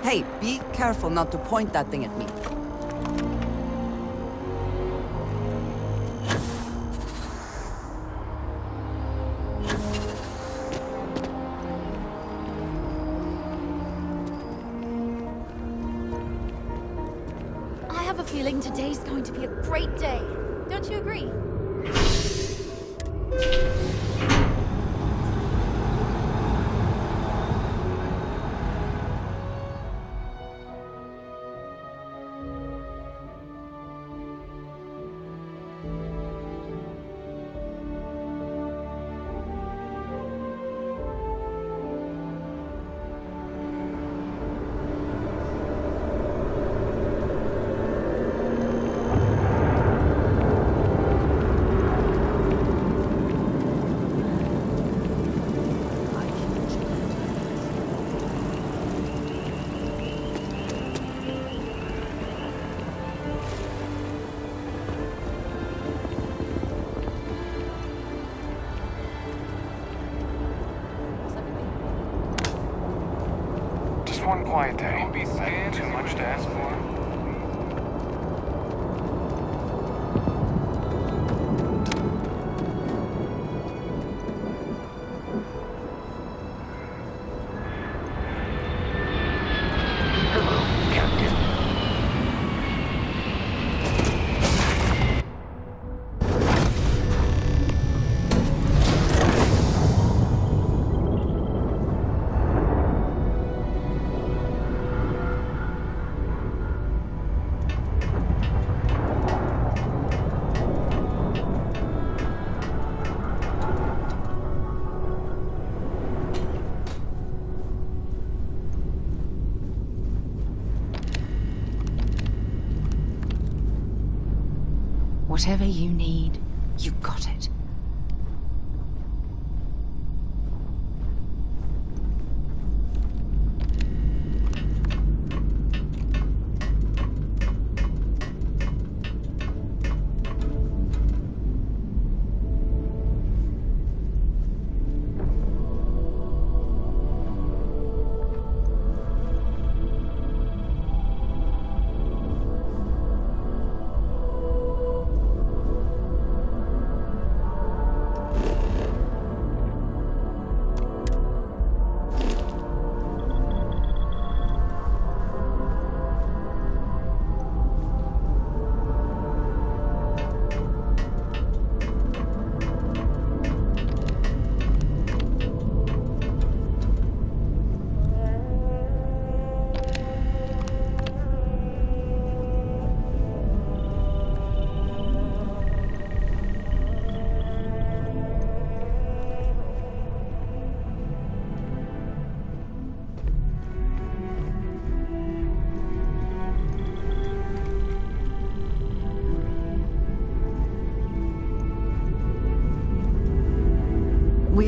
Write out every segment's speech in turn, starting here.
Hey, be careful not to point that thing at me. I have a feeling today's going to be a great day. Don't you agree? One quiet day. Don't be scared. Too much to ask for. Whatever you need, you got it.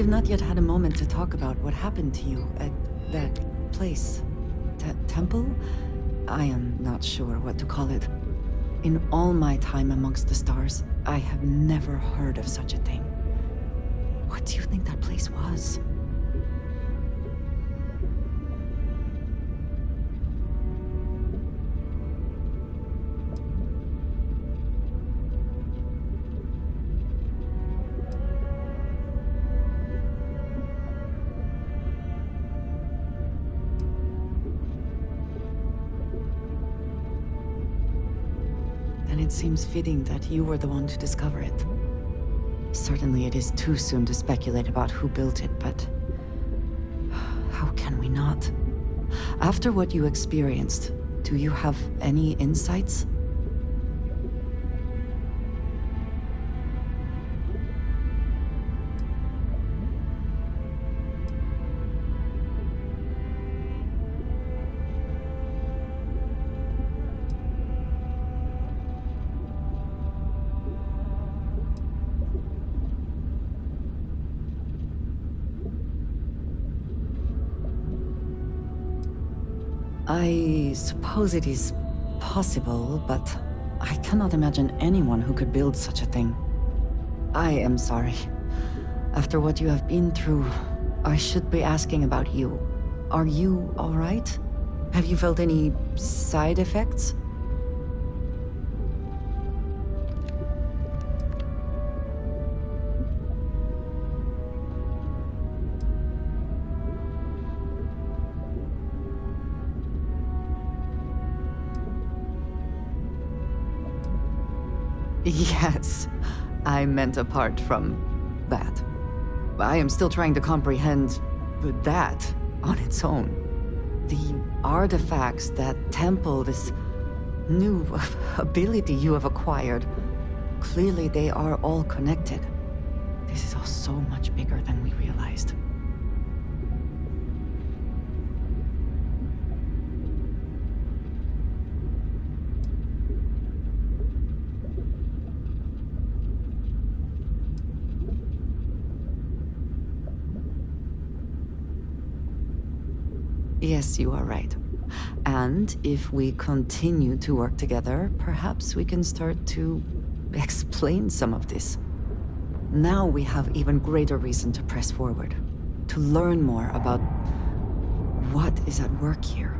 not yet had a moment to talk about what happened to you at that place. Temple? I am not sure what to call it. In all my time amongst the stars, I have never heard of such a thing. What do you think that place was? Then it seems fitting that you were the one to discover it. Certainly it is too soon to speculate about who built it, but how can we not? After what you experienced, do you have any insights? I suppose it is possible, but I cannot imagine anyone who could build such a thing. I am sorry. After what you have been through, I should be asking about you. Are you all right? Have you felt any side effects? Yes, I meant apart from that. I am still trying to comprehend that on its own. The artifacts, that temple, this new ability you have acquired, clearly they are all connected. This is all so much bigger than we realized. Yes, you are right. And if we continue to work together, perhaps we can start to explain some of this. Now we have even greater reason to press forward, to learn more about what is at work here.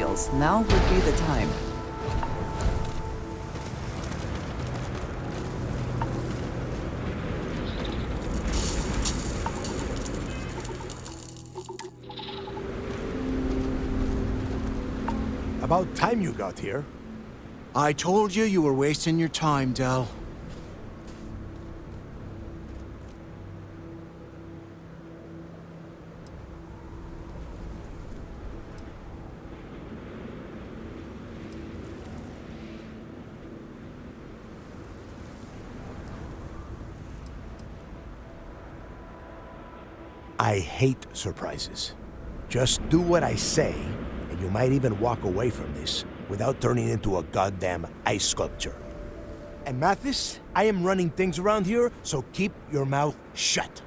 files. Now would be the time. About time you got here. I told you you were wasting your time, Del. I hate surprises. Just do what I say, and you might even walk away from this without turning into a goddamn ice sculpture. And Mathis, I am running things around here, so keep your mouth shut.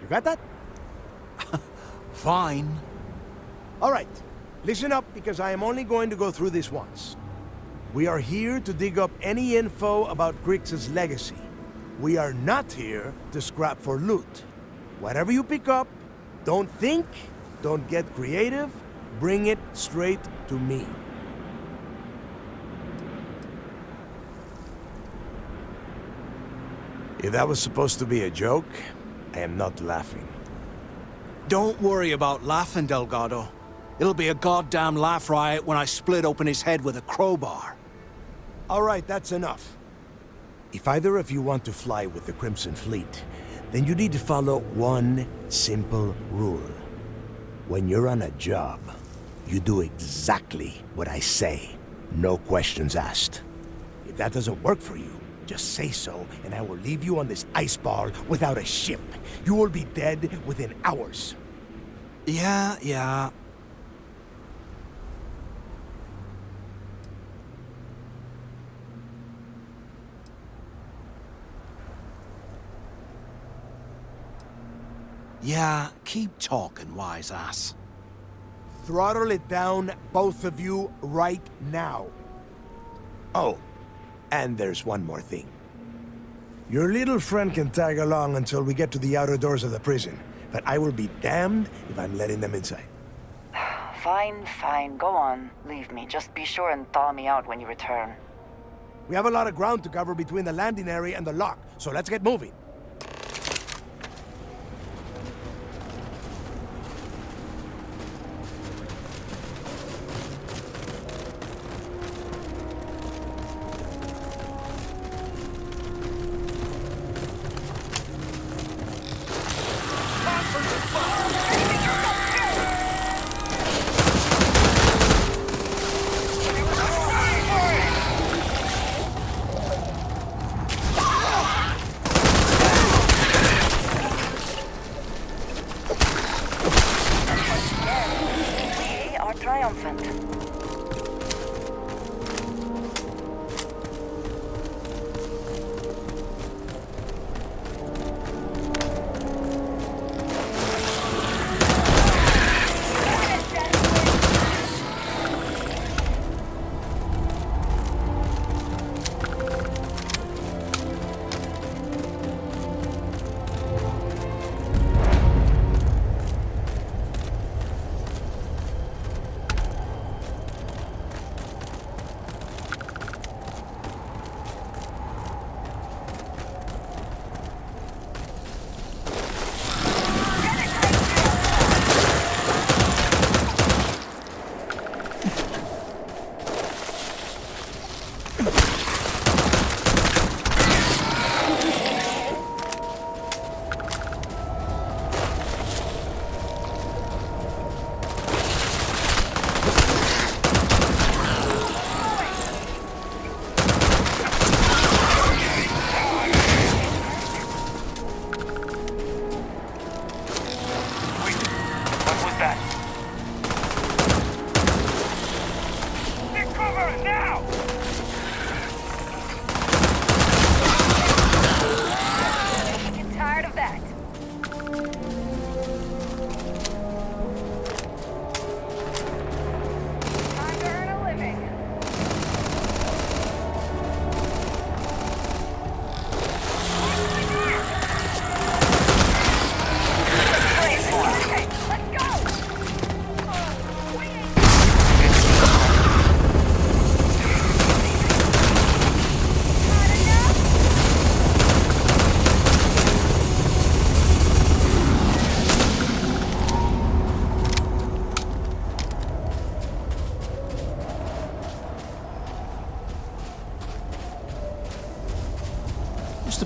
You got that? Fine. All right, listen up because I am only going to go through this once. We are here to dig up any info about Grix's legacy. We are not here to scrap for loot. Whatever you pick up, don't think, don't get creative, bring it straight to me. If that was supposed to be a joke, I am not laughing. Don't worry about laughing, Delgado. It'll be a goddamn laugh riot when I split open his head with a crowbar. All right, that's enough. If either of you want to fly with the Crimson Fleet, then you need to follow one simple rule. When you're on a job, you do exactly what I say. No questions asked. If that doesn't work for you, just say so, and I will leave you on this ice ball without a ship. You will be dead within hours. Yeah. Yeah, keep talking, wise ass. Throttle it down, both of you, right now. Oh, and there's one more thing. Your little friend can tag along until we get to the outer doors of the prison, but I will be damned if I'm letting them inside. Fine. Go on. Leave me. Just be sure and thaw me out when you return. We have a lot of ground to cover between the landing area and the lock, so let's get moving. We are triumphant.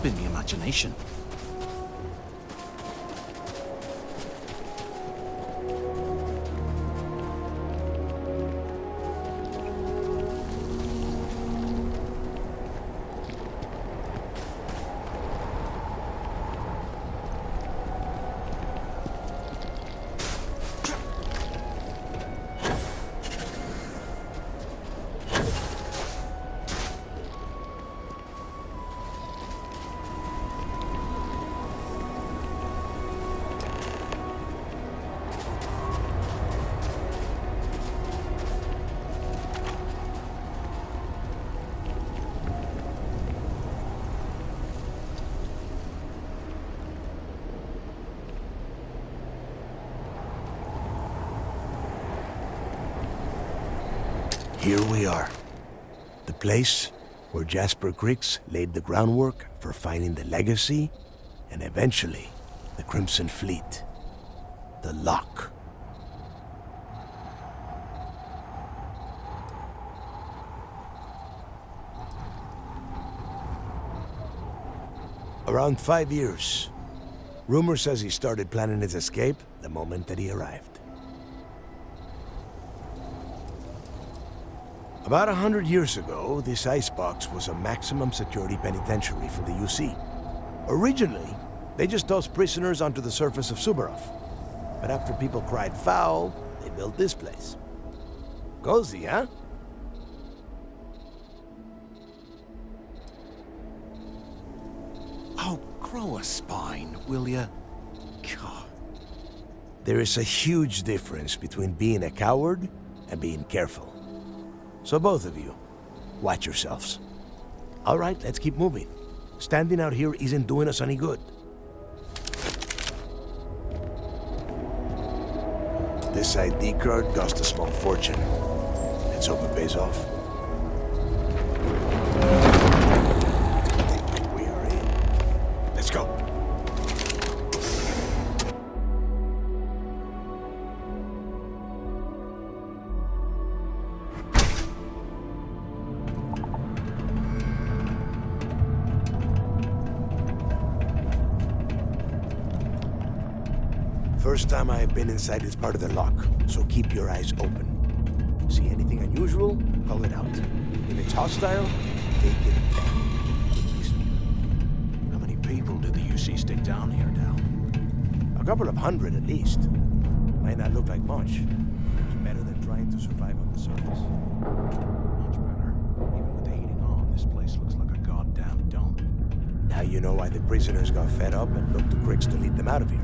been my imagination. Here we are. The place where Jasper Griggs laid the groundwork for finding the legacy and eventually the Crimson Fleet. The Lock. Around 5 years. Rumor says he started planning his escape the moment that he arrived. About 100 years ago, this icebox was a maximum security penitentiary for the UC. Originally, they just tossed prisoners onto the surface of Subaroff. But after people cried foul, they built this place. Cozy, huh? Oh, grow a spine, will ya? God. There is a huge difference between being a coward and being careful. So both of you, watch yourselves. All right, let's keep moving. Standing out here isn't doing us any good. This ID card cost a small fortune. Let's hope it pays off. We are in. Let's go. First time I have been inside this part of the lock, so keep your eyes open. See anything unusual, call it out. If it's hostile, take it down. How many people did the UC stick down here now? A couple of hundred at least. Might not look like much. It's better than trying to survive on the surface. Much better. Even with the heating on, this place looks like a goddamn dump. Now you know why the prisoners got fed up and looked to Griggs to lead them out of here.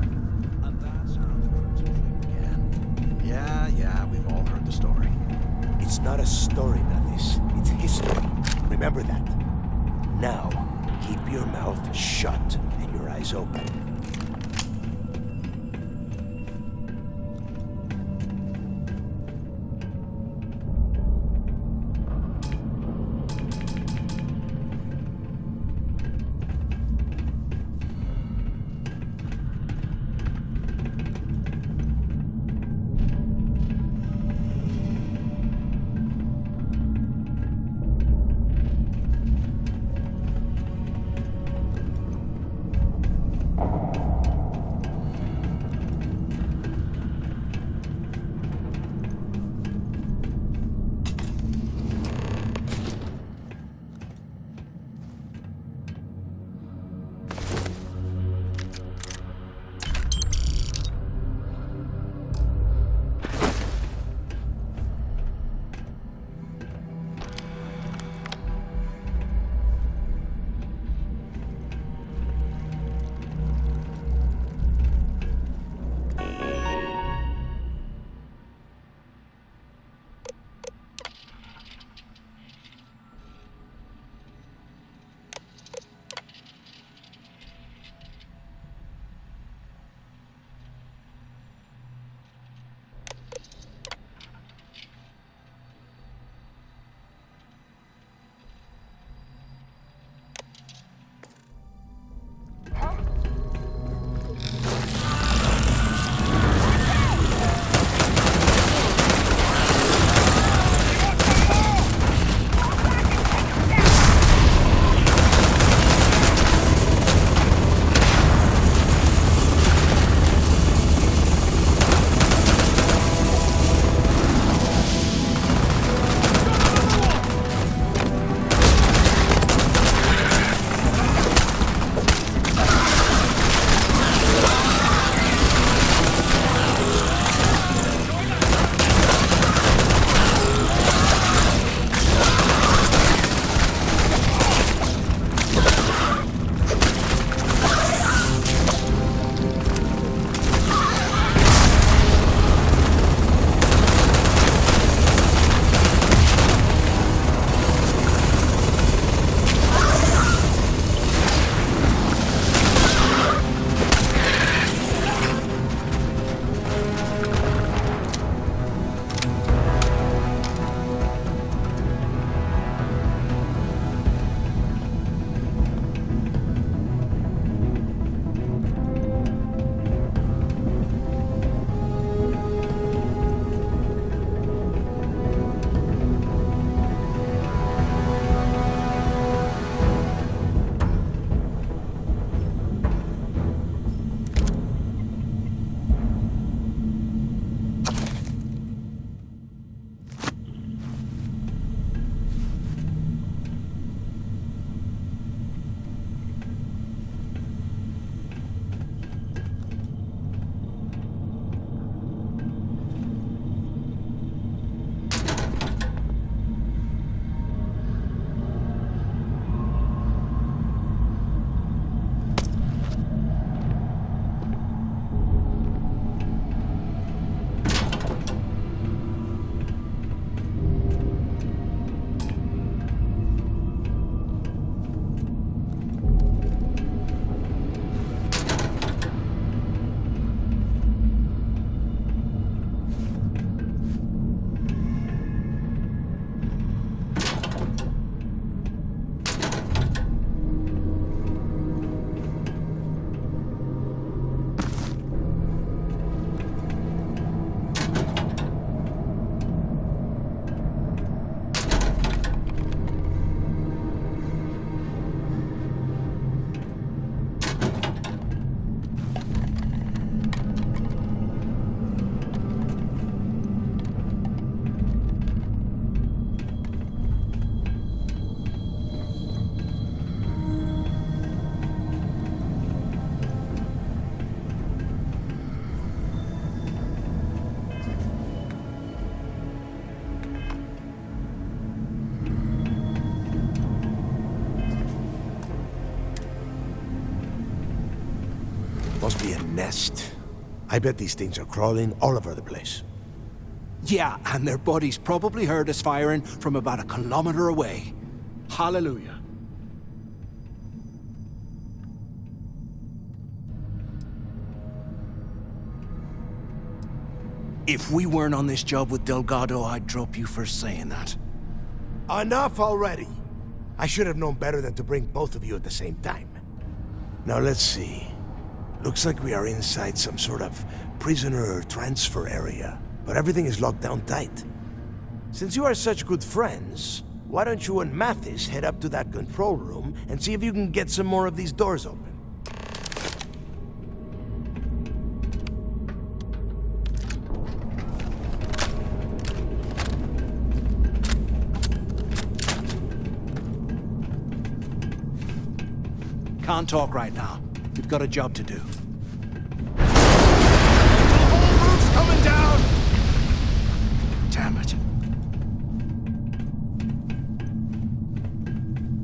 And that's how the Crimson Fleet began. Yeah, we've all heard the story. It's not a story, Brothers. It's history. Remember that. Now, keep your mouth shut and your eyes open. nest. I bet these things are crawling all over the place. Yeah, and their buddies probably heard us firing from about 1 kilometer away. Hallelujah. If we weren't on this job with Delgado, I'd drop you for saying that. Enough already! I should have known better than to bring both of you at the same time. Now let's see. Looks like we are inside some sort of prisoner transfer area, but everything is locked down tight. Since you are such good friends, why don't you and Mathis head up to that control room and see if you can get some more of these doors open? Can't talk right now. We've got a job to do. The whole roof's coming down! Damn it.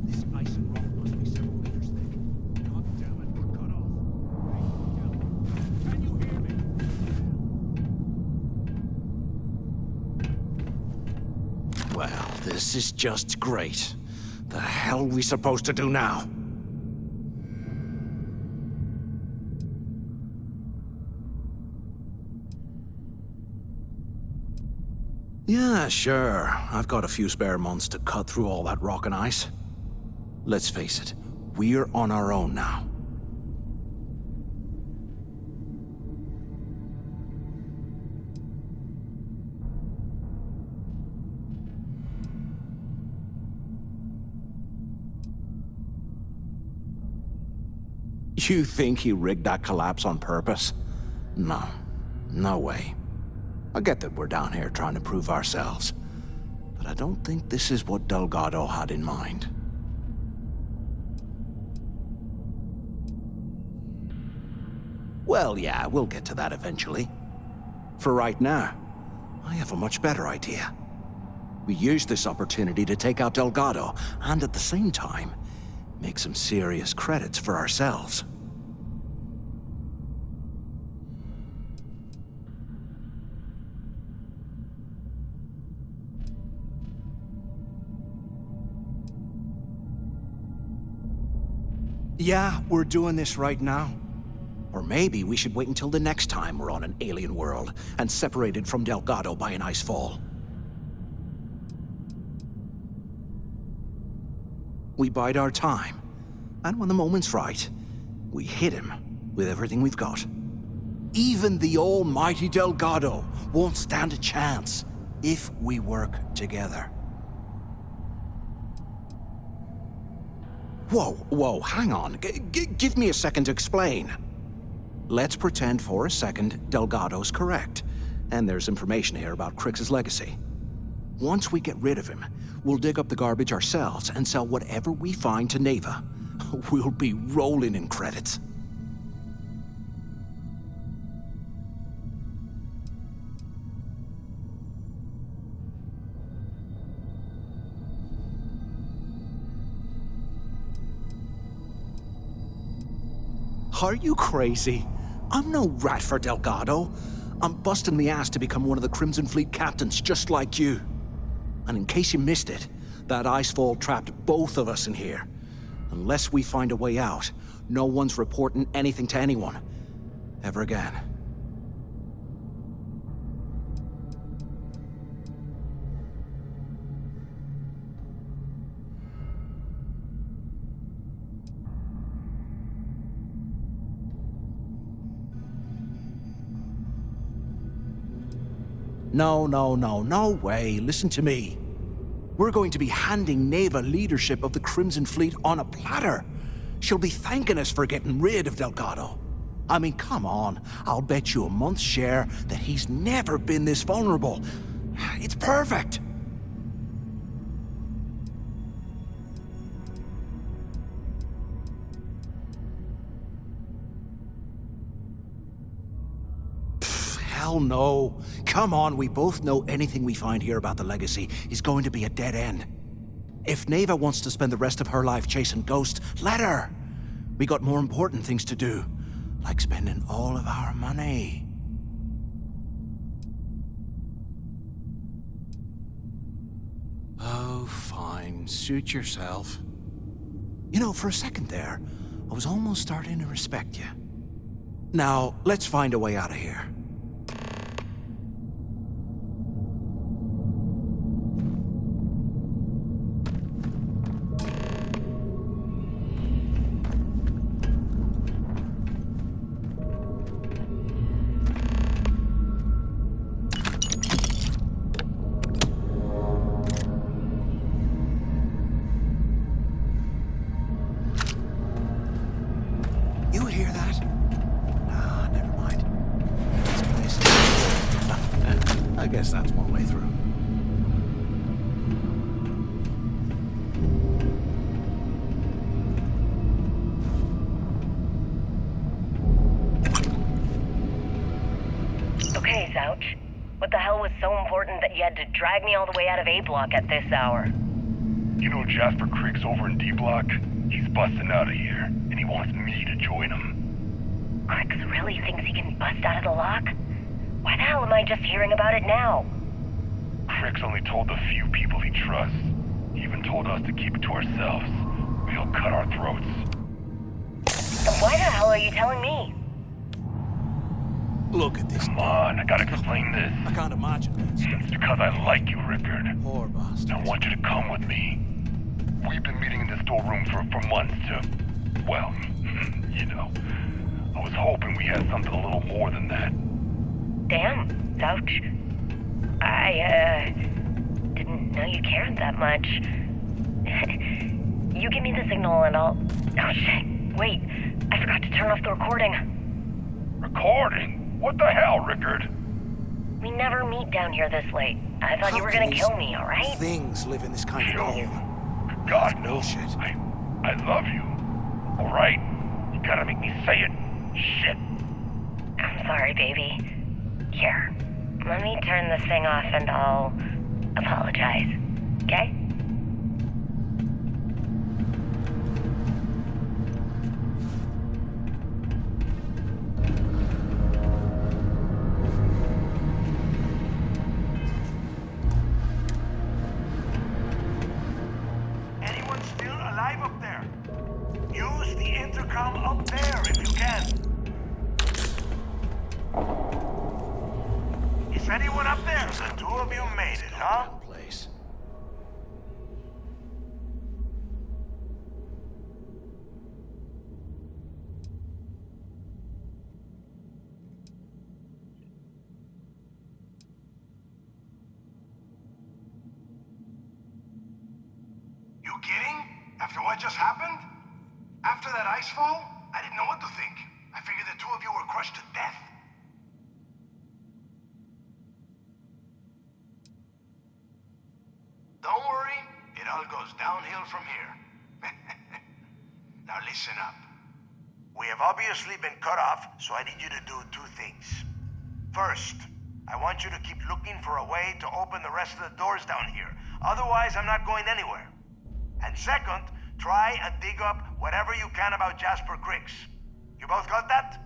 This ice and rock must be several meters thick. God damn it, we're cut off. Hey, can you hear me? Well, this is just great. The hell are we supposed to do now? Yeah, sure. I've got a few spare months to cut through all that rock and ice. Let's face it, we're on our own now. You think he rigged that collapse on purpose? No. No way. I get that we're down here trying to prove ourselves, but I don't think this is what Delgado had in mind. Well, yeah, we'll get to that eventually. For right now, I have a much better idea. We use this opportunity to take out Delgado, and at the same time, make some serious credits for ourselves. Yeah, we're doing this right now. Or maybe we should wait until the next time we're on an alien world and separated from Delgado by an ice fall. We bide our time, and when the moment's right, we hit him with everything we've got. Even the almighty Delgado won't stand a chance if we work together. Whoa, hang on. Give me a second to explain. Let's pretend for a second Delgado's correct, and there's information here about Crix's legacy. Once we get rid of him, we'll dig up the garbage ourselves and sell whatever we find to Neva. We'll be rolling in credits. Are you crazy? I'm no rat for Delgado. I'm busting the ass to become one of the Crimson Fleet captains, just like you. And in case you missed it, that icefall trapped both of us in here. Unless we find a way out, no one's reporting anything to anyone. Ever again. No way. Listen to me. We're going to be handing Neva leadership of the Crimson Fleet on a platter. She'll be thanking us for getting rid of Delgado. I mean, come on. I'll bet you a month's share that he's never been this vulnerable. It's perfect. Hell no. Come on, we both know anything we find here about the legacy is going to be a dead end. If Neva wants to spend the rest of her life chasing ghosts, let her. We got more important things to do. Like spending all of our money. Oh, fine. Suit yourself. You know, for a second there, I was almost starting to respect you. Now, let's find a way out of here. You hear that? Nah, never mind. This place. I guess that's one way through. Okay, Zouch. What the hell was so important that you had to drag me all the way out of A Block at this hour? You know Jasper Crick's over in D Block? He's busting out of here, and he wants me to join him. Crix really thinks he can bust out of the lock? Why the hell am I just hearing about it now? Crick's only told the few people he trusts. He even told us to keep it to ourselves, or he'll cut our throats. Then why the hell are you telling me? Look at this. Come on, I gotta explain this. I can't imagine that stuff. It's because I like you, Rickard. Poor bastard. I want you to come with me. We've been meeting in this storeroom for months to, well, you know. I was hoping we had something a little more than that. Damn, Zouch. I, didn't know you cared that much. You give me the signal and I'll... Oh, shit. Wait, I forgot to turn off the recording. Recording? What the hell, Rickard? We never meet down here this late. I thought you were gonna kill me, alright? Things live in this kind of Kill hole. you? God, no. Bullshit. I love you. All right? You gotta make me say it. Shit. I'm sorry, baby. Here, let me turn this thing off and I'll apologize, okay? Anyone still alive up there? Use the intercom up there if you can. Is anyone up there? The two of you made it, huh? Place. You kidding? After what just happened? After that ice fall? I didn't know what to think. I figured the two of you were crushed to death. Don't worry, it all goes downhill from here. Now listen up. We have obviously been cut off, so I need you to do two things. First, I want you to keep looking for a way to open the rest of the doors down here. Otherwise, I'm not going anywhere. And second, try and dig up whatever you can about Jasper Cricks. You both got that?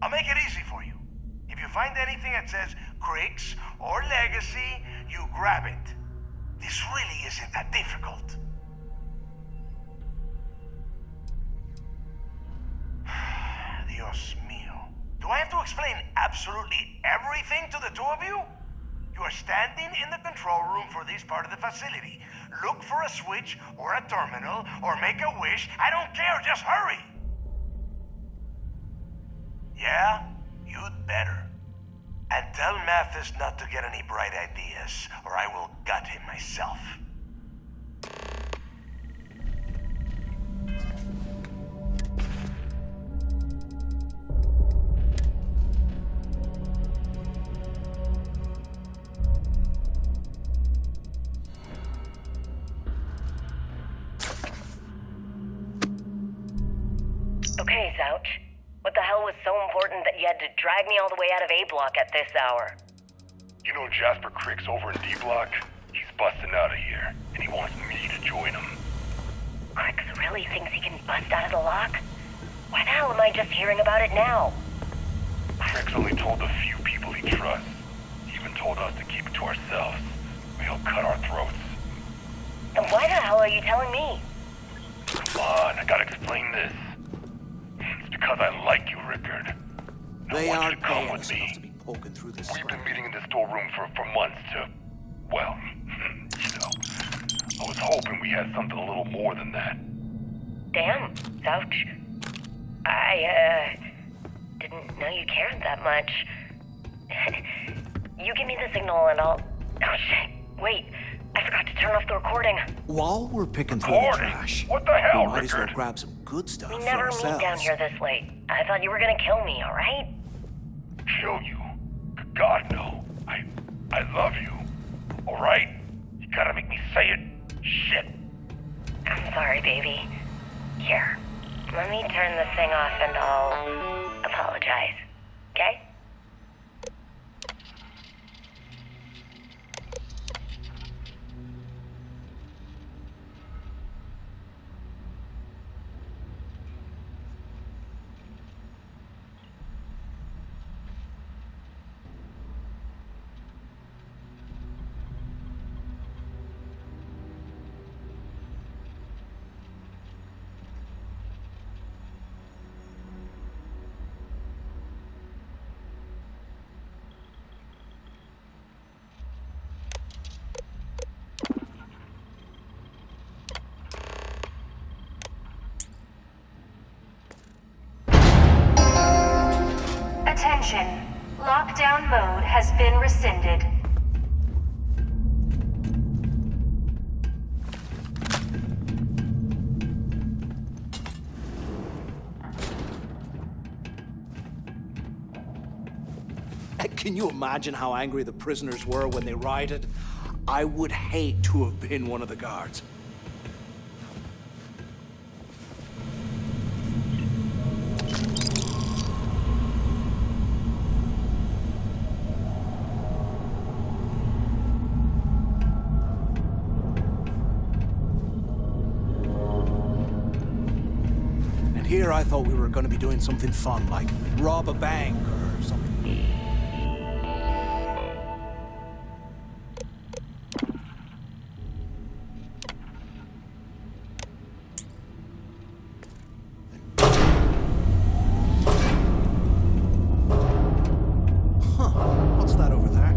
I'll make it easy for you. If you find anything that says Cricks or Legacy, you grab it. This really isn't that difficult. Dios mío. Do I have to explain absolutely everything to the two of you? You are standing in the control room for this part of the facility. Look for a switch or a terminal or make a wish. I don't care, just hurry. Yeah? You'd better. And tell Mathis not to get any bright ideas, or I will gut him myself. Okay, Zouch. What the hell was so important that you had to drag me all the way out of A Block at this hour? You know Jasper Crick's over in D Block? He's busting out of here, and he wants me to join him. Crix really thinks he can bust out of the lock? Why the hell am I just hearing about it now? Crick's only told the few people he trusts. He even told us to keep it to ourselves, or he'll cut our throats. Then why the hell are you telling me? Come on, I gotta explain this. It's because I like you, Rickard. I They want you aren't to come paying with us enough me. to be poking through this. We've been meeting in this storeroom for months to, well, you know. I was hoping we had something a little more than that. Damn, ouch. I, didn't know you cared that much. You give me the signal and I'll... Oh shit, wait. I forgot to turn off the recording. While we're picking through the Recording? trash, What the hell, we might as well Rickard? grab some good stuff We for never meet ourselves. down here this late. I thought you were gonna kill me, alright? Kill you? God, no. I love you. All right? You gotta make me say it. Shit. I'm sorry, baby. Here, let me turn this thing off and I'll apologize. Okay? Attention. Lockdown mode has been rescinded. Can you imagine how angry the prisoners were when they rioted? I would hate to have been one of the guards. And here I thought we were going to be doing something fun, like rob a bank or something. What's that over there?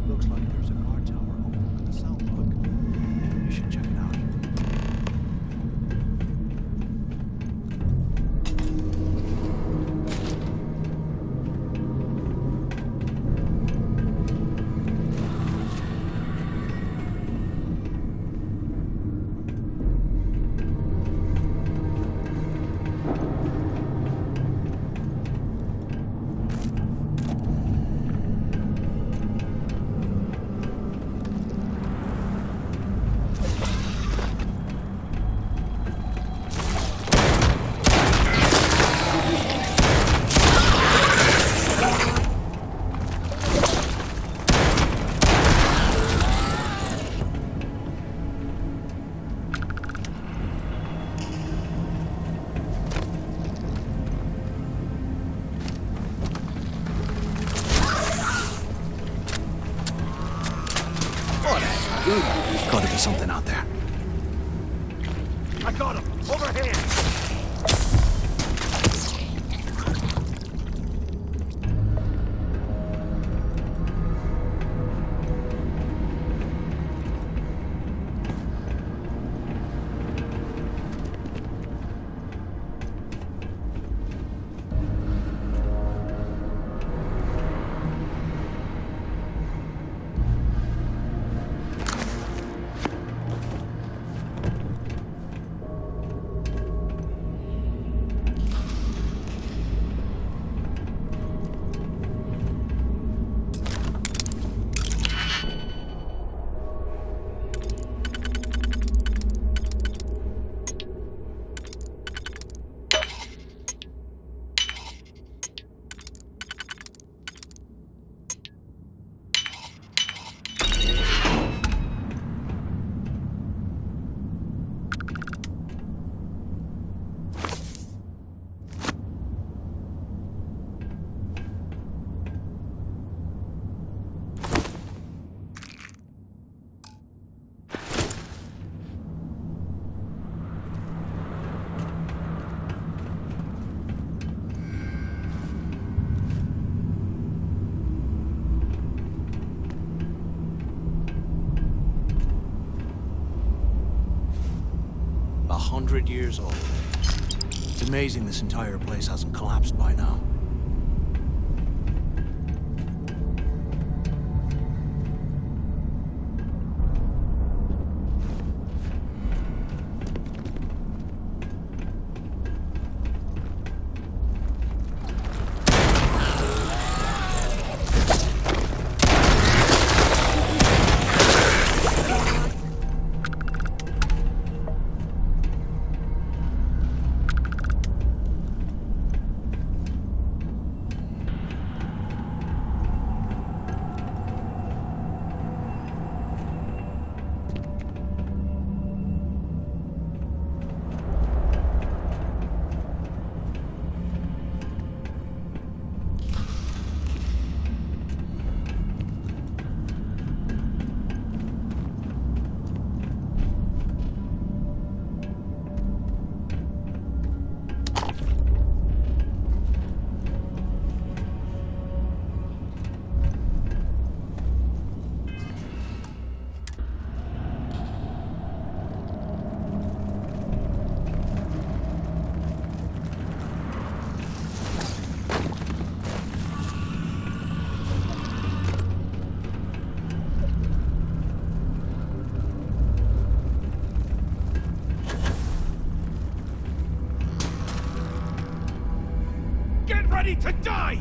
Looks like there's a guard tower overlooking the south block. Maybe we should check it out. There's gotta be something out there. I got him. Over here. 100 years old. It's amazing this entire place hasn't collapsed by now. Get ready to die!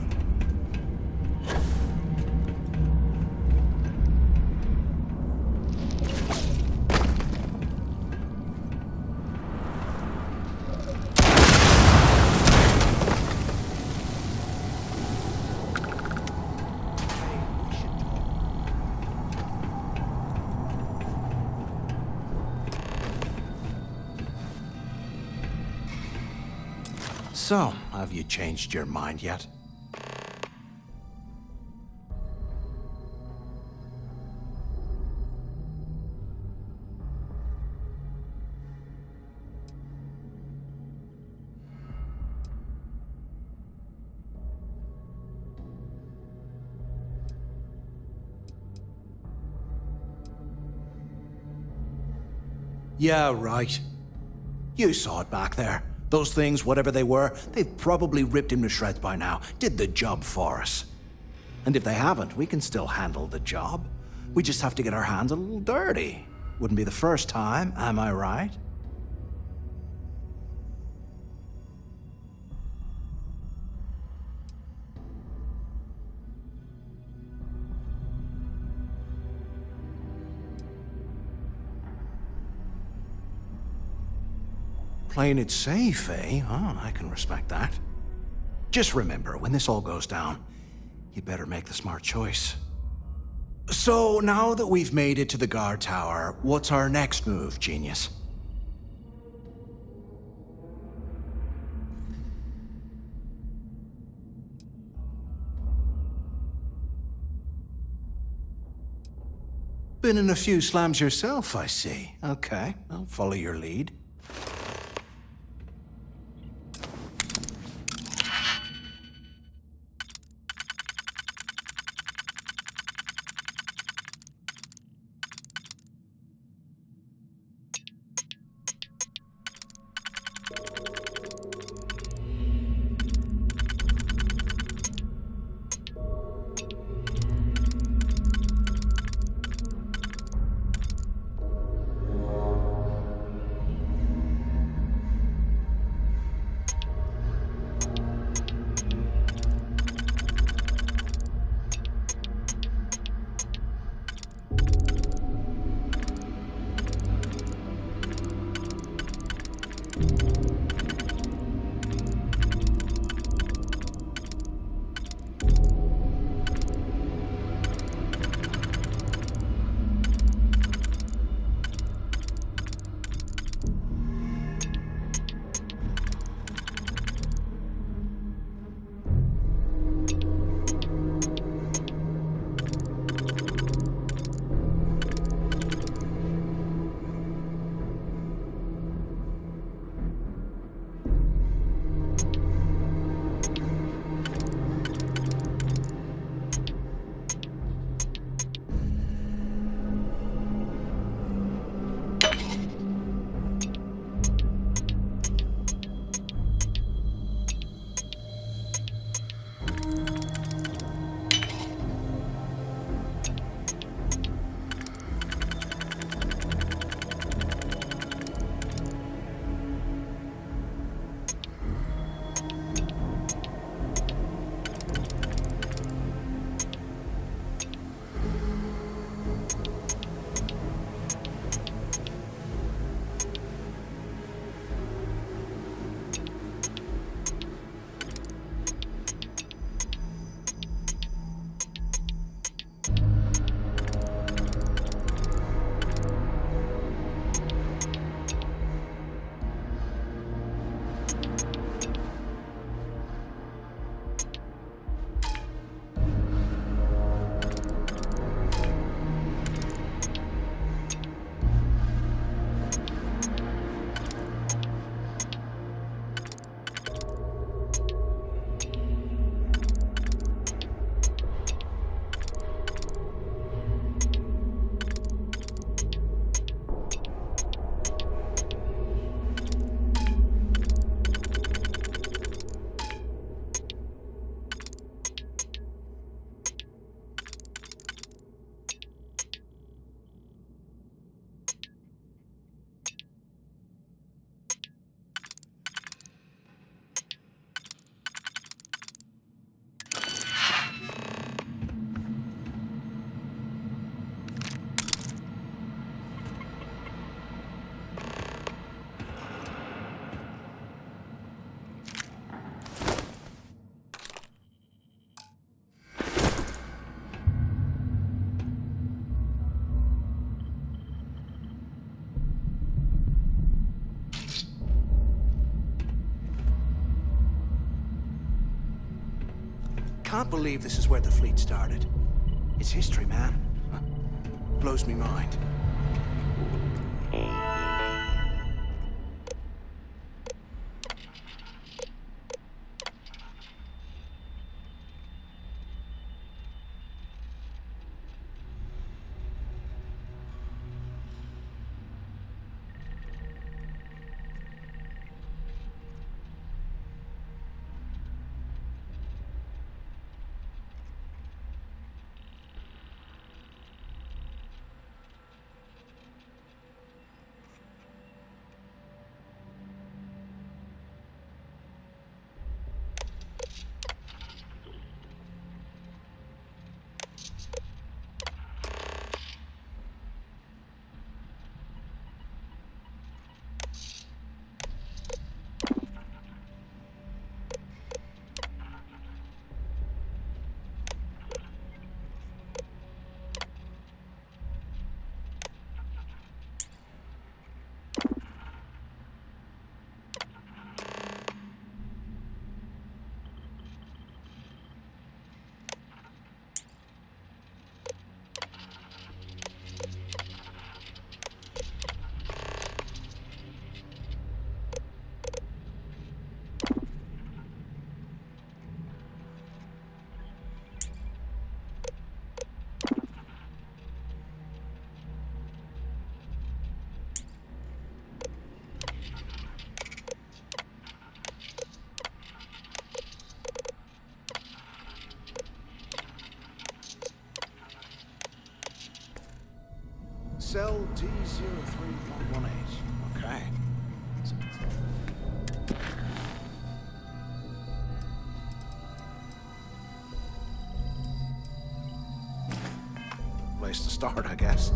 So, have you changed your mind yet? Yeah, right. You saw it back there. Those things, whatever they were, they've probably ripped him to shreds by now. Did the job for us. And if they haven't, we can still handle the job. We just have to get our hands a little dirty. Wouldn't be the first time, am I right? Playing it safe, eh? Oh, I can respect that. Just remember, when this all goes down, you better make the smart choice. So, now that we've made it to the guard tower, what's our next move, genius? Been in a few slams yourself, I see. Okay, I'll follow your lead. can't believe this is where the fleet started. It's history, man. Blows me mind. Cell D03518. Okay. Place to start, I guess.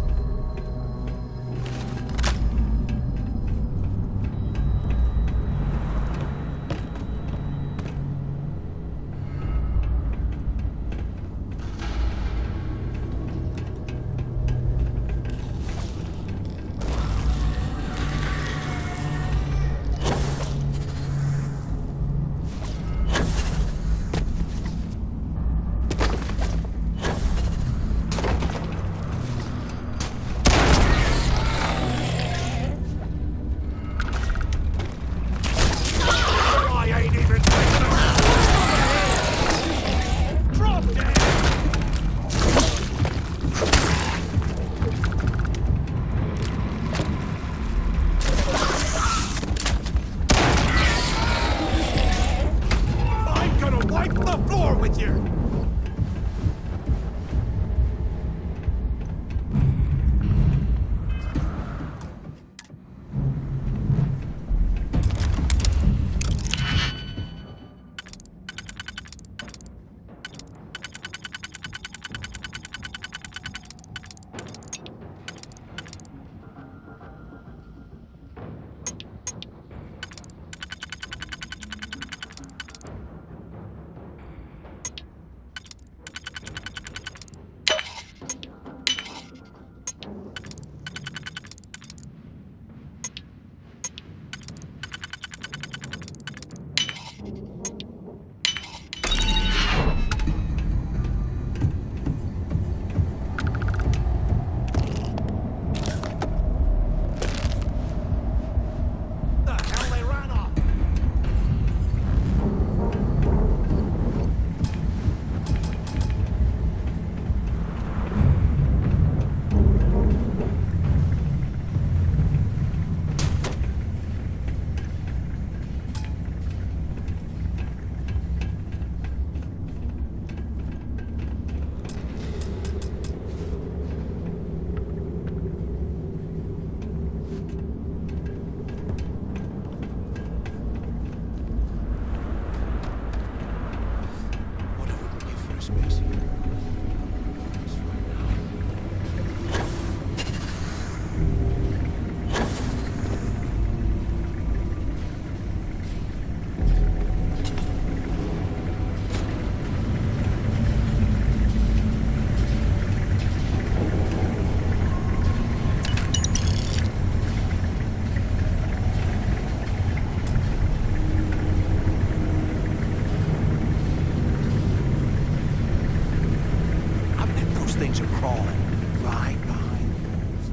things are crawling right behind us.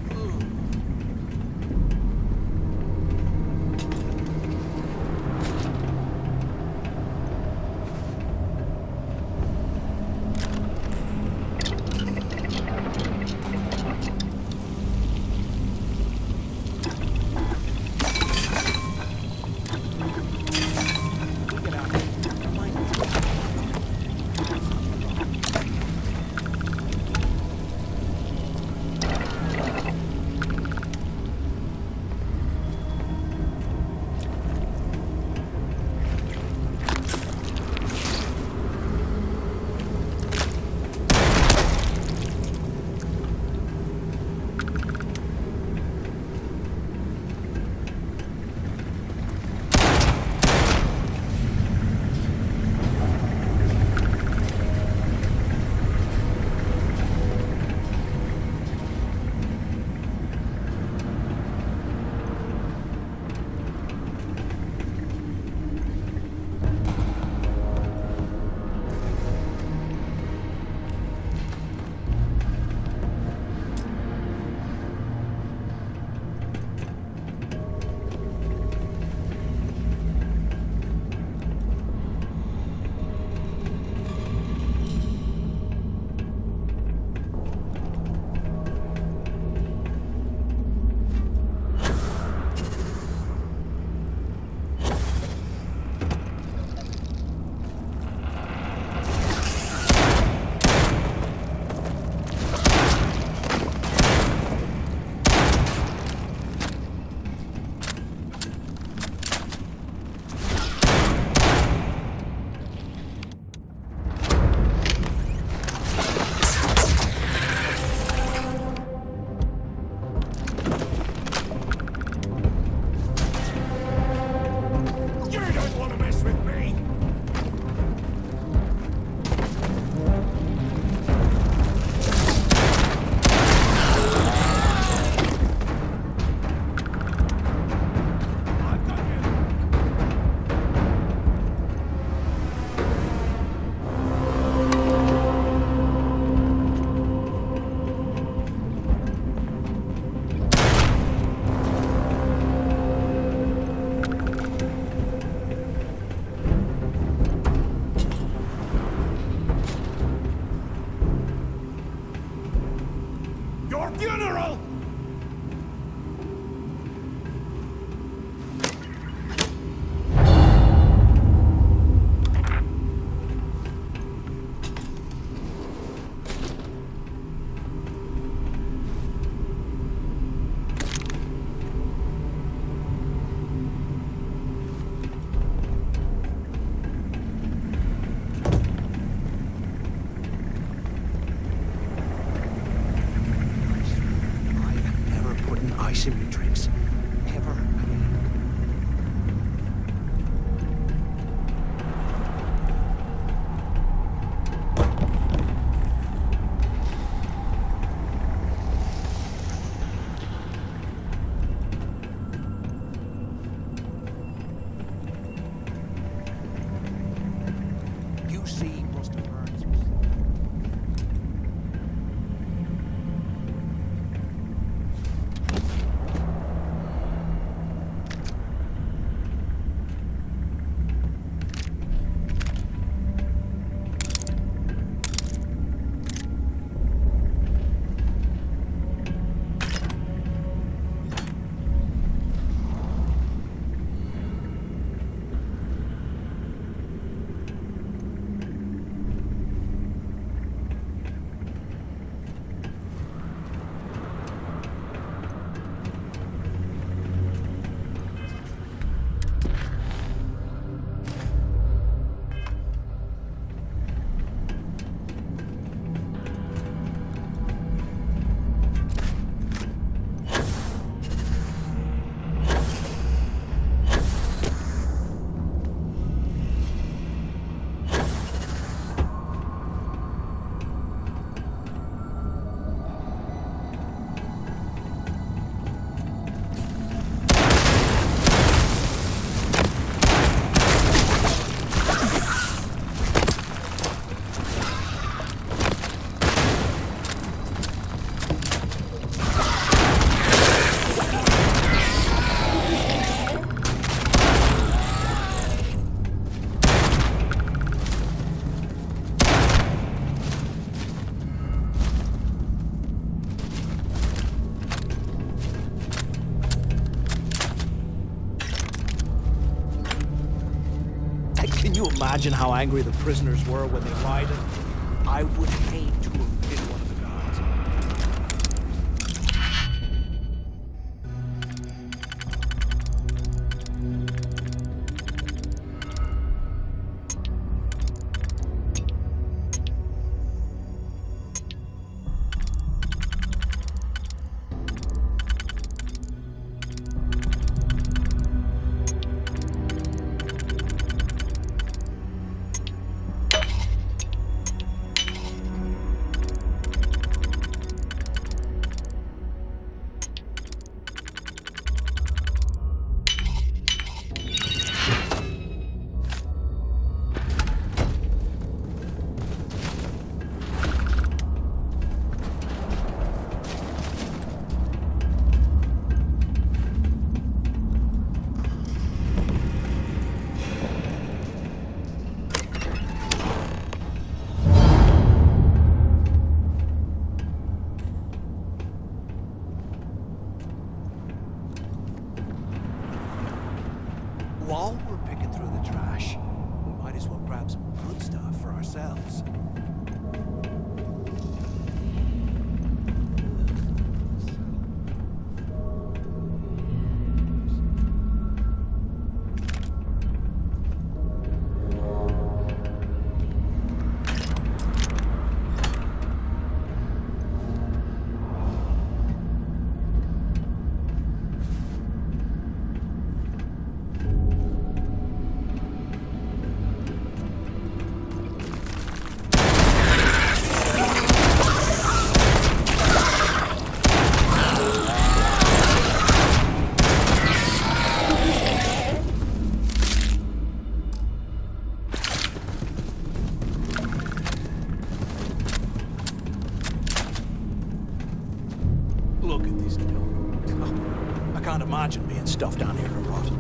Ice in my drinks. Ever again. You see must have burned. imagine how angry the prisoners were when they arrived. I would hate to have been one of the guards. While we're picking through the trash, we might as well grab some good stuff for ourselves. Look at this dump. I can't imagine being stuffed down here to rot.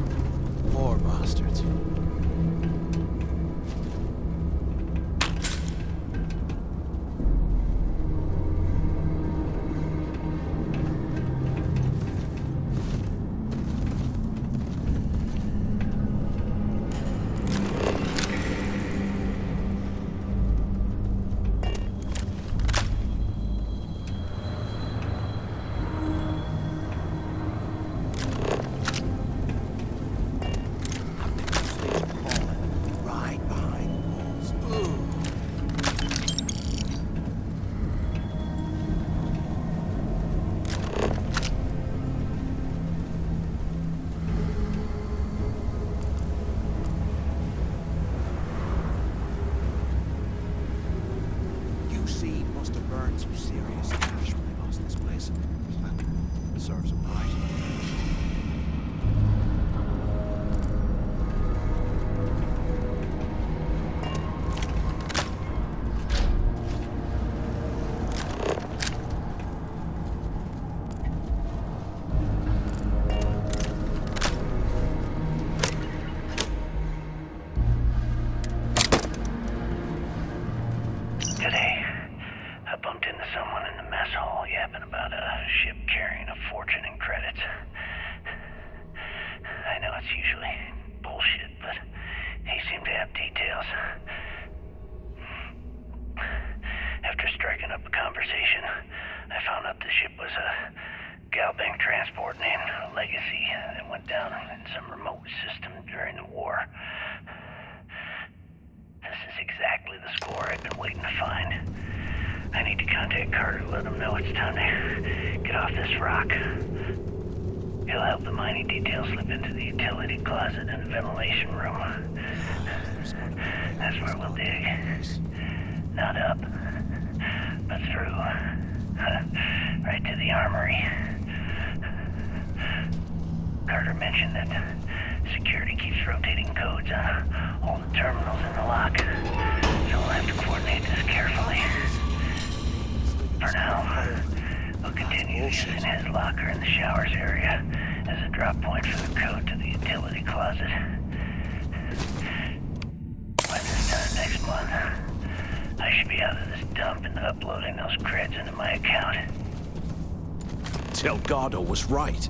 Poor bastards. Must have burned some serious cash when they lost this place. Serves them right. Today, I bumped into someone in the mess hall yapping about a ship carrying a fortune in credits. I know it's usually bullshit, but he seemed to have details. After striking up a conversation, I found out the ship was a Galbank transport named Legacy that went down in some remote system during the war. This is exactly the score I've been waiting to find. I need to contact Carter to let him know it's time to get off this rock. He'll help the mining details slip into the utility closet and the ventilation room. That's where we'll dig. Not up, but through. Right to the armory. Carter mentioned that security keeps rotating codes on all the terminals in the lock, so we'll have to coordinate this carefully. For now, we'll continue using his locker in the showers area as a drop point for the code to the utility closet. By this time next month, I should be out of this dump and uploading those creds into my account. Delgado was right.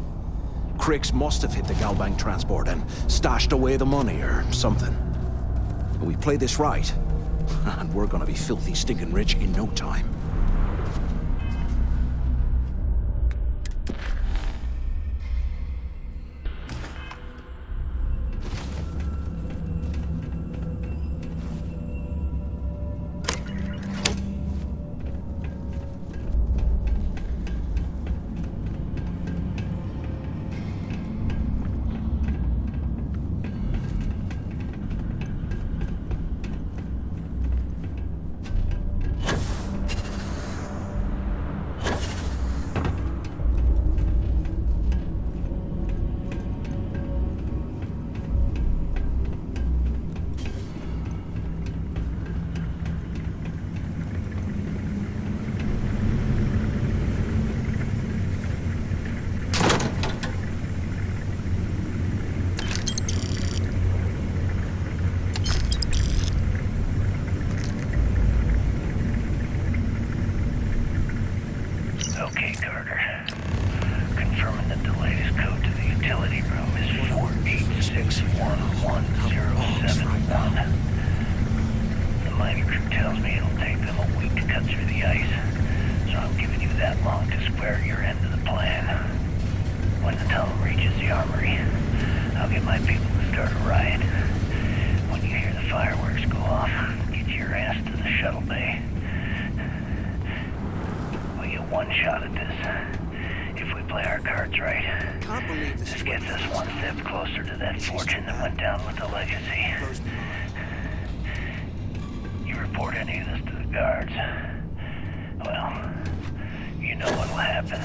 Cricks must have hit the Galbank transport and stashed away the money or something. We play this right, and we're gonna be filthy stinking rich in no time. Okay, Carter. Confirming that the latest code to the utility room is 4861107. The mining crew tells me it'll take them a week to cut through the ice, so I'm giving you that long to square your end of the plan. When the tunnel reaches the armory, I'll get my people to start a riot. When you hear the fireworks go off, get your ass to the shuttle bay. We get one shot at this. If we play our cards right, Can't believe this this gets us one step closer to that fortune that went down with the legacy. You report any of this to the guards, well, you know what'll happen.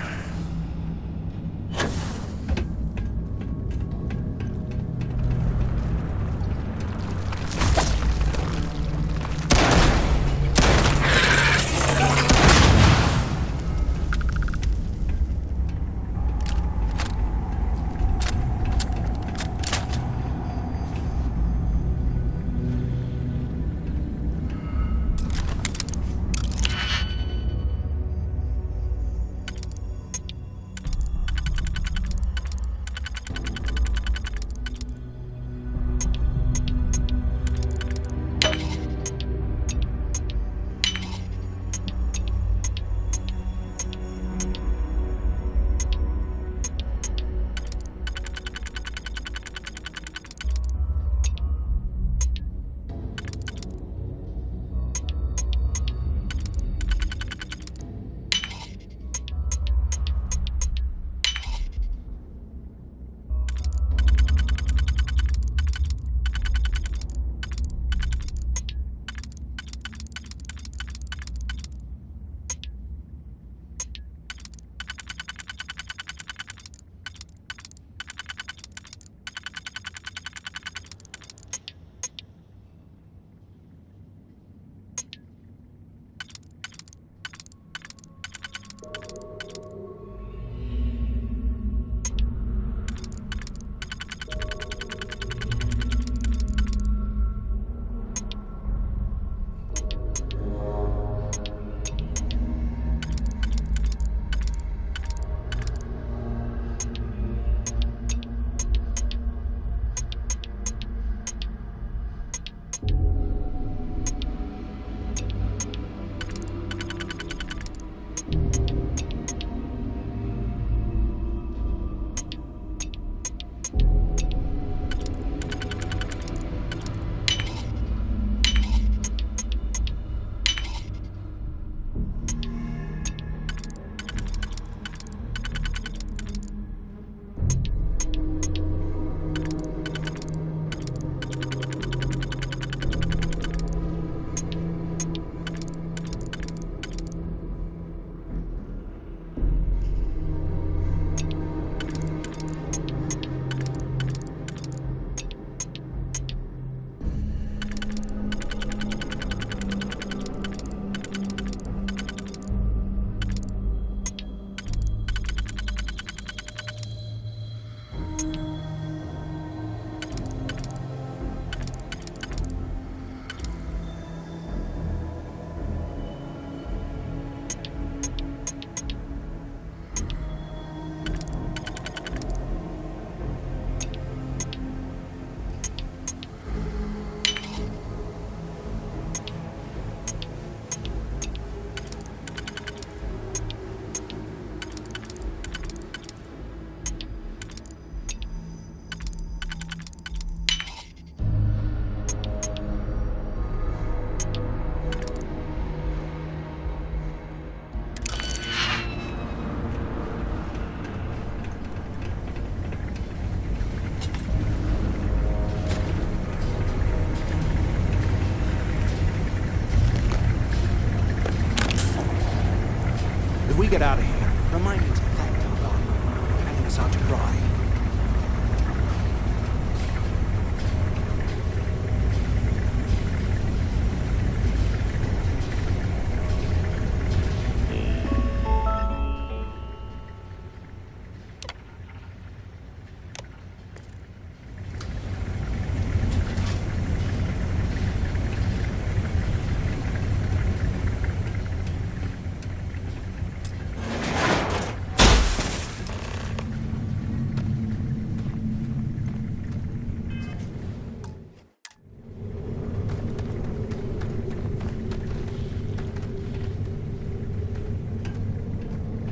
we get out of here, remind me to thank Delgado for hanging us out to dry.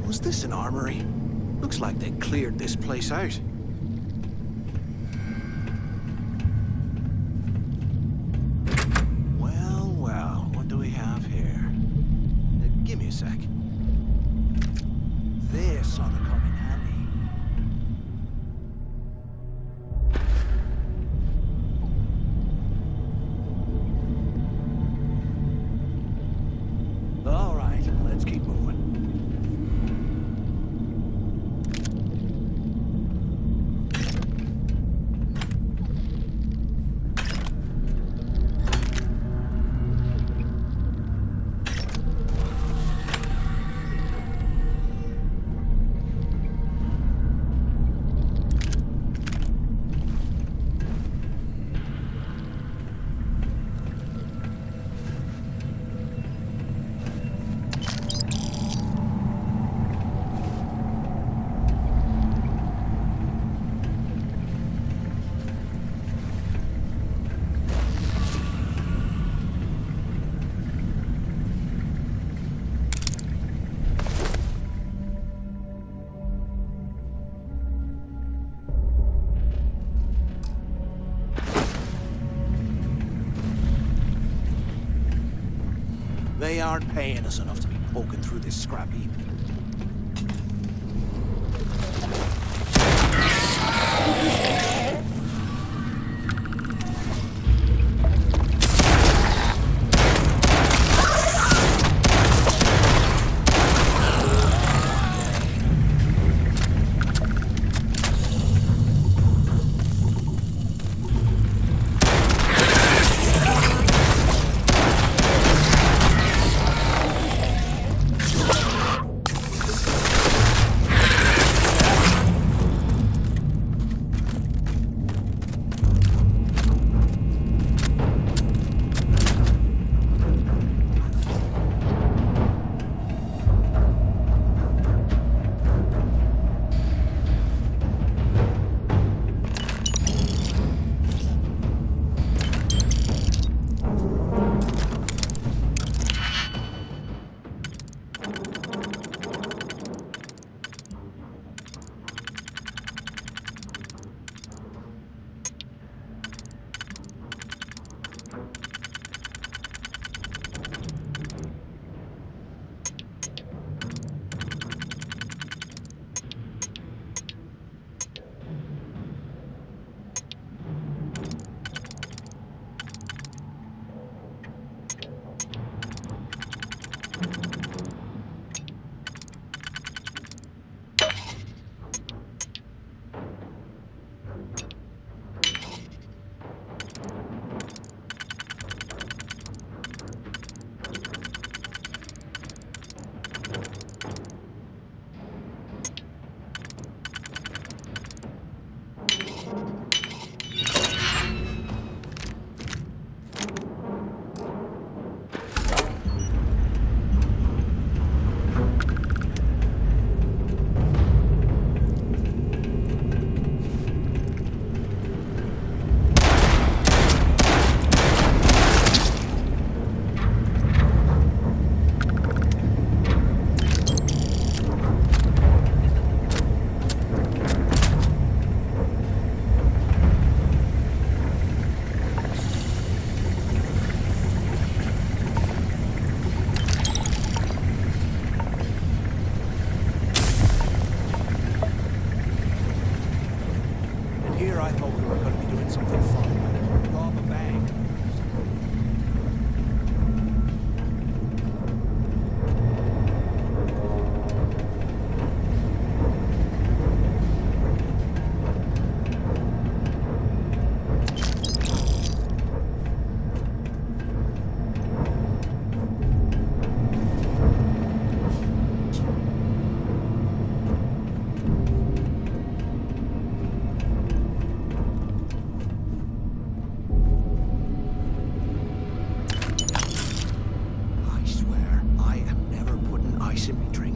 Was this an armory? Looks like they cleared this place out. Well, well, what do we have here? Give me a sec. This ought to come in handy. All right, let's keep moving. They aren't paying us enough to be poking through this scrap heap.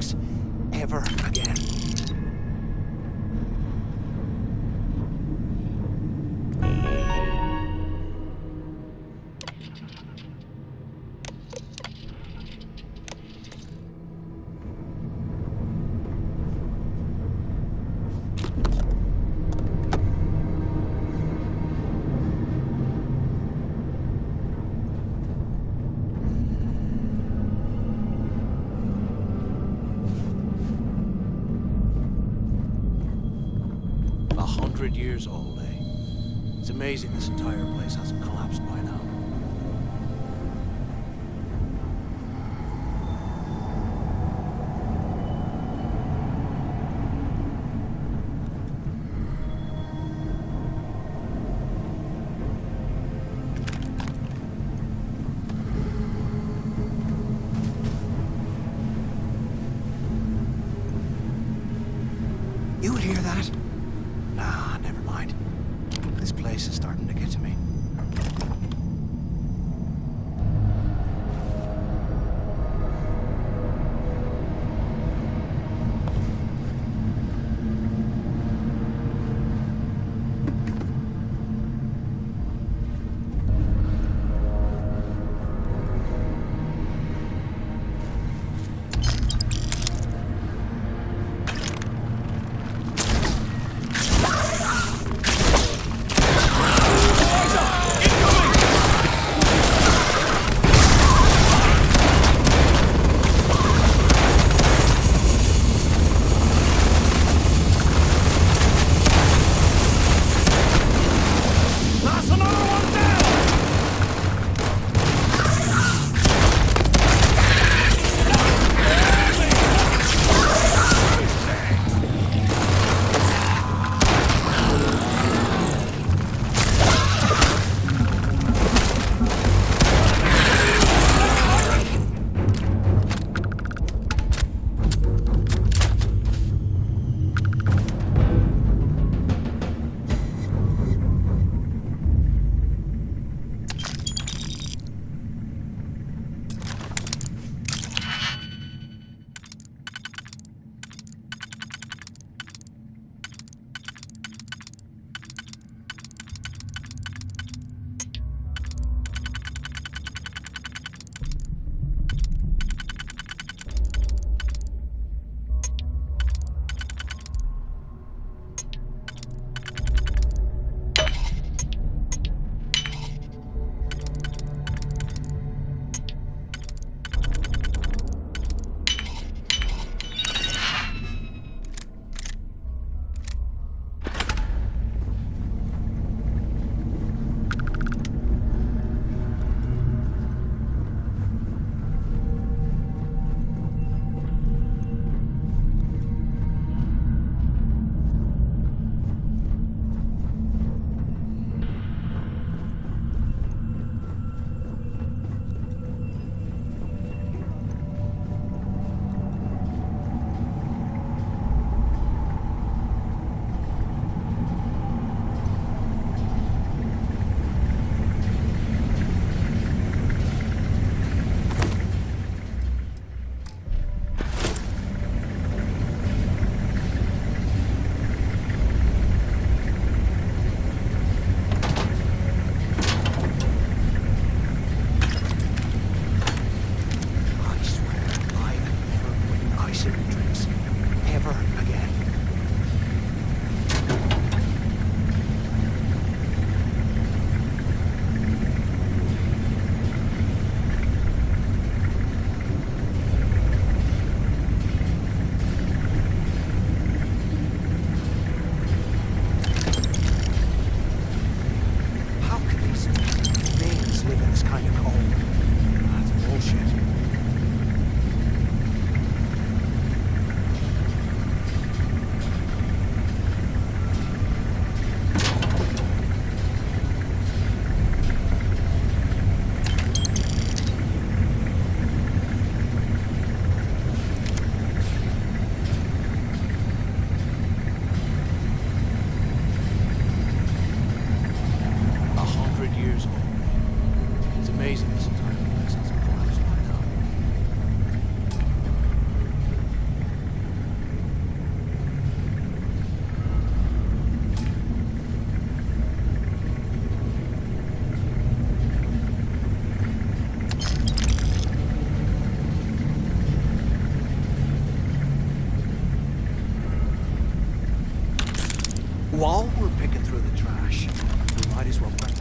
drinks ever again. Years old, eh? It's amazing this entire place hasn't collapsed by now. You hear that? Nah, never mind. This place is starting to get to me. While we're picking through the trash, we might as well grab...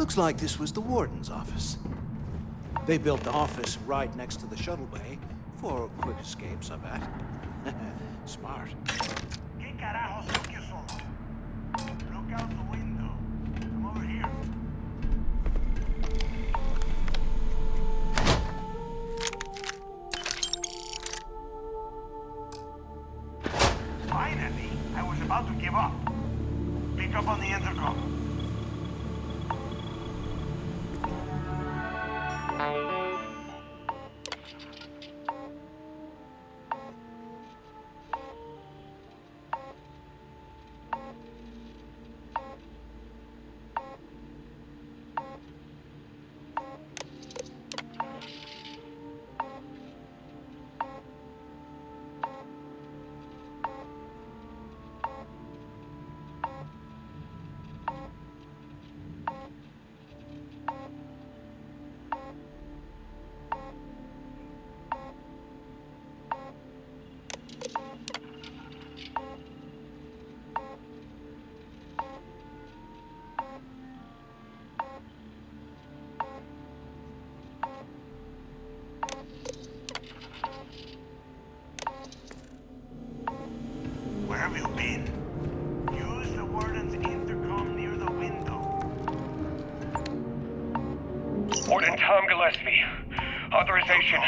Looks like this was the warden's office. They built the office right next to the shuttle bay for quick escapes, I bet. Smart. ¿Qué carajos took you so long? Look out the window. Come over here. Finally, I was about to give up. Pick up on the intercom. Where have you been? Use the warden's intercom near the window. Warden Tom Gillespie. Authorization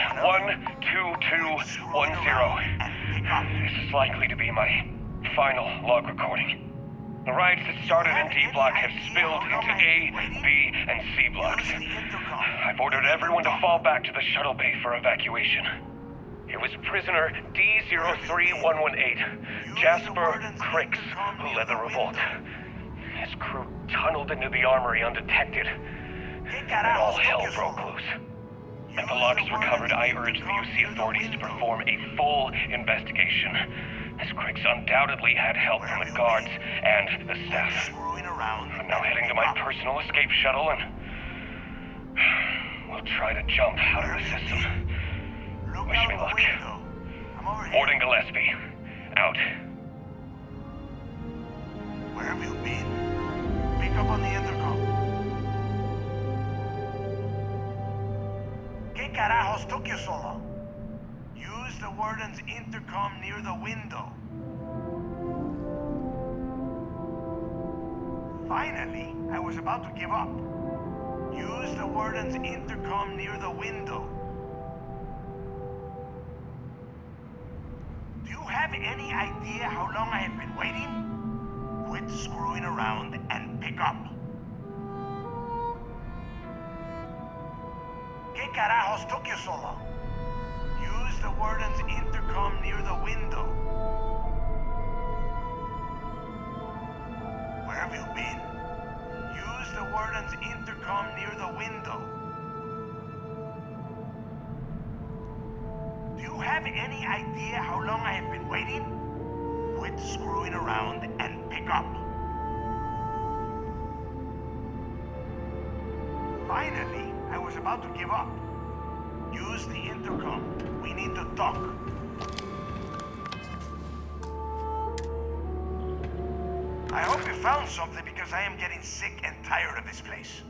12210. This is likely to be my final log recording. The riots that started in D Block have spilled into A, B, and C blocks. I've ordered everyone to fall back to the shuttle bay for evacuation. It was prisoner D03118, Jasper Cricks, who led the revolt. His crew tunneled into the armory undetected, and all hell broke loose. At the logs recovered, I urged the UC authorities to perform a full investigation, as Cricks undoubtedly had help from the guards and the staff. I'm now heading to my personal escape shuttle and we'll try to jump out of the system. Wish me luck. Warden Gillespie, out. Where have you been? Pick up on the intercom. ¿Qué carajos took you so long? Use the warden's intercom near the window. Finally, I was about to give up. Use the warden's intercom near the window. Do you have any idea how long I have been waiting? Quit screwing around and pick up. ¿Qué carajos took you so long? Use the warden's intercom near the window. Where have you been? Use the warden's intercom near the window. Do you have any idea how long I have been waiting? Quit screwing around and pick up. Finally, I was about to give up. Use the intercom. We need to talk. I hope you found something because I am getting sick and tired of this place.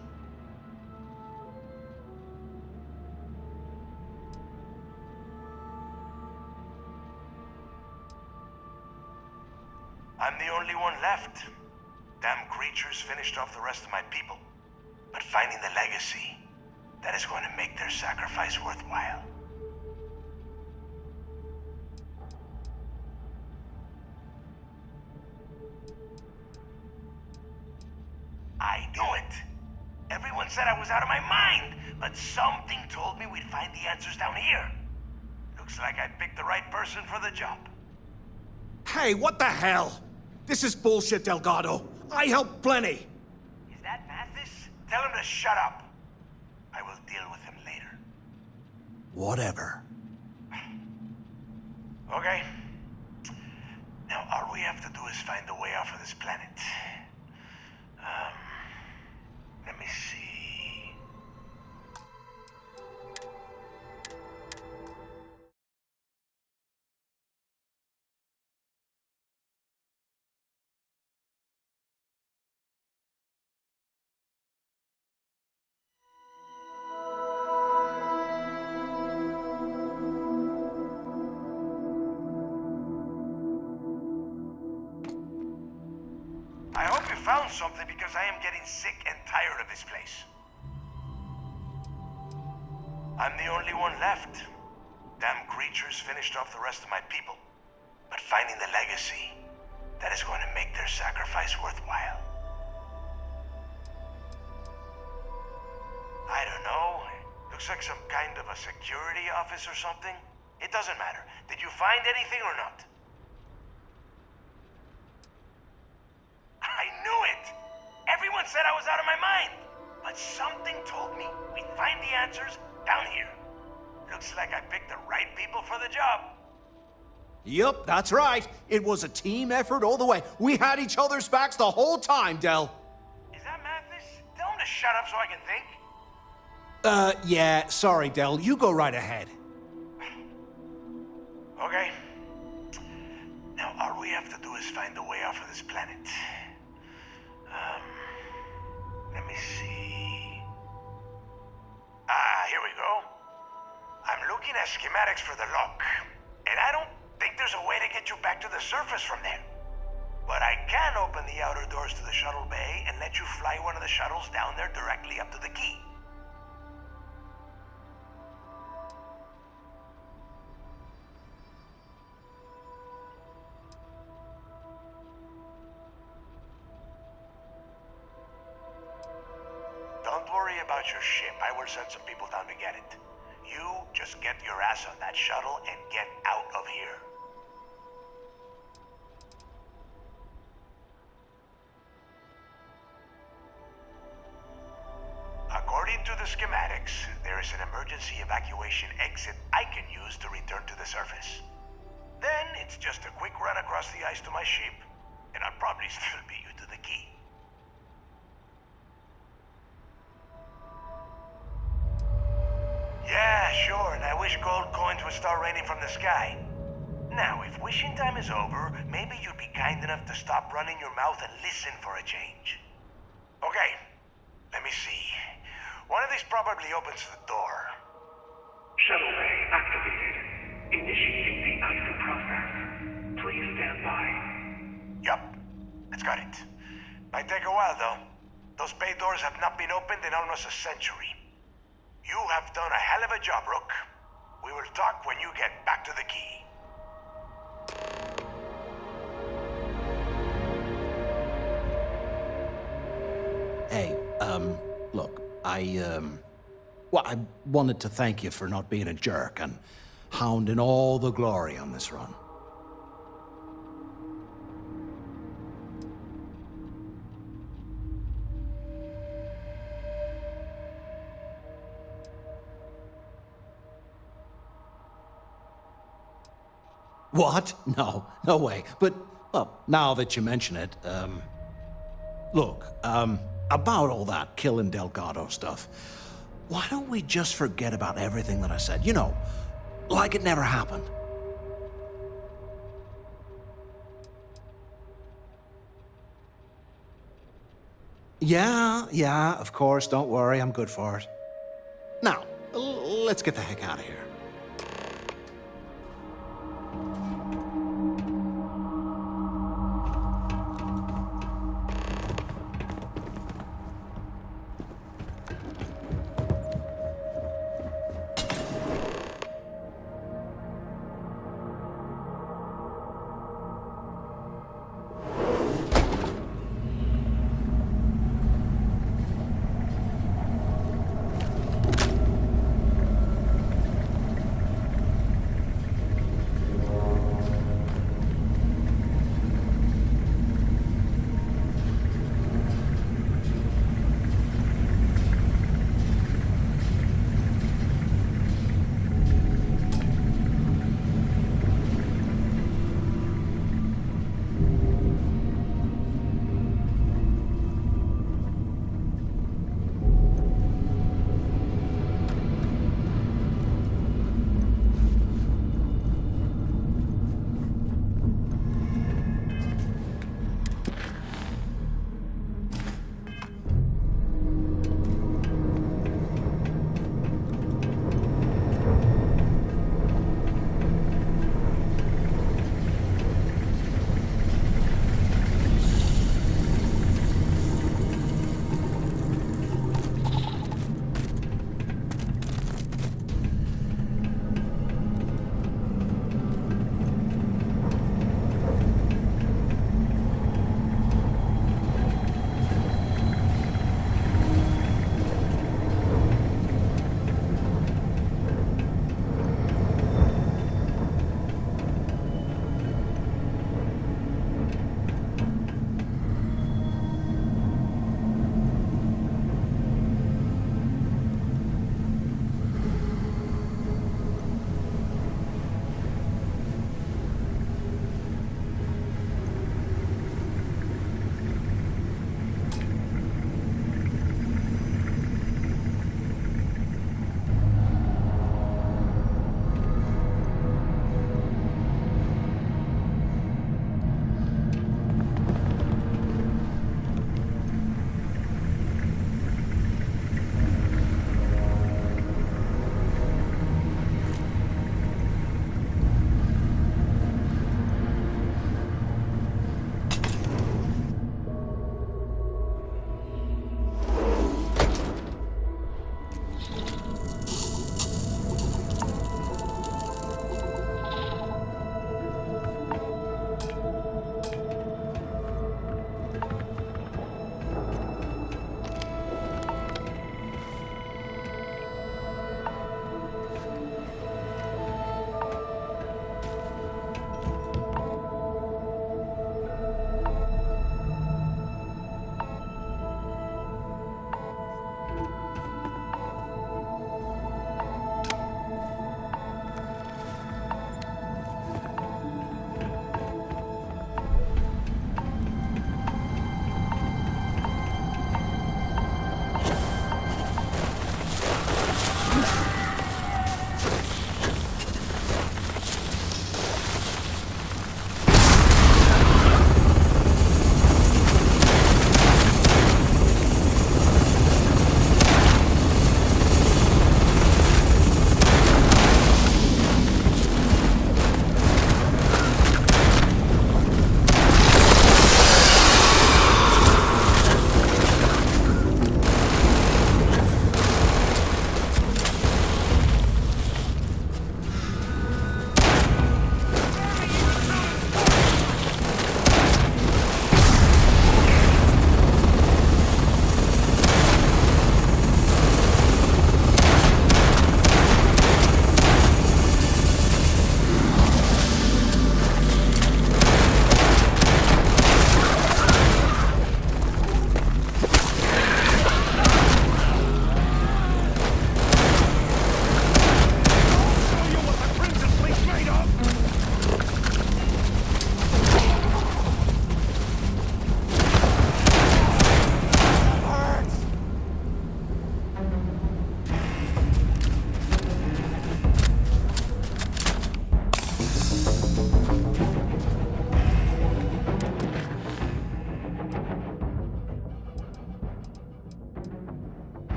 I'm the only one left. Damn creatures finished off the rest of my people. But finding the legacy, that is going to make their sacrifice worthwhile. I knew it. Everyone said I was out of my mind, but something told me we'd find the answers down here. Looks like I picked the right person for the job. Hey, what the hell? This is bullshit, Delgado. I helped plenty. Is that Mathis? Tell him to shut up. I will deal with him later. Whatever. Okay. Now all we have to do is find a way off of this planet. Let me see. found something because I am getting sick and tired of this place. I'm the only one left. Damn creatures finished off the rest of my people. But finding the legacy, that is going to make their sacrifice worthwhile. I don't know. Looks like some kind of a security office or something. It doesn't matter. Did you find anything or not? I knew it! Everyone said I was out of my mind! But something told me we'd find the answers down here. Looks like I picked the right people for the job. Yup, that's right. It was a team effort all the way. We had each other's backs the whole time, Del. Is that Mathis? Tell him to shut up so I can think. Yeah, sorry, Del. You go right ahead. Okay. Now, all we have to do is find a way off of this planet. Let me see. Here we go. I'm looking at schematics for the lock, and I don't think there's a way to get you back to the surface from there. But I can open the outer doors to the shuttle bay and let you fly one of the shuttles down there directly up to the key. Don't worry about your ship. I will send some people down to get it. You just get your ass on that shuttle and get out of here. According to the schematics, there is an emergency evacuation exit I can use to return to the surface. Then it's just a quick run across the ice to my ship, and I'll probably still beat you to the key. Yeah, sure, and I wish gold coins would start raining from the sky. Now, if wishing time is over, maybe you'd be kind enough to stop running your mouth and listen for a change. Okay, let me see. One of these probably opens the door. Shuttle bay activated. Initiating the exit process. Please stand by. Yup, that's got it. Might take a while, though. Those bay doors have not been opened in almost a century. You have done a hell of a job, Rook. We will talk when you get back to the key. Hey, look, well, I wanted to thank you for not being a jerk and hounding all the glory on this run. What? No, no way. But, well, now that you mention it, look, about all that killing Delgado stuff, why don't we just forget about everything that I said? You know, like it never happened. Yeah, of course, don't worry, I'm good for it. Now, let's get the heck out of here.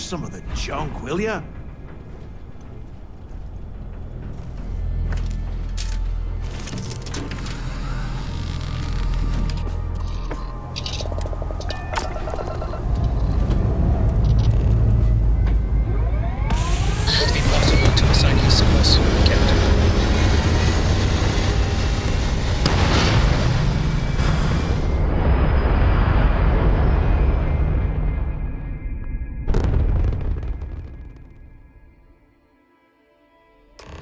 some of the junk, will ya? Would it be possible to assign you somewhere soon, Captain?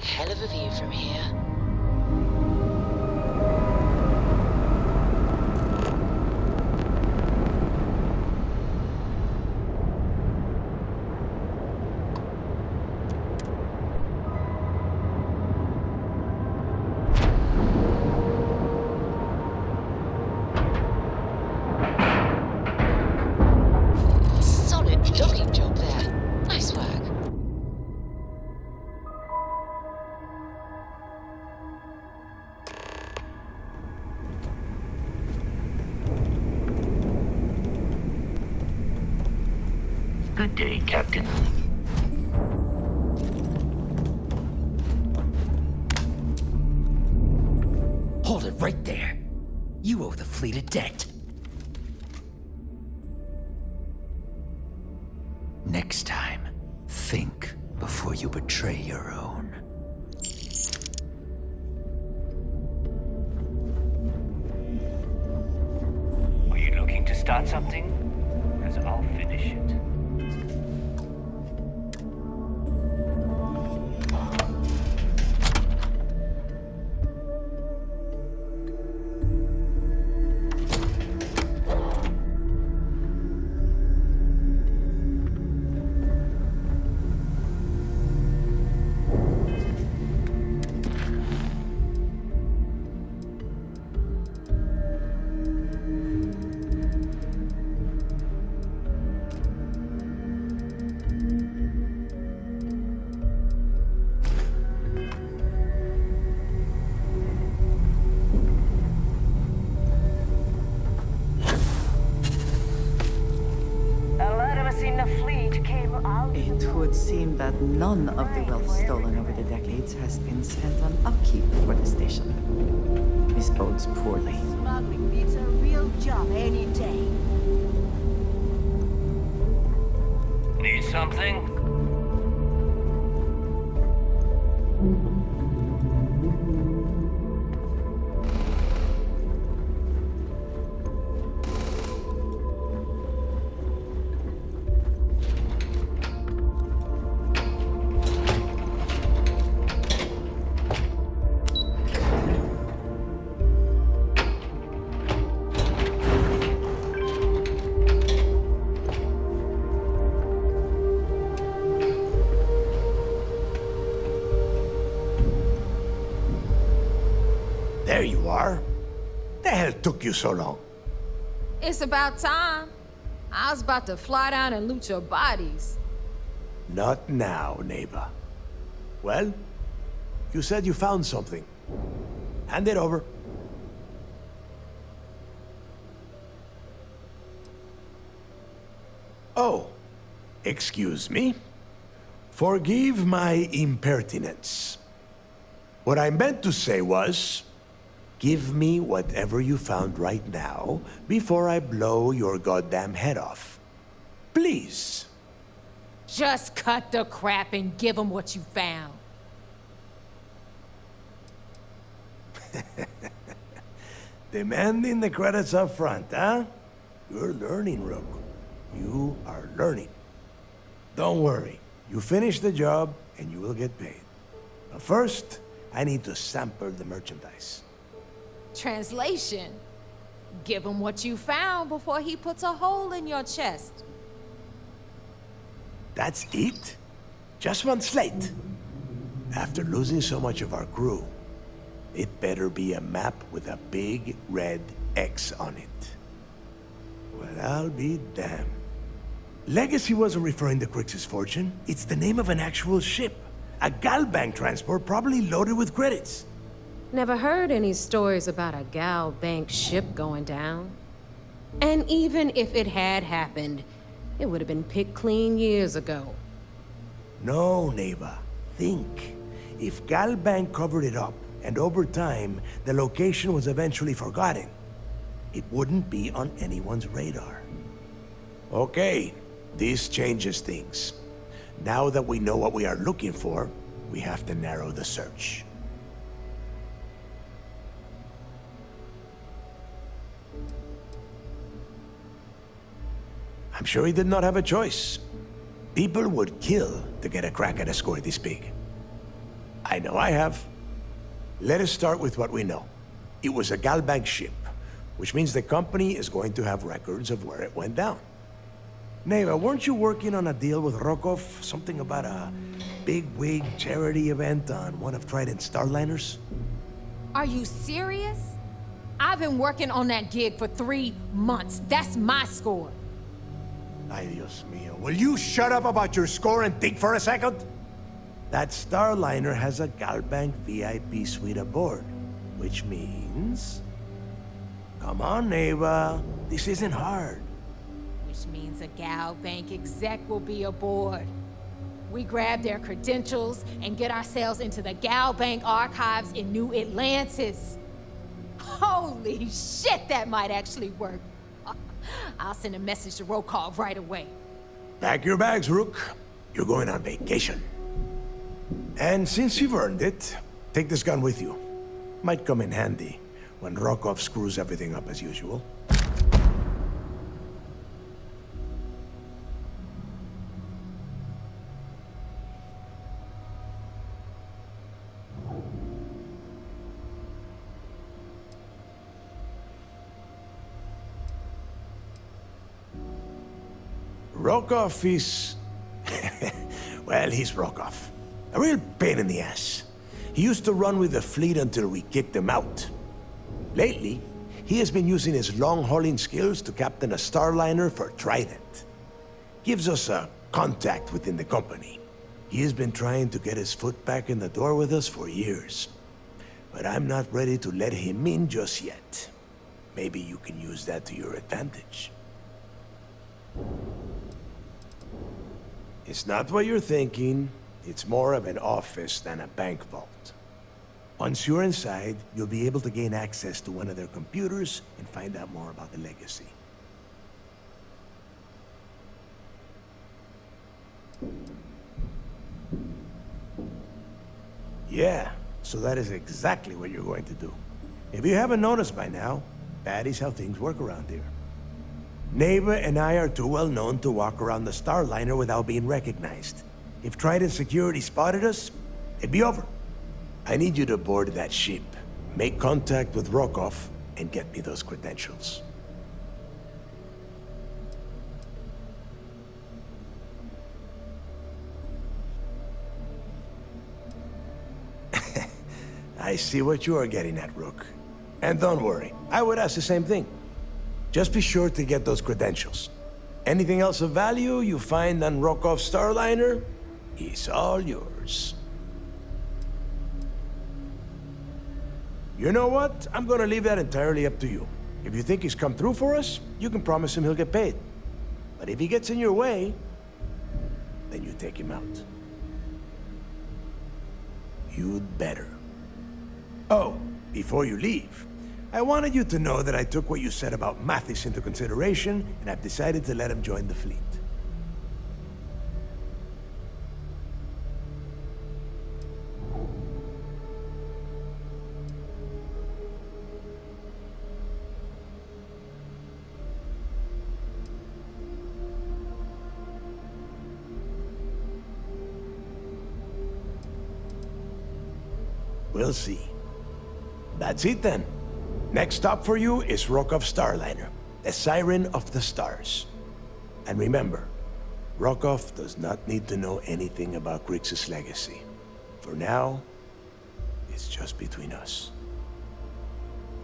Hell of a view from here. Solid docking job there. Nice work. Good day, Captain. Hold it right there. You owe the fleet a debt. Next time, think before you betray your own. Are you looking to start something? Because I'll finish it. It would seem that none of the wealth stolen over the decades has been spent on upkeep for the station. This bodes poorly. Smuggling beats a real job any day. Need something? There you are. The hell took you so long? It's about time. I was about to fly down and loot your bodies. Not now, neighbor. Well, you said you found something. Hand it over. Oh, excuse me. Forgive my impertinence. What I meant to say was, give me whatever you found right now before I blow your goddamn head off. Please. Just cut the crap and give them what you found. Demanding the credits up front, huh? You're learning, Rook. You are learning. Don't worry. You finish the job and you will get paid. But first, I need to sample the merchandise. Translation. Give him what you found before he puts a hole in your chest. That's it? Just one slate? After losing so much of our crew, it better be a map with a big red X on it. Well, I'll be damned. Legacy wasn't referring to Crix's fortune. It's the name of an actual ship. A Galbank transport probably loaded with credits. Never heard any stories about a Gal Bank ship going down. And even if it had happened, It would have been picked clean years ago. No, Neva. Think. If Gal Bank covered it up, and over time, the location was eventually forgotten, it wouldn't be on anyone's radar. Okay, this changes things. Now that we know what we are looking for, we have to narrow the search. I'm sure he did not have a choice. People would kill to get a crack at a score this big. I know I have. Let us start with what we know. It was a Galbank ship, which means the company is going to have records of where it went down. Neva, weren't you working on a deal with Rokov? Something about a big-wig charity event on one of Trident's Starliners? Are you serious? I've been working on that gig for 3 months. That's my score. Ay, Dios mío. Will you shut up about your score and think for a second? That Starliner has a Galbank VIP suite aboard, which means... Come on, Neva. This isn't hard. Which means a Gal Bank exec will be aboard. We grab their credentials and get ourselves into the Gal Bank archives in New Atlantis. Holy shit, that might actually work. I'll send a message to Rokov right away. Pack your bags, Rook. You're going on vacation. And since you've earned it, take this gun with you. Might come in handy when Rokov screws everything up as usual. Rokov is... well, he's Rokov. A real pain in the ass. He used to run with the fleet until we kicked him out. Lately, he has been using his long-hauling skills to captain a Starliner for Trident. Gives us a contact within the company. He has been trying to get his foot back in the door with us for years. But I'm not ready to let him in just yet. Maybe you can use that to your advantage. It's not what you're thinking. It's more of an office than a bank vault. Once you're inside, you'll be able to gain access to one of their computers and find out more about the legacy. Yeah, so that is exactly what you're going to do. If you haven't noticed by now, that is how things work around here. Neva and I are too well known to walk around the Starliner without being recognized. If Trident security spotted us, it'd be over. I need you to board that ship, make contact with Rokov, and get me those credentials. I see what you are getting at, Rook. And don't worry, I would ask the same thing. Just be sure to get those credentials. Anything else of value you find on Rokov's Starliner is all yours. You know what? I'm gonna leave that entirely up to you. If you think he's come through for us, you can promise him he'll get paid. But if he gets in your way, then you take him out. You'd better. Oh, before you leave, I wanted you to know that I took what you said about Mathis into consideration, and I've decided to let him join the fleet. We'll see. That's it then. Next stop for you is Rokov Starliner, the Siren of the Stars. And remember, Rokov does not need to know anything about Grixis' legacy. For now, it's just between us.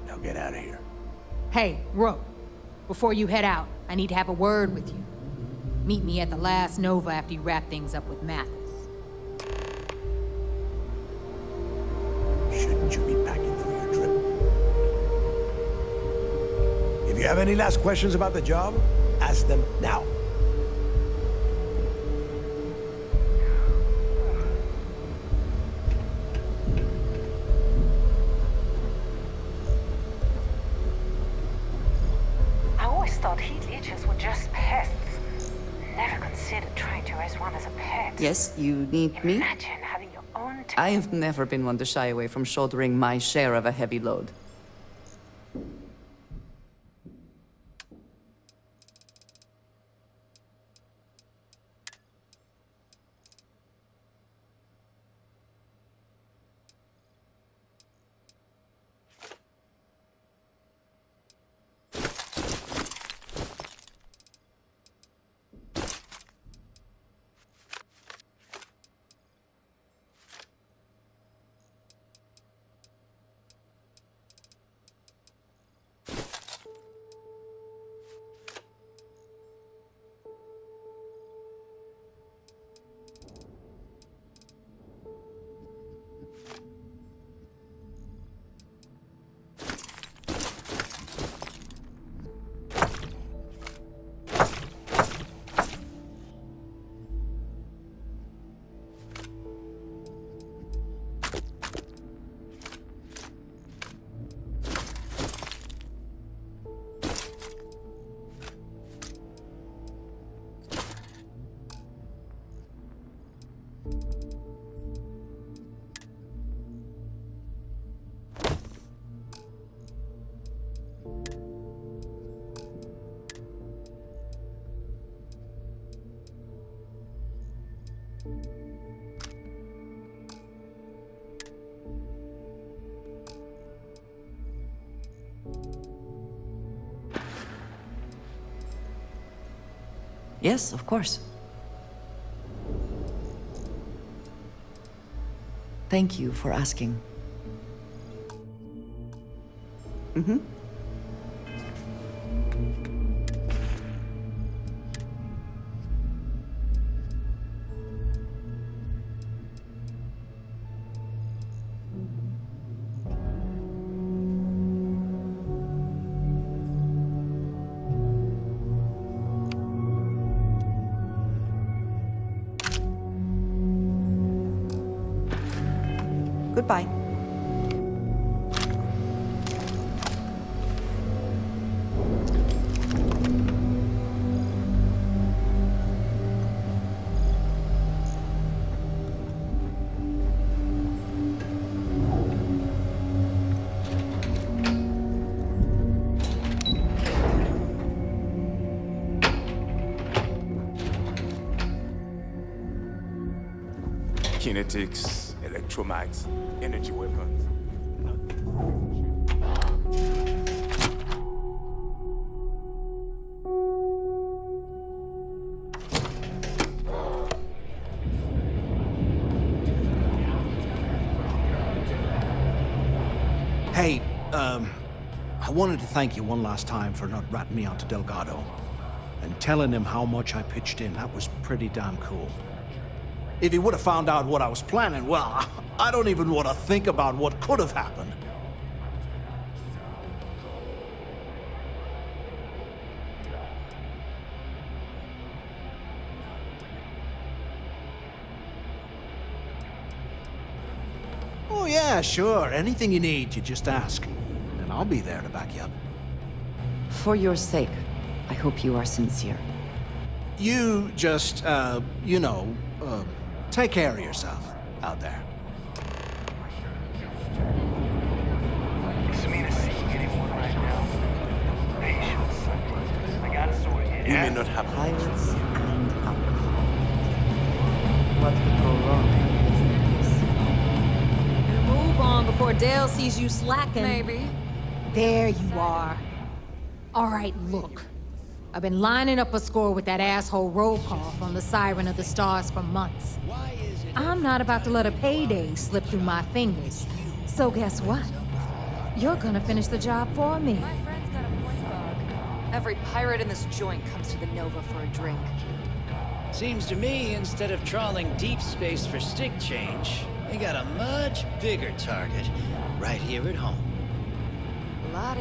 Now get out of here. Hey, Rook. Before you head out, I need to have a word with you. Meet me at the last Nova after you wrap things up with Mathis. Shouldn't you be packing for your trip? If you have any last questions about the job, ask them now. thought heat leeches were just pests. Never considered trying to raise one as a pet. Yes, you need me? Imagine having your own I have never been one to shy away from shouldering my share of a heavy load. Yes, of course. Thank you for asking. Mm-hmm. Goodbye. Kinetics, electromags, energy weapons. Hey, I wanted to thank you one last time for not ratting me out to Delgado and telling him how much I pitched in. That was pretty damn cool. If he would have found out what I was planning, well, I don't even want to think about what could have happened. Oh yeah, sure. Anything you need, you just ask. And I'll be there to back you up. For your sake, I hope you are sincere. You just, take care of yourself out there. You may not have pilots and alcohol. What could go wrong? Move on before Dale sees you slacking. Maybe. There you are. All right, look. I've been lining up a score with that asshole roll call from the Siren of the Stars for months. I'm not about to let a payday slip through my fingers. So guess what? You're gonna finish the job for me. My friend's got a point bug. Every pirate in this joint comes to the Nova for a drink. Seems to me, instead of trawling deep space for stick change, they got a much bigger target right here at home.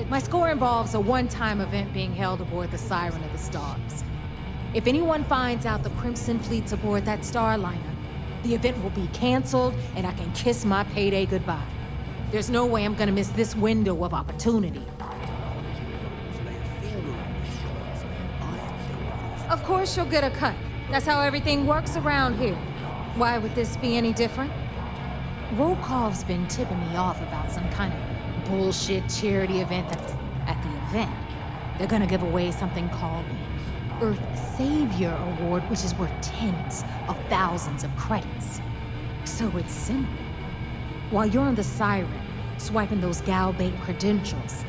My score involves a one-time event being held aboard the Siren of the Stars. If anyone finds out the Crimson Fleet's aboard that Starliner, the event will be canceled and I can kiss my payday goodbye. There's no way I'm gonna miss this window of opportunity. Of course you'll get a cut. That's how everything works around here. Why would this be any different? Volkov's been tipping me off about some kind of bullshit charity event that's at the event. They're gonna give away something called the Earth Savior Award, which is worth tens of thousands of credits. So it's simple. While you're on the Siren, swiping those Gal Bank credentials,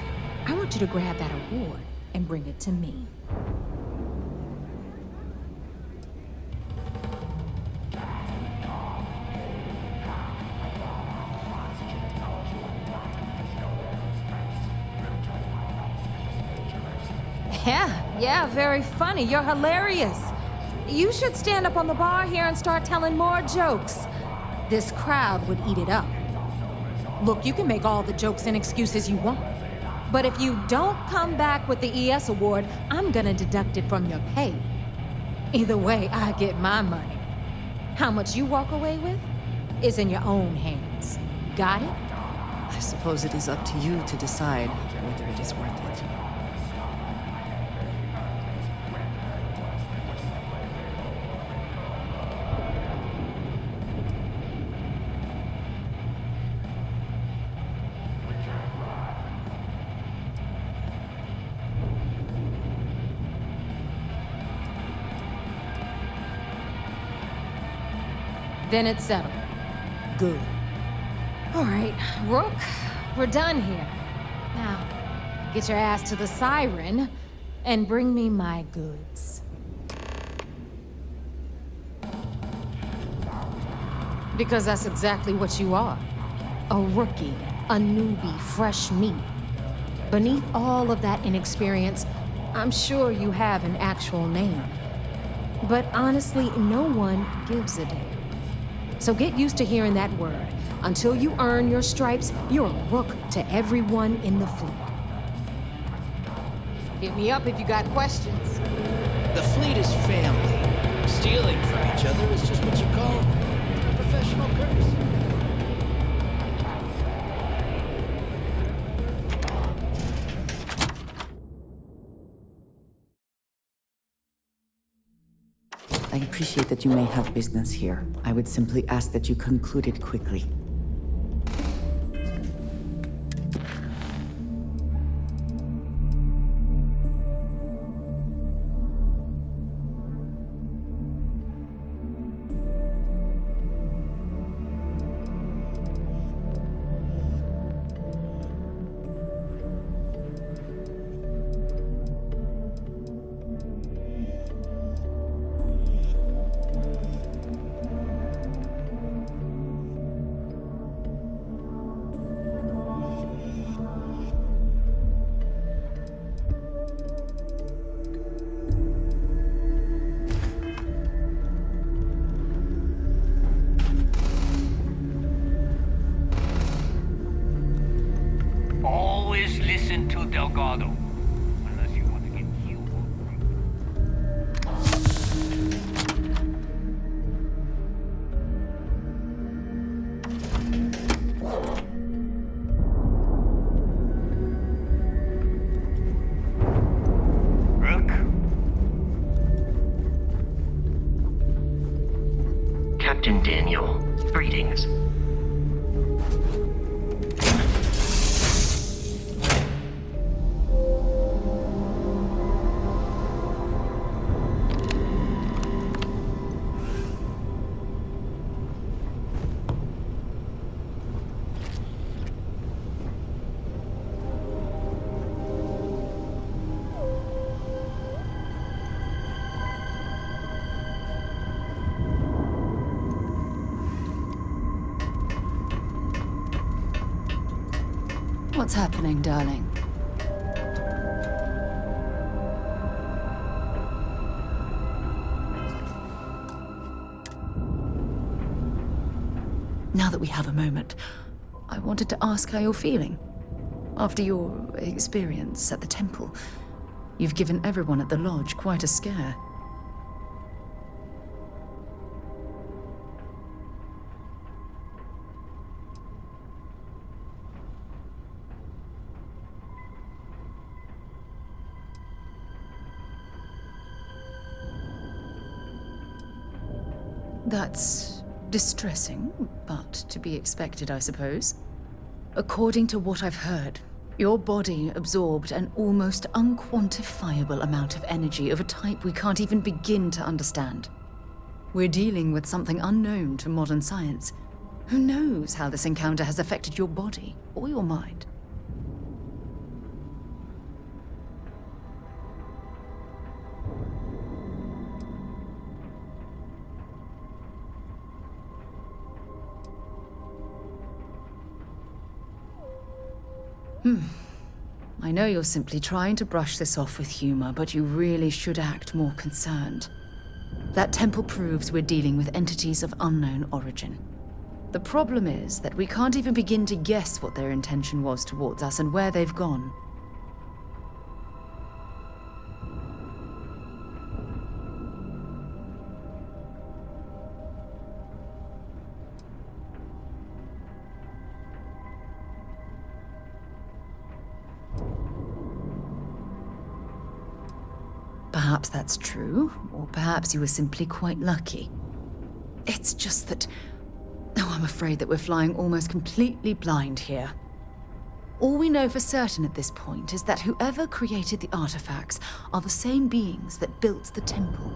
I want you to grab that award and bring it to me. Yeah, very funny. You're hilarious. You should stand up on the bar here and start telling more jokes. This crowd would eat it up. Look, you can make all the jokes and excuses you want. But if you don't come back with the ES award, I'm gonna deduct it from your pay. Either way, I get my money. How much you walk away with is in your own hands. Got it? I suppose it is up to you to decide whether it is worth it. Then it's settled. Good. All right, Rook, we're done here. Now, get your ass to the Siren and bring me my goods. Because that's exactly what you are. A rookie, a newbie, fresh meat. Beneath all of that inexperience, I'm sure you have an actual name. But honestly, no one gives a damn. So get used to hearing that word. Until you earn your stripes, you're a rook to everyone in the fleet. Hit me up if you got questions. The fleet is family. Stealing from each other is just what you call professional courtesy. I appreciate that you may have business here. I would simply ask that you conclude it quickly. Always listen to Delgado. Unless you want to get killed. Rook? Captain Daniel, greetings. What's happening, darling? Now that we have a moment, I wanted to ask how you're feeling. After your experience at the temple, you've given everyone at the lodge quite a scare. That's distressing, but to be expected, I suppose. According to what I've heard, your body absorbed an almost unquantifiable amount of energy of a type we can't even begin to understand. We're dealing with something unknown to modern science. Who knows how this encounter has affected your body or your mind? I know you're simply trying to brush this off with humor, but you really should act more concerned. That temple proves we're dealing with entities of unknown origin. The problem is that we can't even begin to guess what their intention was towards us and where they've gone. Perhaps that's true, or perhaps you were simply quite lucky. It's just that... Oh, I'm afraid that we're flying almost completely blind here. All we know for certain at this point is that whoever created the artifacts are the same beings that built the temple.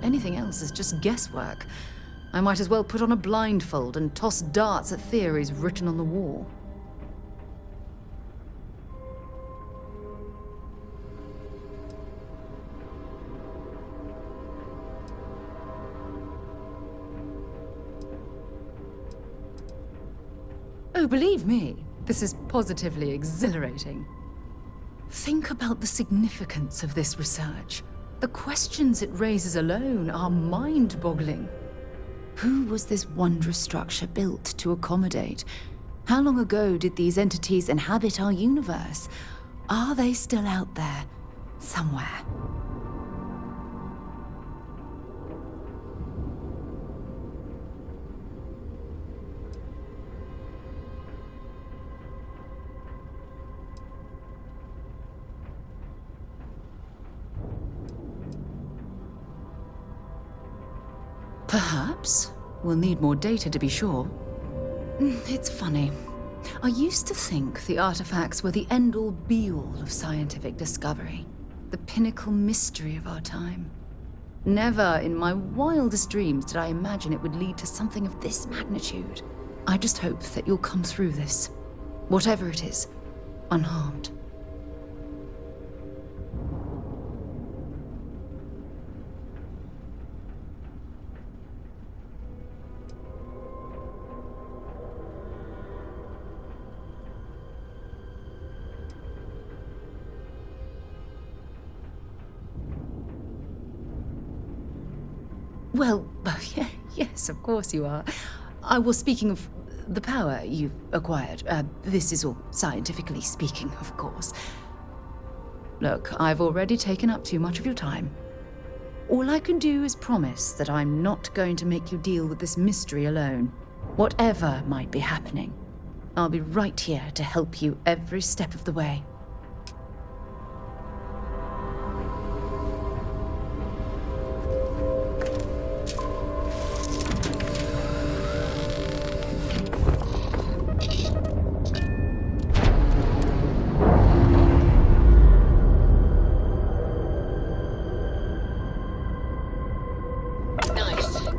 Anything else is just guesswork. I might as well put on a blindfold and toss darts at theories written on the wall. Oh, believe me, this is positively exhilarating. Think about the significance of this research. The questions it raises alone are mind-boggling. Who was this wondrous structure built to accommodate? How long ago did these entities inhabit our universe? Are they still out there, somewhere? Perhaps. We'll need more data to be sure. It's funny. I used to think the artifacts were the end-all be-all of scientific discovery, the pinnacle mystery of our time. Never in my wildest dreams did I imagine it would lead to something of this magnitude. I just hope that you'll come through this, whatever it is, unharmed. Well, yes, of course you are. I was speaking of the power you've acquired. This is all scientifically speaking, of course. Look, I've already taken up too much of your time. All I can do is promise that I'm not going to make you deal with this mystery alone. Whatever might be happening, I'll be right here to help you every step of the way.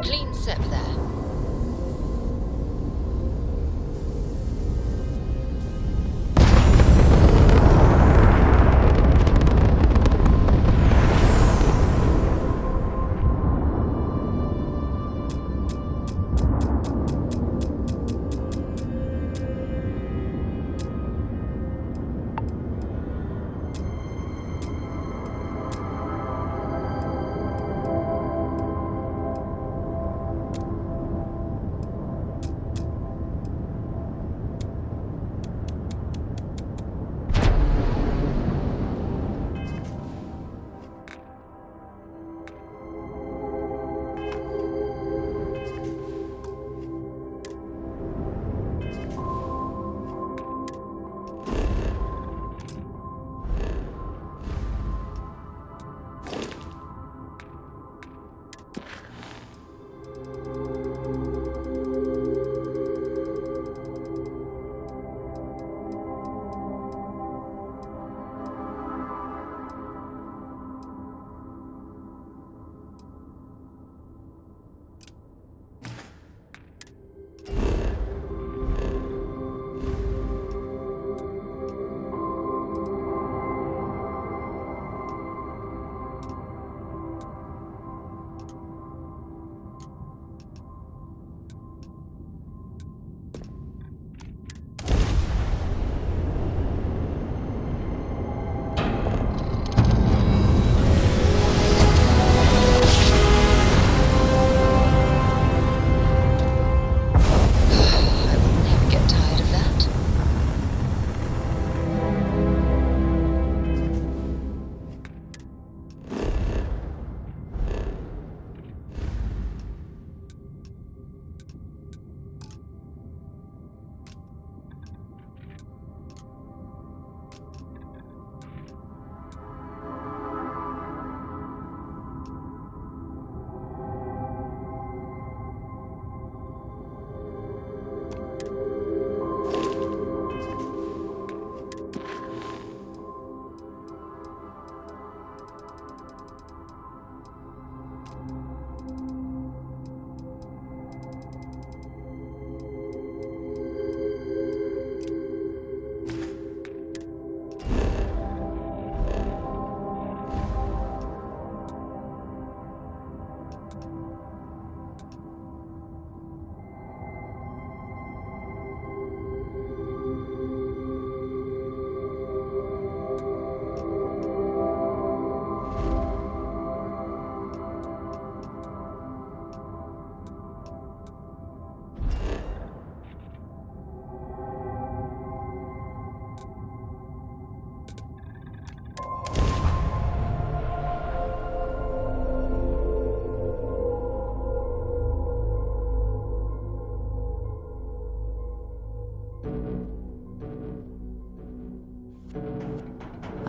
Clean set there.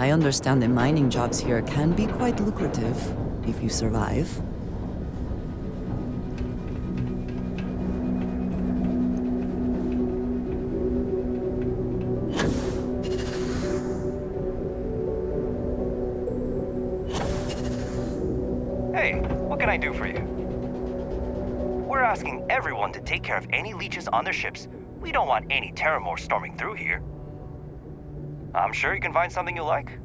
I understand the mining jobs here can be quite lucrative if you survive. Hey, what can I do for you? We're asking everyone to take care of any leeches on their ships. We don't want any Terramore storming through here. I'm sure you can find something you like.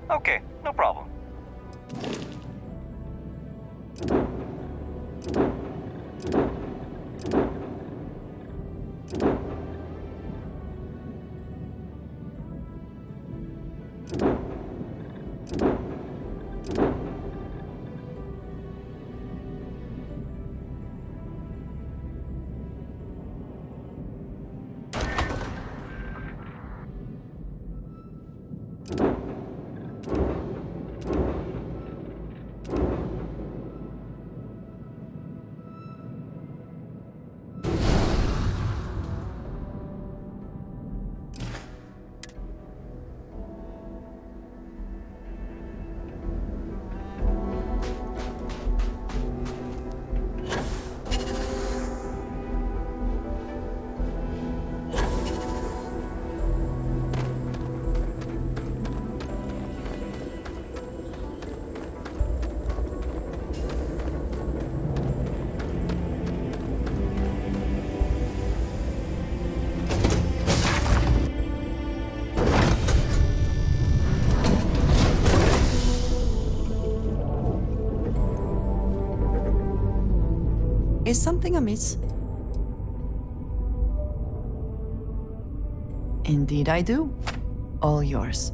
Okay, no problem. Is something amiss? Indeed I do. All yours.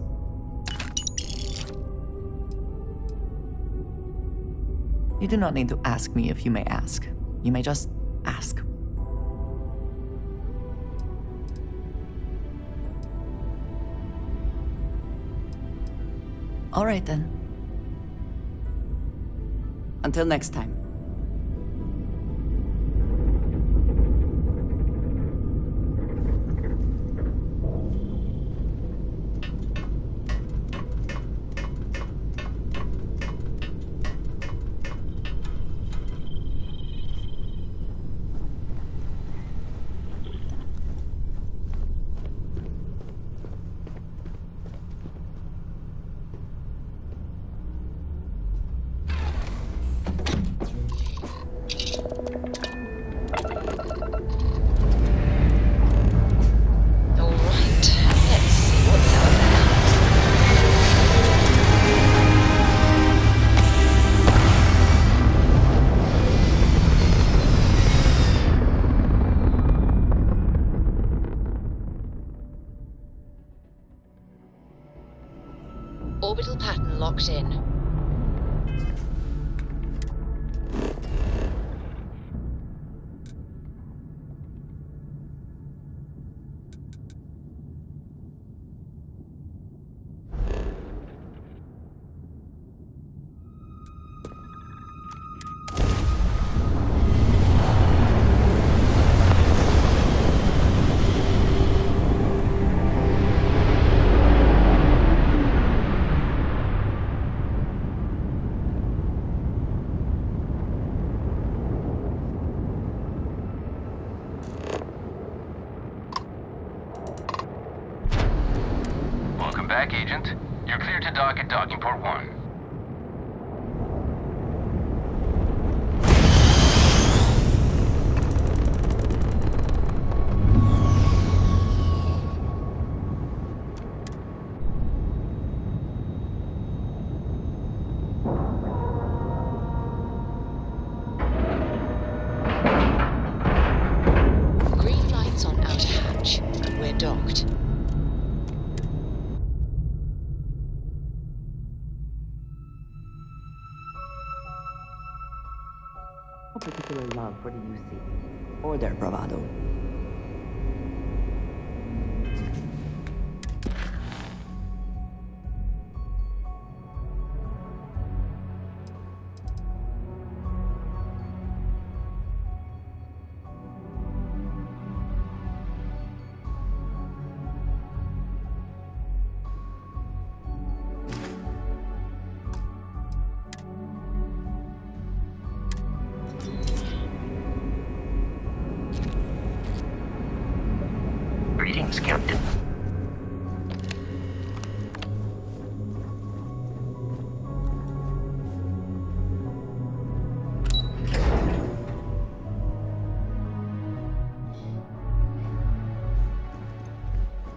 You do not need to ask me if you may ask. You may just ask. All right then. Until next time. Orbital pattern locked in. back, Agent. You're clear to dock at docking port 1. Green lights on outer hatch. We're docked. No particular love for the UC or their bravado. Greetings, Captain.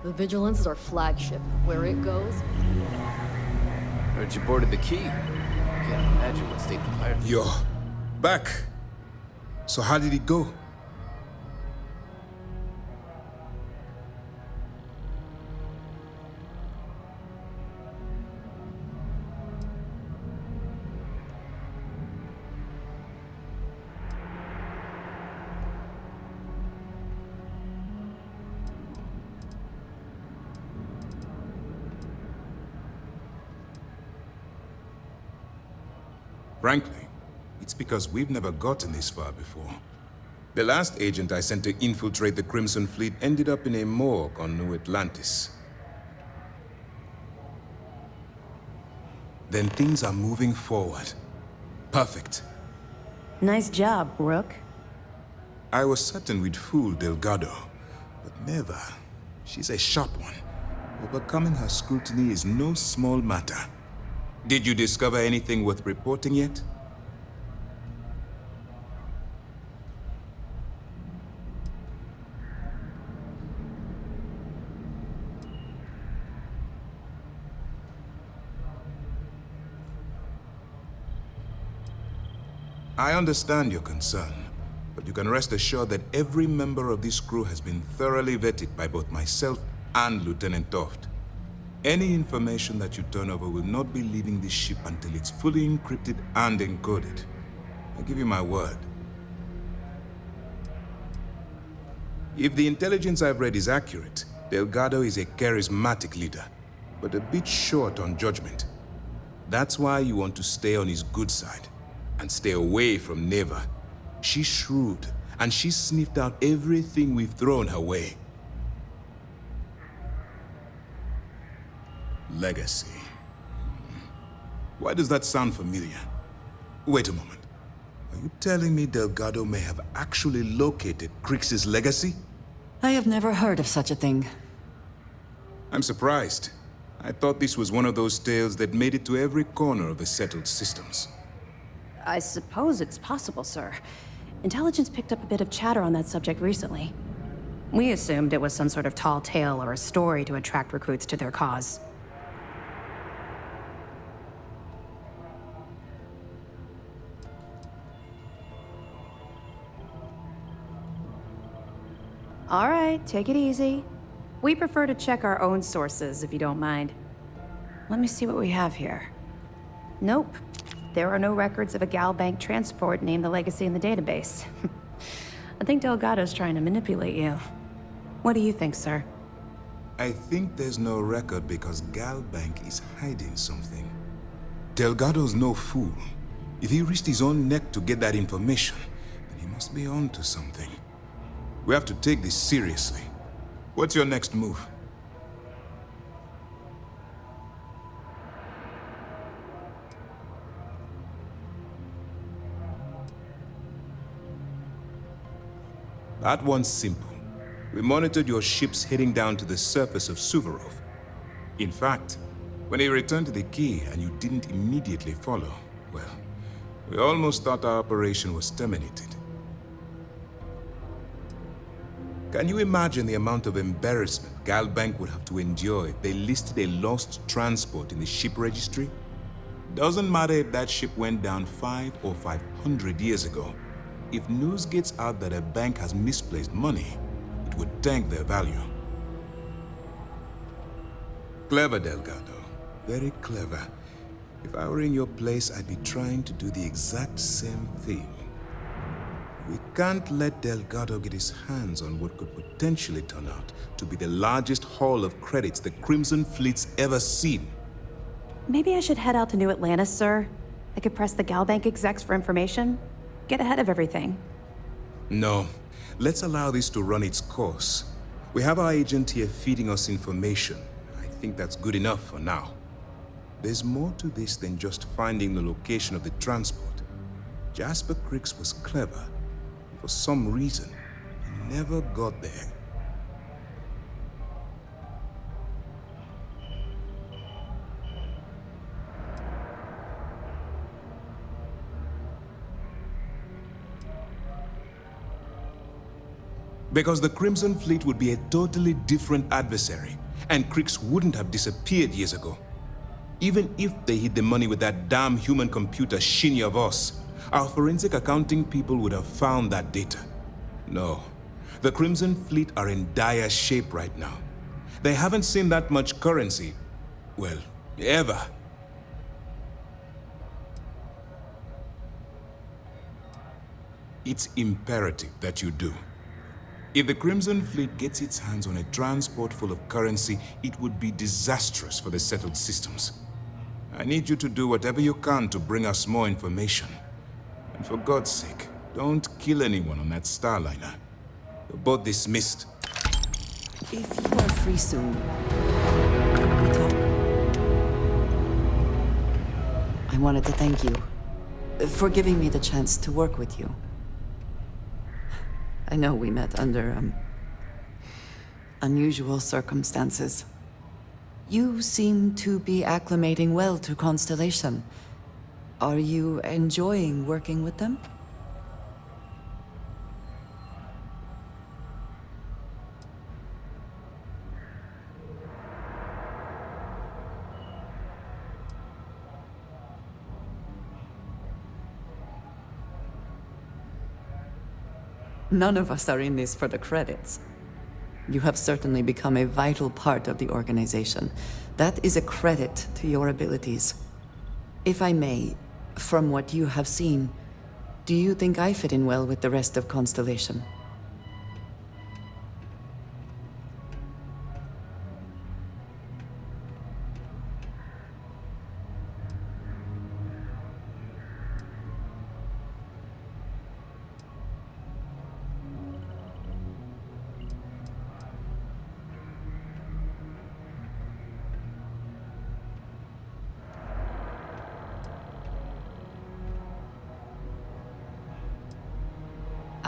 The Vigilance is our flagship. Where it goes, Heard you boarded the Key. Can't imagine what state the pirates. Yo, back. So how did it go? Frankly, it's because we've never gotten this far before. The last agent I sent to infiltrate the Crimson Fleet ended up in a morgue on New Atlantis. Then things are moving forward. Perfect. Nice job, Rook. I was certain we'd fool Delgado, but never. She's a sharp one. Overcoming her scrutiny is no small matter. Did you discover anything worth reporting yet? I understand your concern, but you can rest assured that every member of this crew has been thoroughly vetted by both myself and Lieutenant Toft. Any information that you turn over will not be leaving this ship until it's fully encrypted and encoded. I give you my word. If the intelligence I've read is accurate, Delgado is a charismatic leader, but a bit short on judgment. That's why you want to stay on his good side, and stay away from Neva. She's shrewd, and she's sniffed out everything we've thrown her way. Legacy. Why does that sound familiar? Wait a moment. Are you telling me Delgado may have actually located Crix's legacy? I have never heard of such a thing. I'm surprised. I thought this was one of those tales that made it to every corner of the settled systems. I suppose it's possible, sir. Intelligence picked up a bit of chatter on that subject recently. We assumed it was some sort of tall tale or a story to attract recruits to their cause. All right, take it easy. We prefer to check our own sources, if you don't mind. Let me see what we have here. Nope. There are no records of a Gal Bank transport named the Legacy in the database. I think Delgado's trying to manipulate you. What do you think, sir? I think there's no record because Gal Bank is hiding something. Delgado's no fool. If he risked his own neck to get that information, then he must be on to something. We have to take this seriously. What's your next move? That one's simple. We monitored your ships heading down to the surface of Suvorov. In fact, when he returned to the key and you didn't immediately follow, well, we almost thought our operation was terminated. Can you imagine the amount of embarrassment Galbank would have to endure if they listed a lost transport in the ship registry? Doesn't matter if that ship went down 5 or 500 years ago. If news gets out that a bank has misplaced money, it would tank their value. Clever, Delgado. Very clever. If I were in your place, I'd be trying to do the exact same thing. We can't let Delgado get his hands on what could potentially turn out to be the largest haul of credits the Crimson Fleet's ever seen. Maybe I should head out to New Atlantis, sir. I could press the Galbank execs for information. Get ahead of everything. No. Let's allow this to run its course. We have our agent here feeding us information. I think that's good enough for now. There's more to this than just finding the location of the transport. Jasper Cricks was clever. For some reason, he never got there. Because the Crimson Fleet would be a totally different adversary, and Cricks wouldn't have disappeared years ago. Even if they hid the money with that damn human computer Shinny of us, our forensic accounting people would have found that data. No, the Crimson Fleet are in dire shape right now. They haven't seen that much currency, well, ever. It's imperative that you do. If the Crimson Fleet gets its hands on a transport full of currency, it would be disastrous for the settled systems. I need you to do whatever you can to bring us more information. And for God's sake, don't kill anyone on that Starliner. You're both dismissed. If you are free soon, we talk. I wanted to thank you for giving me the chance to work with you. I know we met under, unusual circumstances. You seem to be acclimating well to Constellation. Are you enjoying working with them? None of us are in this for the credits. You have certainly become a vital part of the organization. That is a credit to your abilities. If I may, from what you have seen, do you think I fit in well with the rest of Constellation?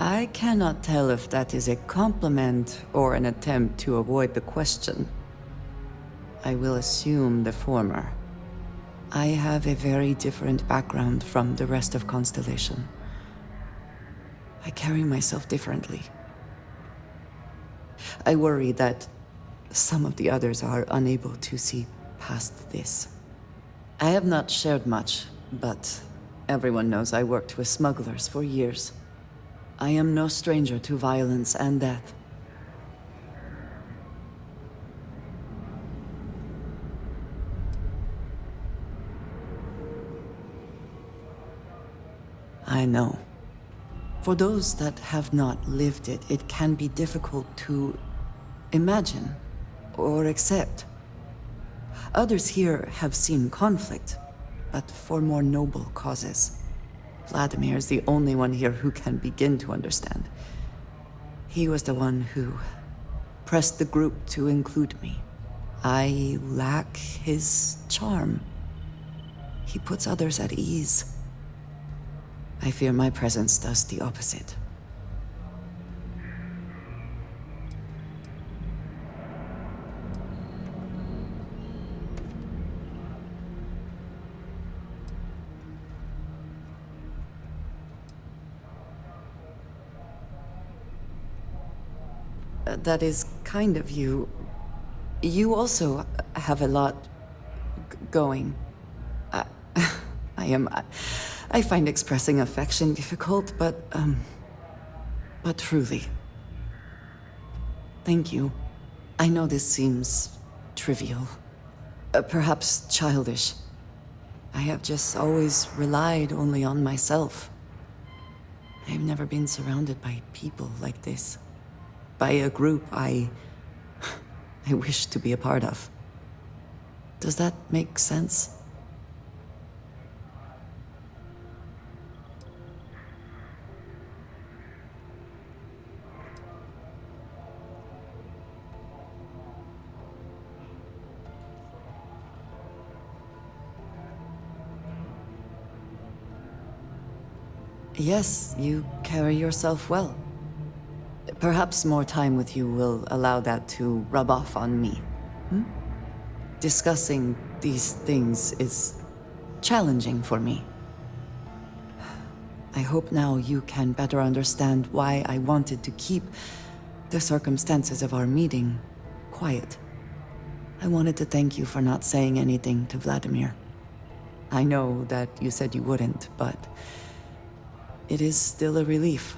I cannot tell if that is a compliment or an attempt to avoid the question. I will assume the former. I have a very different background from the rest of Constellation. I carry myself differently. I worry that some of the others are unable to see past this. I have not shared much, but everyone knows I worked with smugglers for years. I am no stranger to violence and death. I know. For those that have not lived it, it can be difficult to imagine or accept. Others here have seen conflict, but for more noble causes. Vladimir is the only one here who can begin to understand. He was the one who pressed the group to include me. I lack his charm. He puts others at ease. I fear my presence does the opposite. That is kind of you. You also have a lot going. I find expressing affection difficult, but truly. Thank you. I know this seems trivial, perhaps childish. I have just always relied only on myself. I've never been surrounded by people like this. By a group I wish to be a part of. Does that make sense? Yes, you carry yourself well. Perhaps more time with you will allow that to rub off on me. Discussing these things is challenging for me. I hope now you can better understand why I wanted to keep the circumstances of our meeting quiet. I wanted to thank you for not saying anything to Vladimir. I know that you said you wouldn't, but it is still a relief.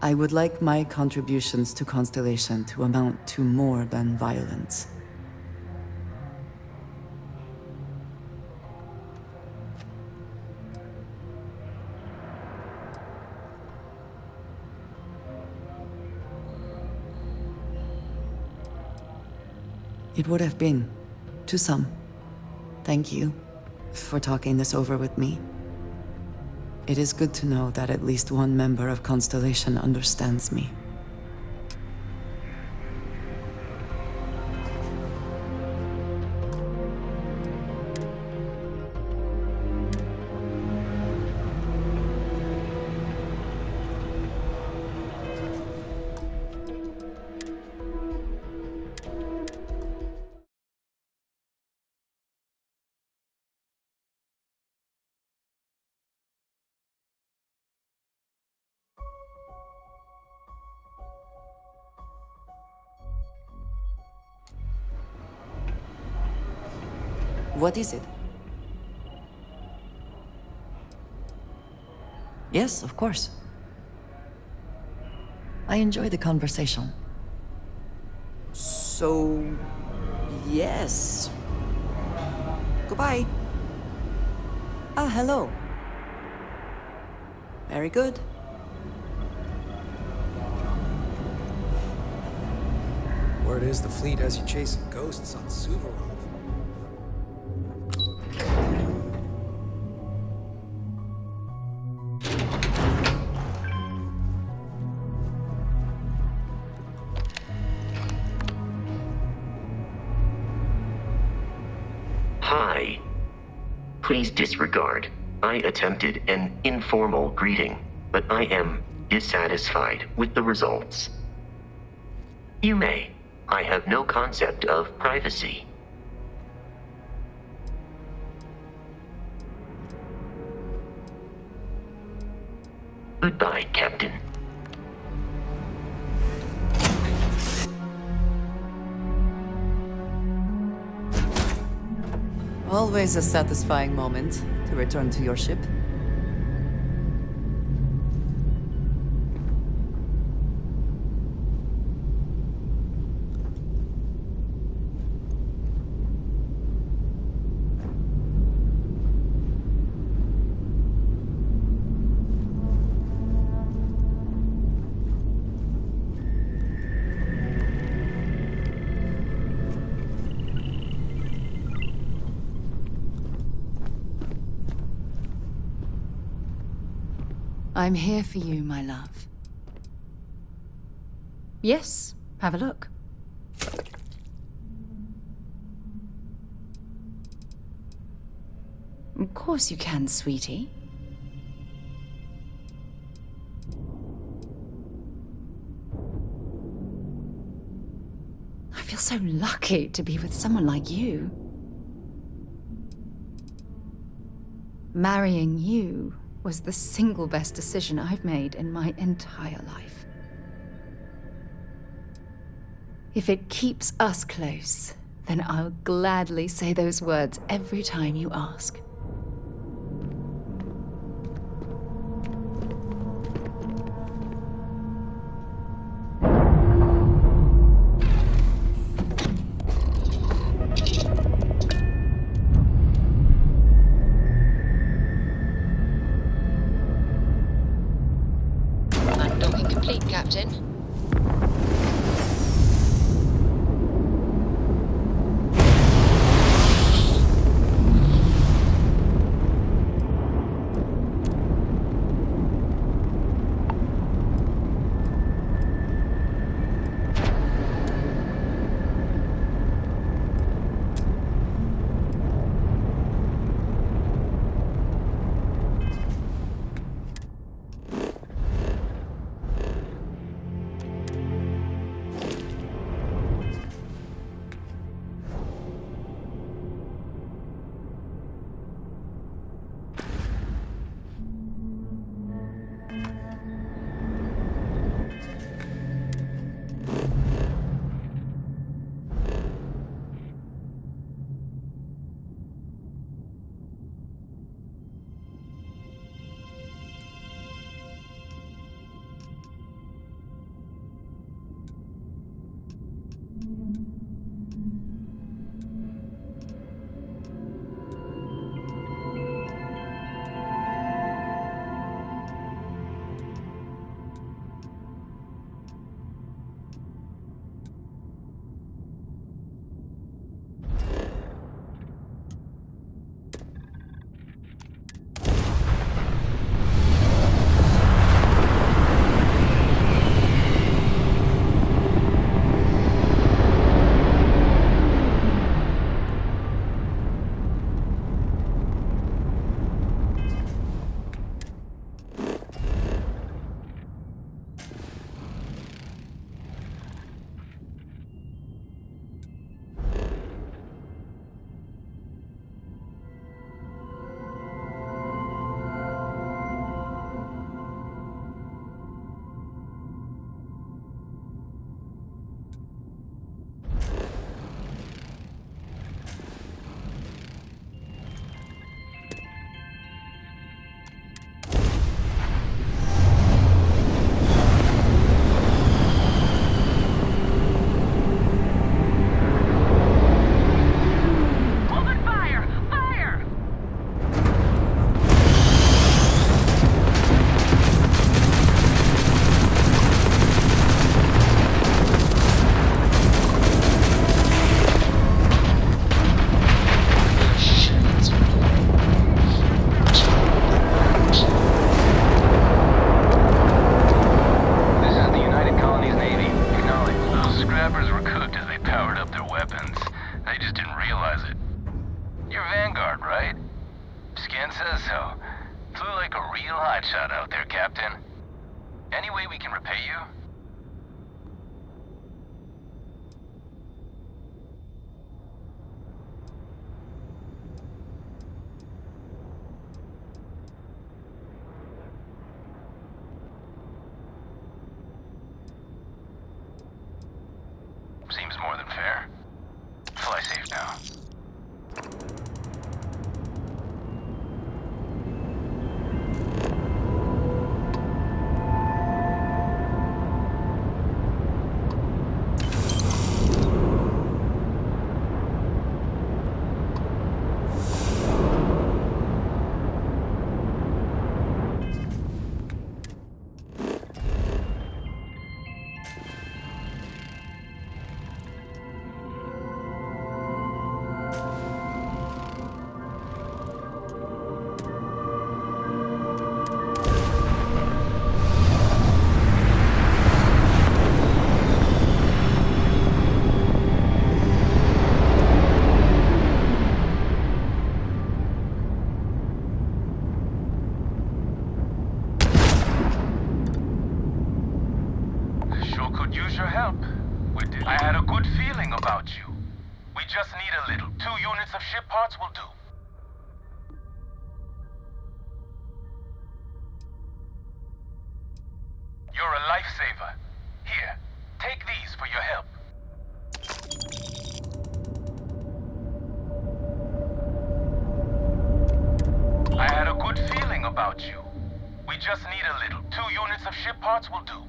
I would like my contributions to Constellation to amount to more than violence. It would have been, to some. Thank you for talking this over with me. It is good to know that at least one member of Constellation understands me. What is it? Yes, of course. I enjoy the conversation. So, yes. Goodbye. Ah, hello. Very good. Word is the fleet has you chasing ghosts on Suvorov. Hi. Please disregard. I attempted an informal greeting, but I am dissatisfied with the results. You may. I have no concept of privacy. Goodbye, Captain. Always a satisfying moment to return to your ship. I'm here for you, my love. Yes, have a look. Of course you can, sweetie. I feel so lucky to be with someone like you. Marrying you was the single best decision I've made in my entire life. If it keeps us close, then I'll gladly say those words every time you ask. Undocking complete, Captain. Seems more than fair. Fly safe now. I had a good feeling about you. We just need a little. 2 units of ship parts will do. You're a lifesaver. Here, take these for your help. about you. We just need a little. 2 units of ship parts will do.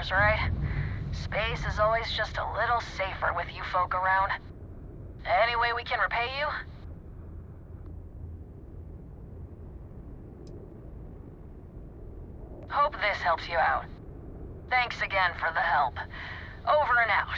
Right? Space is always just a little safer with you folk around. Any way we can repay you? Hope this helps you out. Thanks again for the help. Over and out.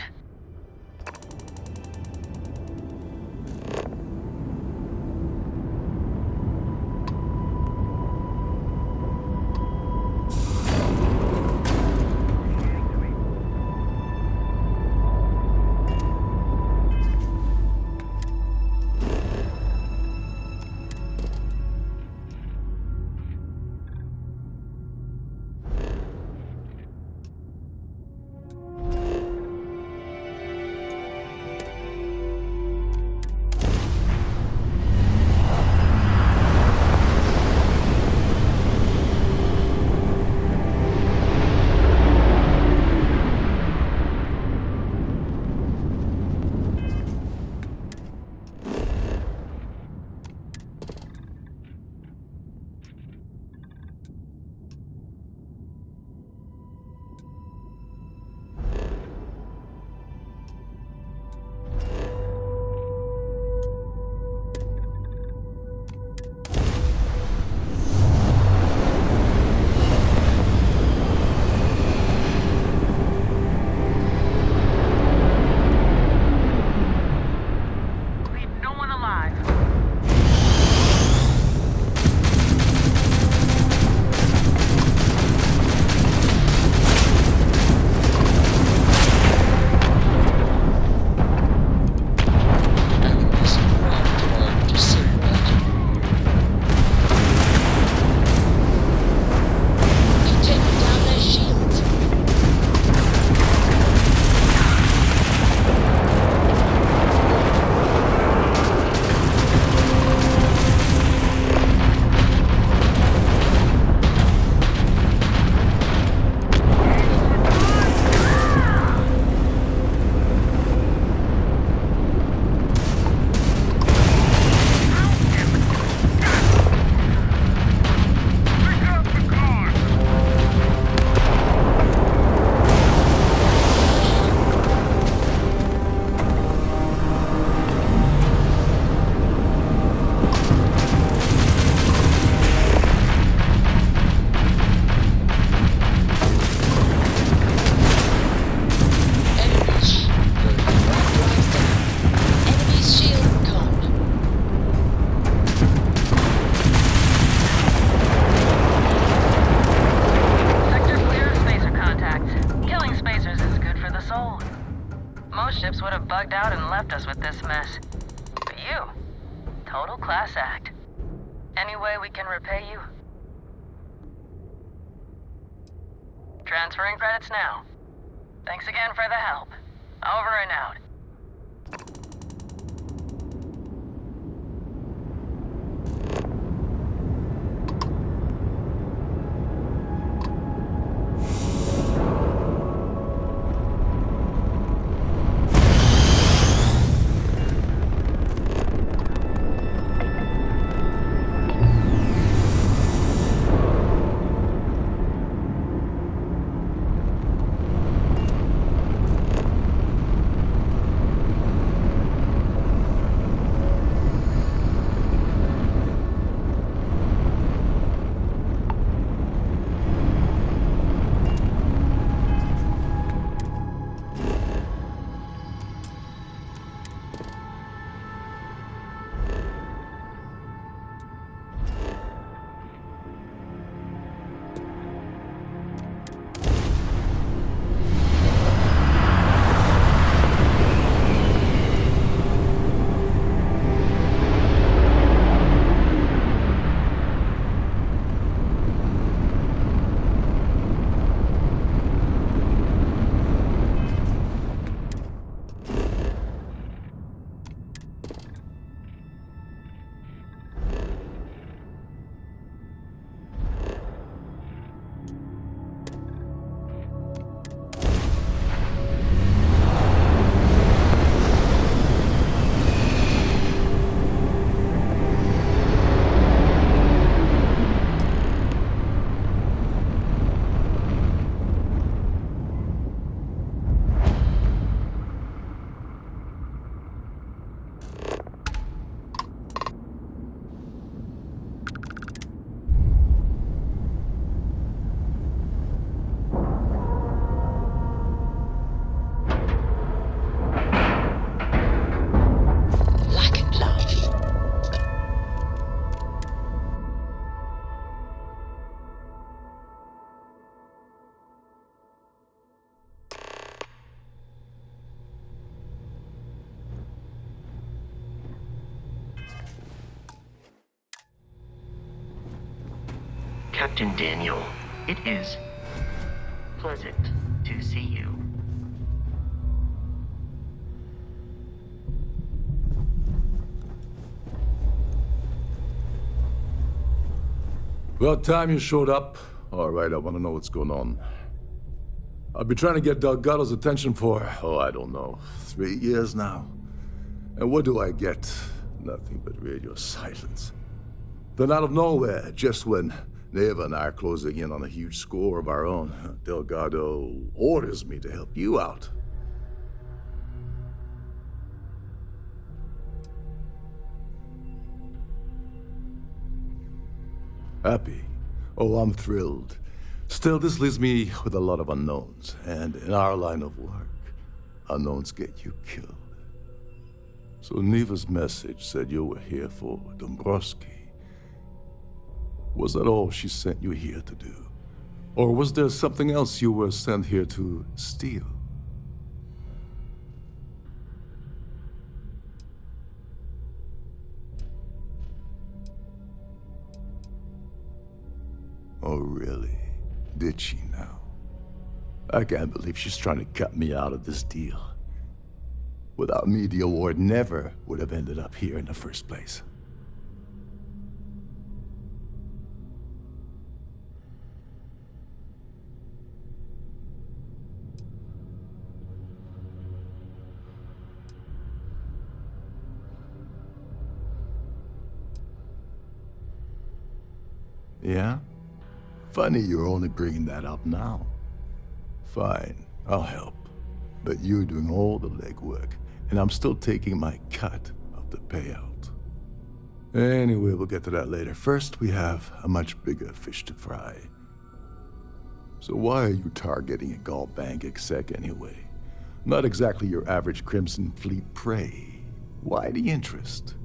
bugged out and left us with this mess. But you, total class act. Any way we can repay you? Transferring credits now. Thanks again for the help. Over and out. Captain Daniel, it is pleasant to see you. About time you showed up. All right, I want to know what's going on. I've been trying to get Delgado's attention for, I don't know, 3 years now. And what do I get? Nothing but radio silence. Then out of nowhere, just when Neva and I are closing in on a huge score of our own, Delgado orders me to help you out. Happy? Oh, I'm thrilled. Still, this leaves me with a lot of unknowns, and in our line of work, unknowns get you killed. So Neva's message said you were here for Dombrowski. Was that all she sent you here to do? Or was there something else you were sent here to steal? Oh, really? Did she now? I can't believe she's trying to cut me out of this deal. Without me, the award never would have ended up here in the first place. Yeah? Funny you're only bringing that up now. Fine, I'll help. But you're doing all the legwork, and I'm still taking my cut of the payout. Anyway, we'll get to that later. First, we have a much bigger fish to fry. So why are you targeting a Gaul Bank exec anyway? Not exactly your average Crimson Fleet prey. Why the interest?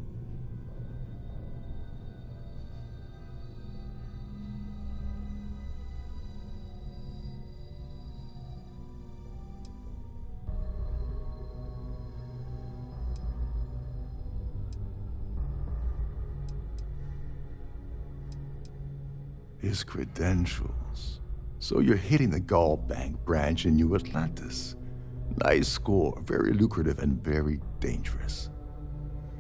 his credentials. So you're hitting the Gall Bank branch in New Atlantis. Nice score, very lucrative and very dangerous.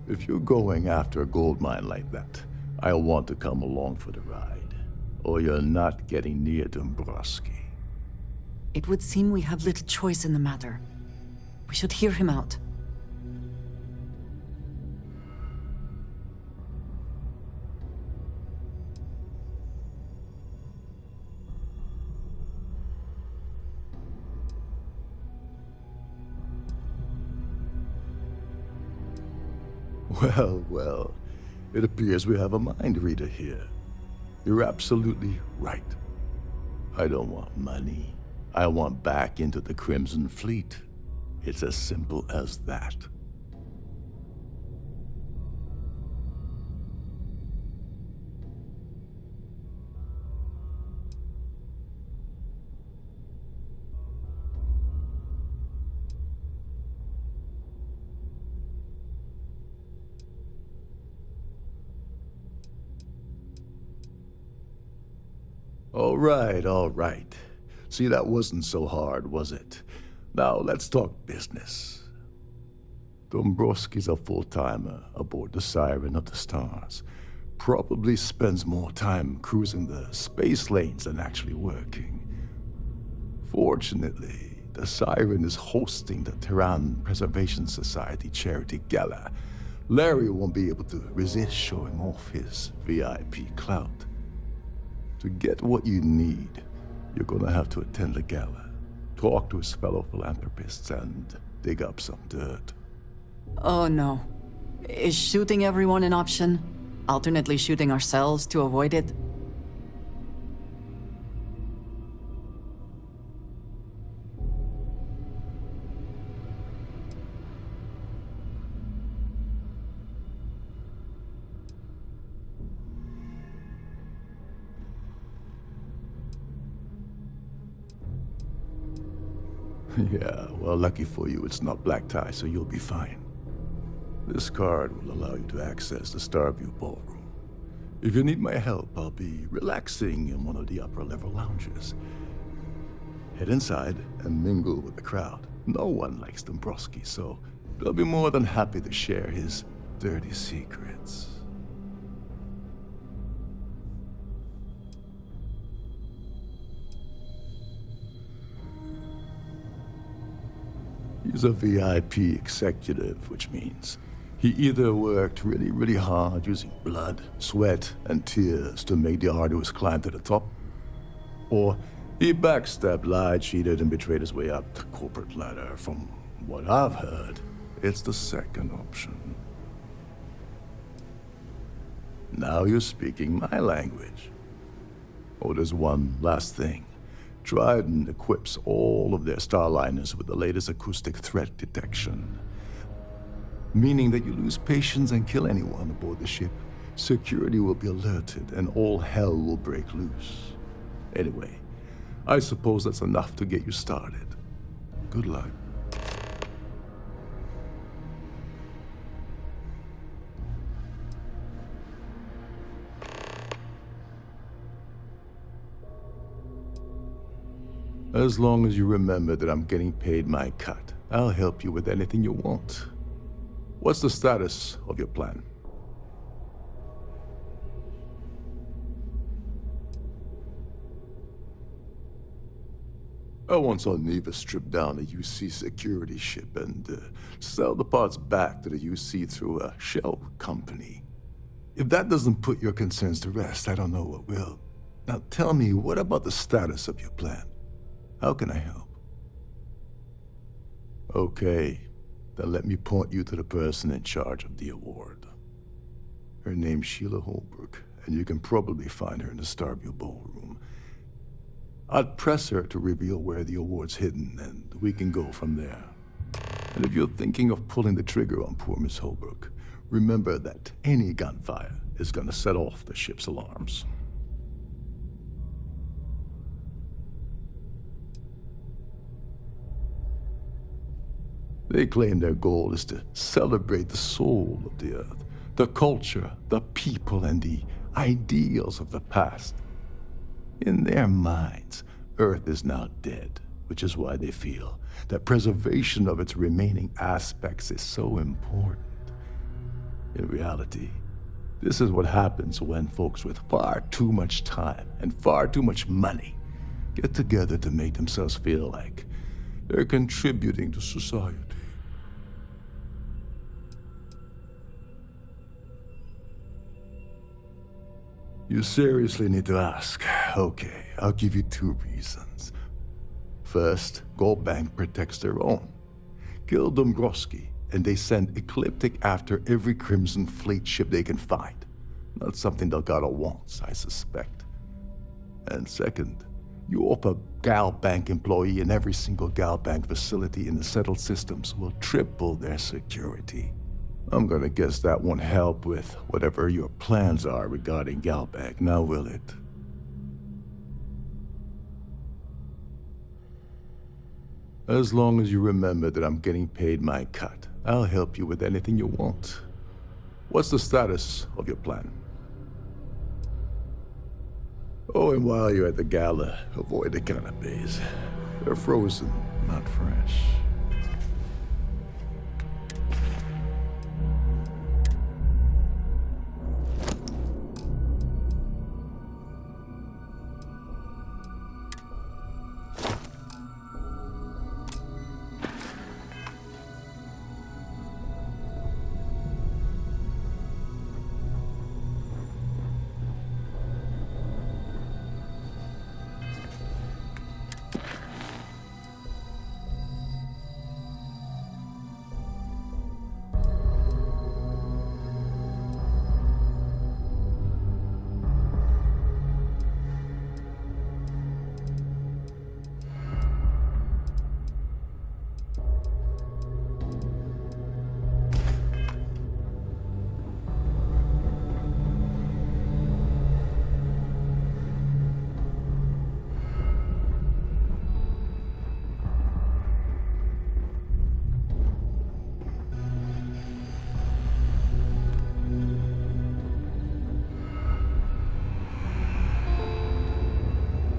If you're going after a gold mine like that, I'll want to come along for the ride, or you're not getting near Dombrowski. It would seem we have little choice in the matter. We should hear him out. Well, well, it appears we have a mind reader here. You're absolutely right. I don't want money. I want back into the Crimson Fleet. It's as simple as that. All right. See, that wasn't so hard, was it? Now, let's talk business. Dombrowski's a full-timer aboard the Siren of the Stars. Probably spends more time cruising the space lanes than actually working. Fortunately, the Siren is hosting the Terran Preservation Society charity gala. Larry won't be able to resist showing off his VIP clout. To get what you need, you're gonna have to attend the gala, talk to his fellow philanthropists, and dig up some dirt. Oh no. Is shooting everyone an option? Alternately shooting ourselves to avoid it? Yeah, well, lucky for you, it's not black tie, so you'll be fine. This card will allow you to access the Starfield ballroom. If you need my help, I'll be relaxing in one of the upper-level lounges. Head inside and mingle with the crowd. No one likes Dombrowski, so they'll be more than happy to share his dirty secrets. He's a VIP executive, which means he either worked really, really hard using blood, sweat, and tears to make the arduous climb to the top, or he backstabbed, lied, cheated, and betrayed his way up the corporate ladder. From what I've heard, it's the second option. Now you're speaking my language. Oh, there's one last thing. Trident equips all of their starliners with the latest acoustic threat detection. Meaning that you lose patience and kill anyone aboard the ship, security will be alerted and all hell will break loose. Anyway, I suppose that's enough to get you started. Good luck. As long as you remember that I'm getting paid my cut, I'll help you with anything you want. What's the status of your plan? I once saw Neva strip down a UC security ship and sell the parts back to the UC through a shell company. If that doesn't put your concerns to rest, I don't know what will. Now tell me, what about the status of your plan? How can I help? Okay, then let me point you to the person in charge of the award. Her name's Sheila Holbrook, and you can probably find her in the Starfield ballroom. I'd press her to reveal where the award's hidden, and we can go from there. And if you're thinking of pulling the trigger on poor Miss Holbrook, remember that any gunfire is gonna set off the ship's alarms. They claim their goal is to celebrate the soul of the Earth, the culture, the people, and the ideals of the past. In their minds, Earth is now dead, which is why they feel that preservation of its remaining aspects is so important. In reality, this is what happens when folks with far too much time and far too much money get together to make themselves feel like they're contributing to society. You seriously need to ask. Okay, I'll give you 2 reasons. First, Gold Bank protects their own. Kill Dombrowski, and they send Ecliptic after every Crimson Fleet ship they can find. Not something Delgado wants, I suspect. And second, you offer Gal Bank employee in every single Gal Bank facility in the settled systems will triple their security. I'm gonna guess that won't help with whatever your plans are regarding Gal Bank, now will it? As long as you remember that I'm getting paid my cut, I'll help you with anything you want. What's the status of your plan? Oh, and while you're at the gala, avoid the canapes. They're frozen, not fresh.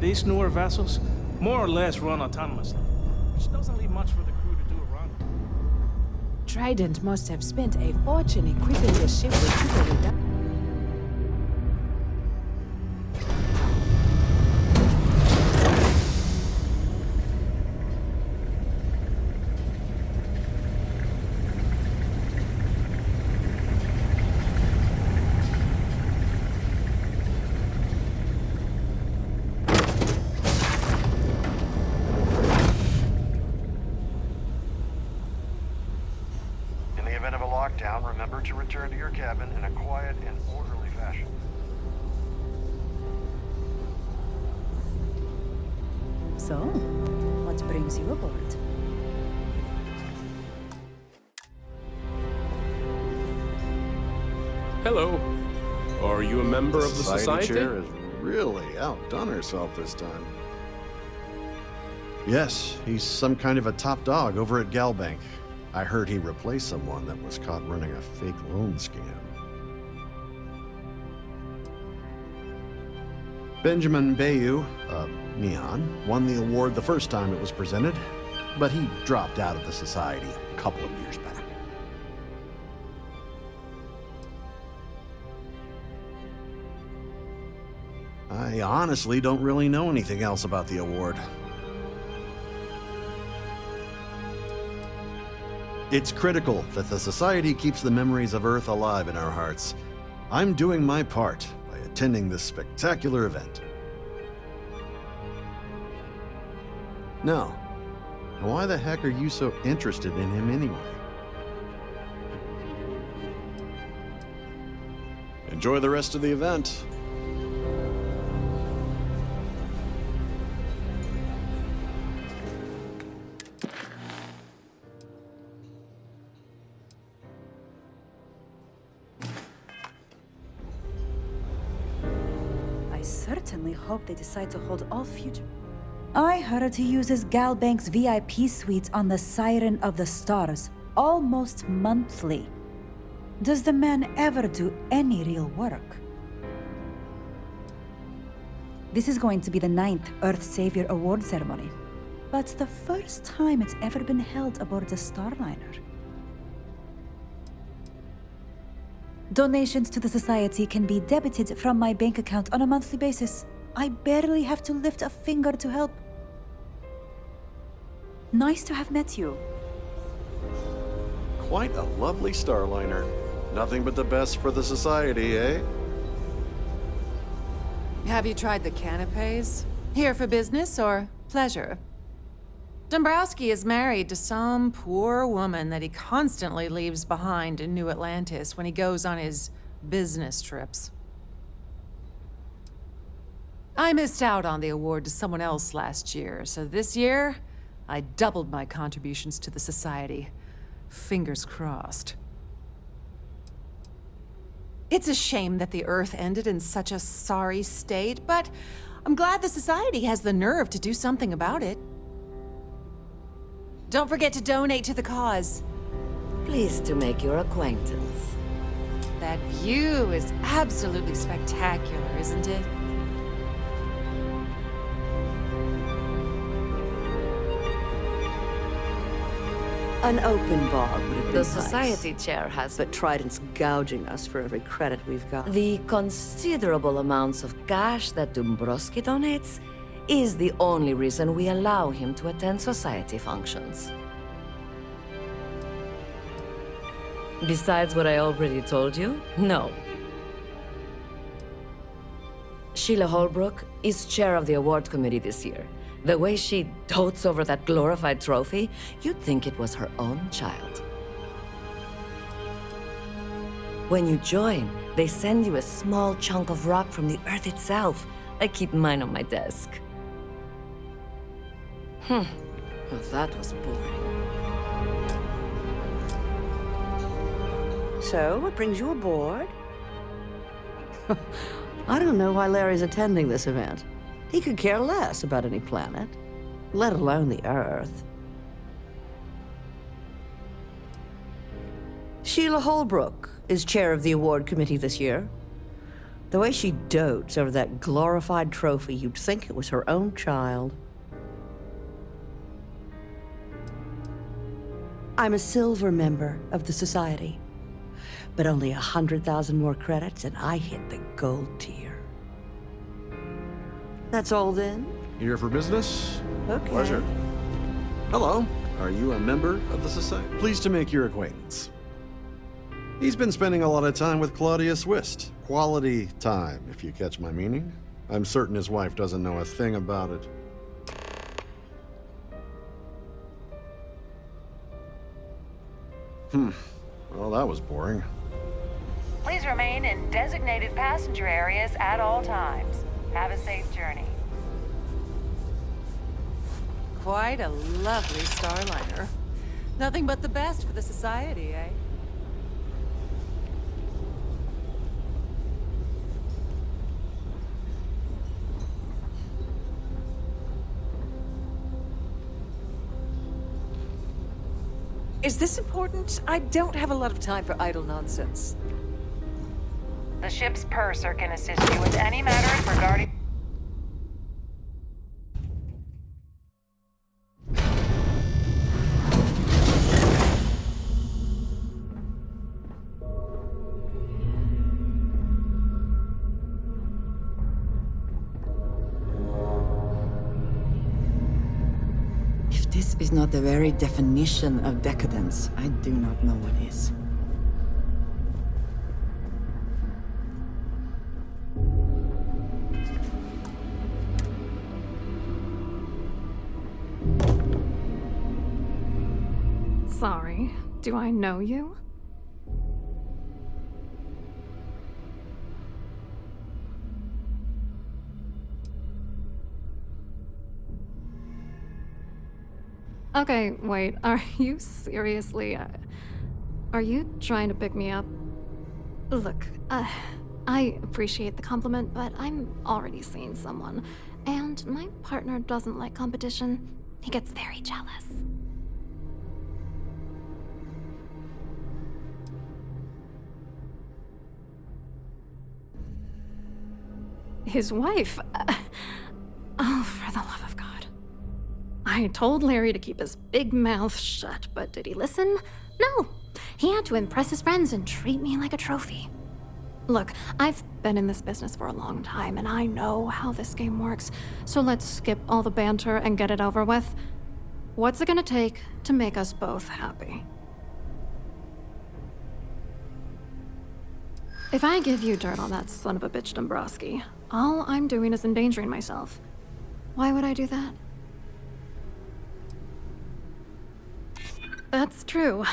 These newer vessels more or less run autonomously, which doesn't leave much for the crew to do around them. Trident must have spent a fortune equipping this ship with super. Remember to return to your cabin in a quiet and orderly fashion. So, what brings you aboard? Hello. Are you a member of the society? Chair has really outdone herself this time. Yes, he's some kind of a top dog over at Gal Bank. I heard he replaced someone that was caught running a fake loan scam. Benjamin Bayou, Neon, won the award the first time it was presented, but he dropped out of the society a couple of years back. I honestly don't really know anything else about the award. It's critical that the Society keeps the memories of Earth alive in our hearts. I'm doing my part by attending this spectacular event. Now, why the heck are you so interested in him anyway? Enjoy the rest of the event. Certainly hope they decide to hold all future. I heard he uses Gal Bank's VIP suites on the Siren of the Stars almost monthly. Does the man ever do any real work? This is going to be the 9th Earth Savior Award ceremony, but the first time it's ever been held aboard a Starliner. Donations to the Society can be debited from my bank account on a monthly basis. I barely have to lift a finger to help. Nice to have met you. Quite a lovely Starliner. Nothing but the best for the Society, eh? Have you tried the canapes? Here for business or pleasure? Dombrowski is married to some poor woman that he constantly leaves behind in New Atlantis when he goes on his business trips. I missed out on the award to someone else last year, so this year, I doubled my contributions to the Society. Fingers crossed. It's a shame that the Earth ended in such a sorry state, but I'm glad the Society has the nerve to do something about it. Don't forget to donate to the cause. Pleased to make your acquaintance. That view is absolutely spectacular, isn't it? An open bar would have been The nice. Society chair has, But Trident's gouging us for every credit we've got. the considerable amounts of cash that Dombrowski donates is the only reason we allow him to attend Society functions. Besides what I already told you, no. Sheila Holbrook is chair of the award committee this year. The way she dotes over that glorified trophy, you'd think it was her own child. When you join, they send you a small chunk of rock from the Earth itself. I keep mine on my desk. Well, that was boring. So, what brings you aboard? I don't know why Larry's attending this event. He could care less about any planet, let alone the Earth. Sheila Holbrook is chair of the award committee this year. The way she dotes over that glorified trophy, you'd think it was her own child. I'm a silver member of the Society, but only 100,000 more credits and I hit the gold tier. That's all then? Here for business? Okay. Pleasure. Hello. Are you a member of the Society? Pleased to make your acquaintance. He's been spending a lot of time with Claudius Wist. Quality time, if you catch my meaning. I'm certain his wife doesn't know a thing about it. Well, that was boring. Please remain in designated passenger areas at all times. Have a safe journey. Quite a lovely Starliner. Nothing but the best for the Society, eh? Is this important? I don't have a lot of time for idle nonsense. The ship's purser can assist you with any matters regarding... If this is not the very definition of decadence, I do not know what is. Sorry, do I know you? Okay, wait, are you seriously, are you trying to pick me up? Look, I appreciate the compliment, but I'm already seeing someone, and my partner doesn't like competition. He gets very jealous. His wife? I told Larry to keep his big mouth shut, but did he listen? No. He had to impress his friends and treat me like a trophy. Look, I've been in this business for a long time, and I know how this game works, so let's skip all the banter and get it over with. What's it gonna take to make us both happy? If I give you dirt on that son of a bitch Dombrowski, all I'm doing is endangering myself. Why would I do that? That's true.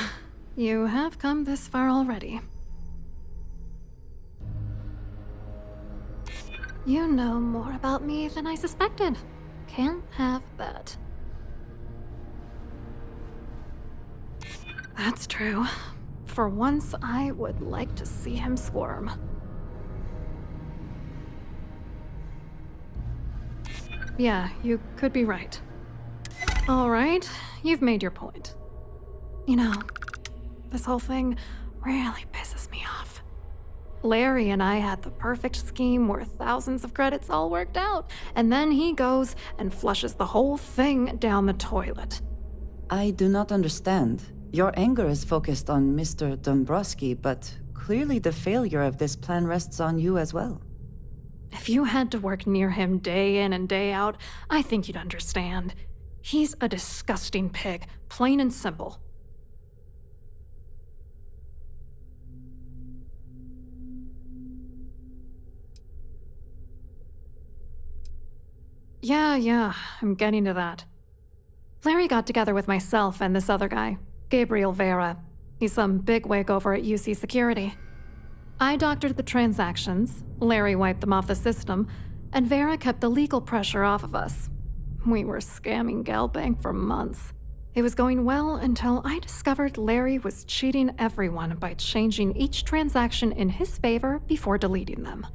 You have come this far already. You know more about me than I suspected. Can't have that. That's true. For once, I would like to see him squirm. Yeah, you could be right. All right, you've made your point. You know, this whole thing really pisses me off. Larry and I had the perfect scheme worth thousands of credits all worked out, and then he goes and flushes the whole thing down the toilet. I do not understand. Your anger is focused on Mr. Dombrowski, but clearly the failure of this plan rests on you as well. If you had to work near him day in and day out, I think you'd understand. He's a disgusting pig, plain and simple. Yeah, I'm getting to that. Larry got together with myself and this other guy, Gabriel Vera. He's some bigwig over at UC Security. I doctored the transactions, Larry wiped them off the system, and Vera kept the legal pressure off of us. We were scamming GalBank for months. It was going well until I discovered Larry was cheating everyone by changing each transaction in his favor before deleting them.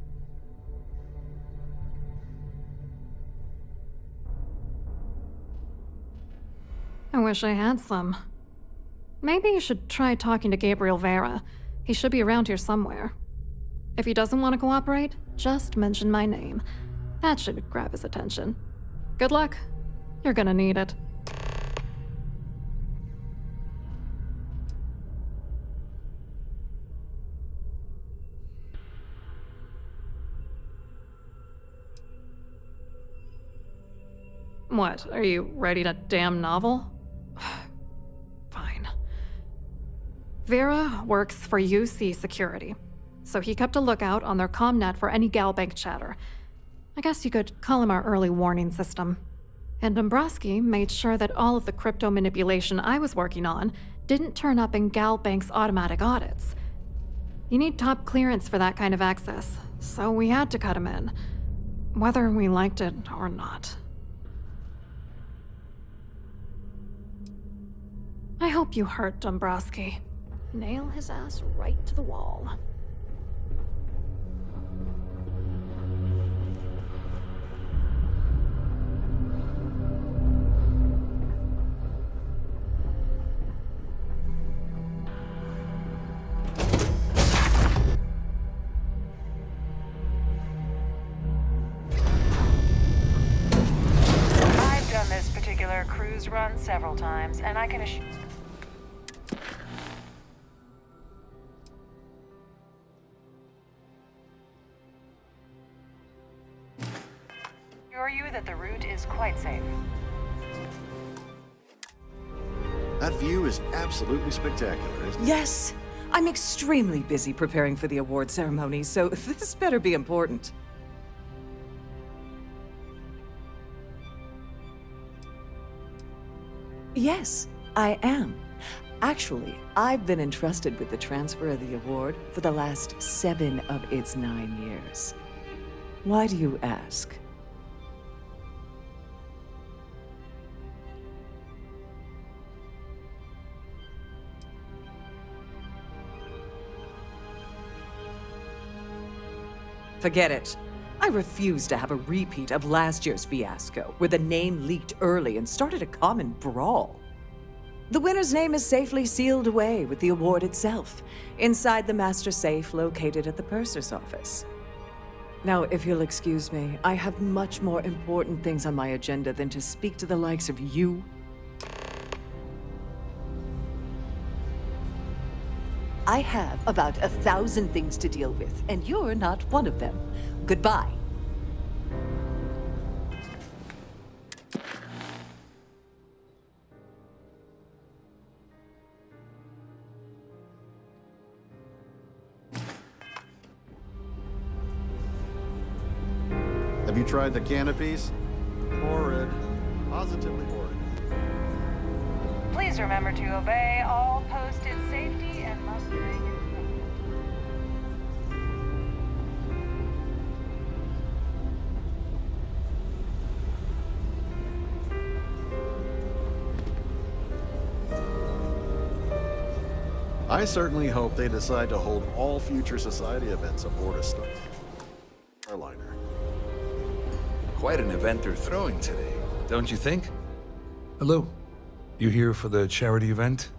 I wish I had some. Maybe you should try talking to Gabriel Vera. He should be around here somewhere. If he doesn't want to cooperate, just mention my name. That should grab his attention. Good luck. You're gonna need it. What, are you writing a damn novel? Fine. Vera works for UC Security, so he kept a lookout on their comnet for any GalBank chatter. I guess you could call him our early warning system. And Dombrowski made sure that all of the crypto manipulation I was working on didn't turn up in GalBank's automatic audits. You need top clearance for that kind of access, so we had to cut him in, whether we liked it or not. I hope you hurt Dombrowski. Nail his ass right to the wall. I've done this particular cruise run several times, and I can assure you that the route is quite safe. That view is absolutely spectacular, isn't it? Yes! I'm extremely busy preparing for the award ceremony, so this better be important. Yes, I am. Actually, I've been entrusted with the transfer of the award for the last 7 of its 9 years. Why do you ask? Forget it. I refuse to have a repeat of last year's fiasco, where the name leaked early and started a common brawl. The winner's name is safely sealed away with the award itself, inside the master safe located at the purser's office. Now, if you'll excuse me, I have much more important things on my agenda than to speak to the likes of you. I have about 1,000 things to deal with, and you're not one of them. Goodbye. Have you tried the canopies? Horrid. Positively horrid. Please remember to obey all posted safety and mustering. I certainly hope they decide to hold all future society events aboard a Starliner. Quite an event they're throwing today, don't you think? Hello. You here for the charity event?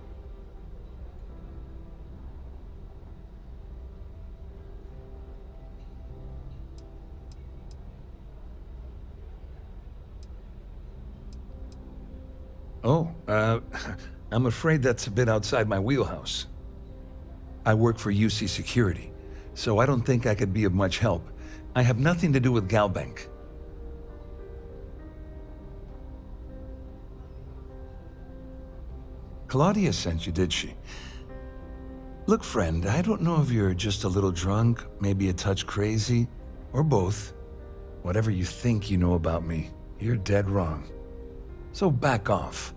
Oh, I'm afraid that's a bit outside my wheelhouse. I work for UC Security, so I don't think I could be of much help. I have nothing to do with Galbank. Claudia sent you, did she? Look, friend, I don't know if you're just a little drunk, maybe a touch crazy, or both. Whatever you think you know about me, you're dead wrong. So back off.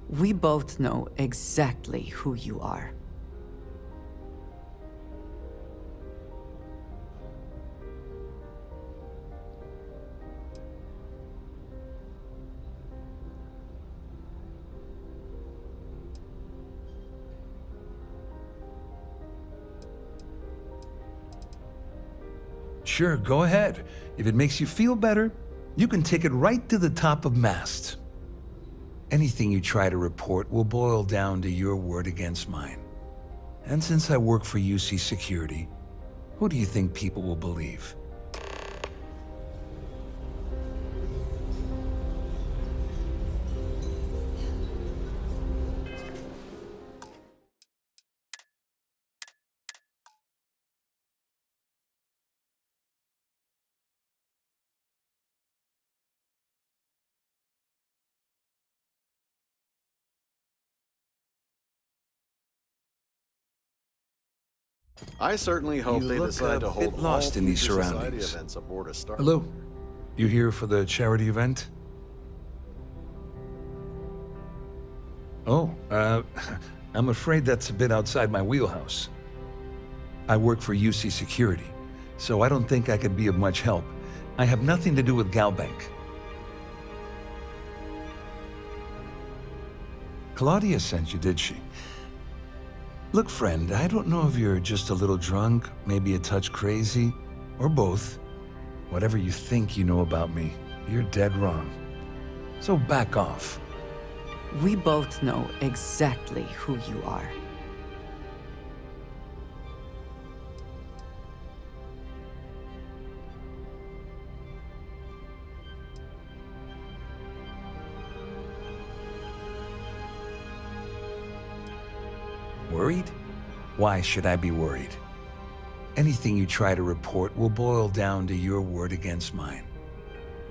We both know exactly who you are. Sure, go ahead. If it makes you feel better, you can take it right to the top of mast. Anything you try to report will boil down to your word against mine. And since I work for UC Security, who do you think people will believe? I certainly hope they decide to hold bit lost in these future society surroundings. events aboard a Star. Hello. You here for the charity event? Oh, I'm afraid that's a bit outside my wheelhouse. I work for UC Security, so I don't think I could be of much help. I have nothing to do with Galbank. Claudia sent you, did she? Look, friend, I don't know if you're just a little drunk, maybe a touch crazy, or both. Whatever you think you know about me, you're dead wrong. So back off. We both know exactly who you are. Worried? Why should I be worried? Anything you try to report will boil down to your word against mine.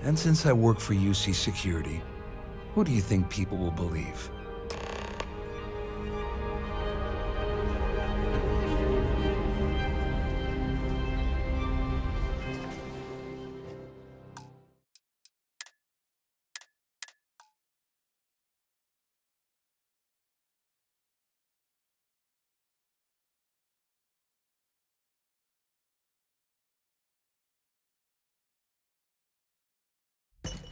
And since I work for UC Security, who do you think people will believe?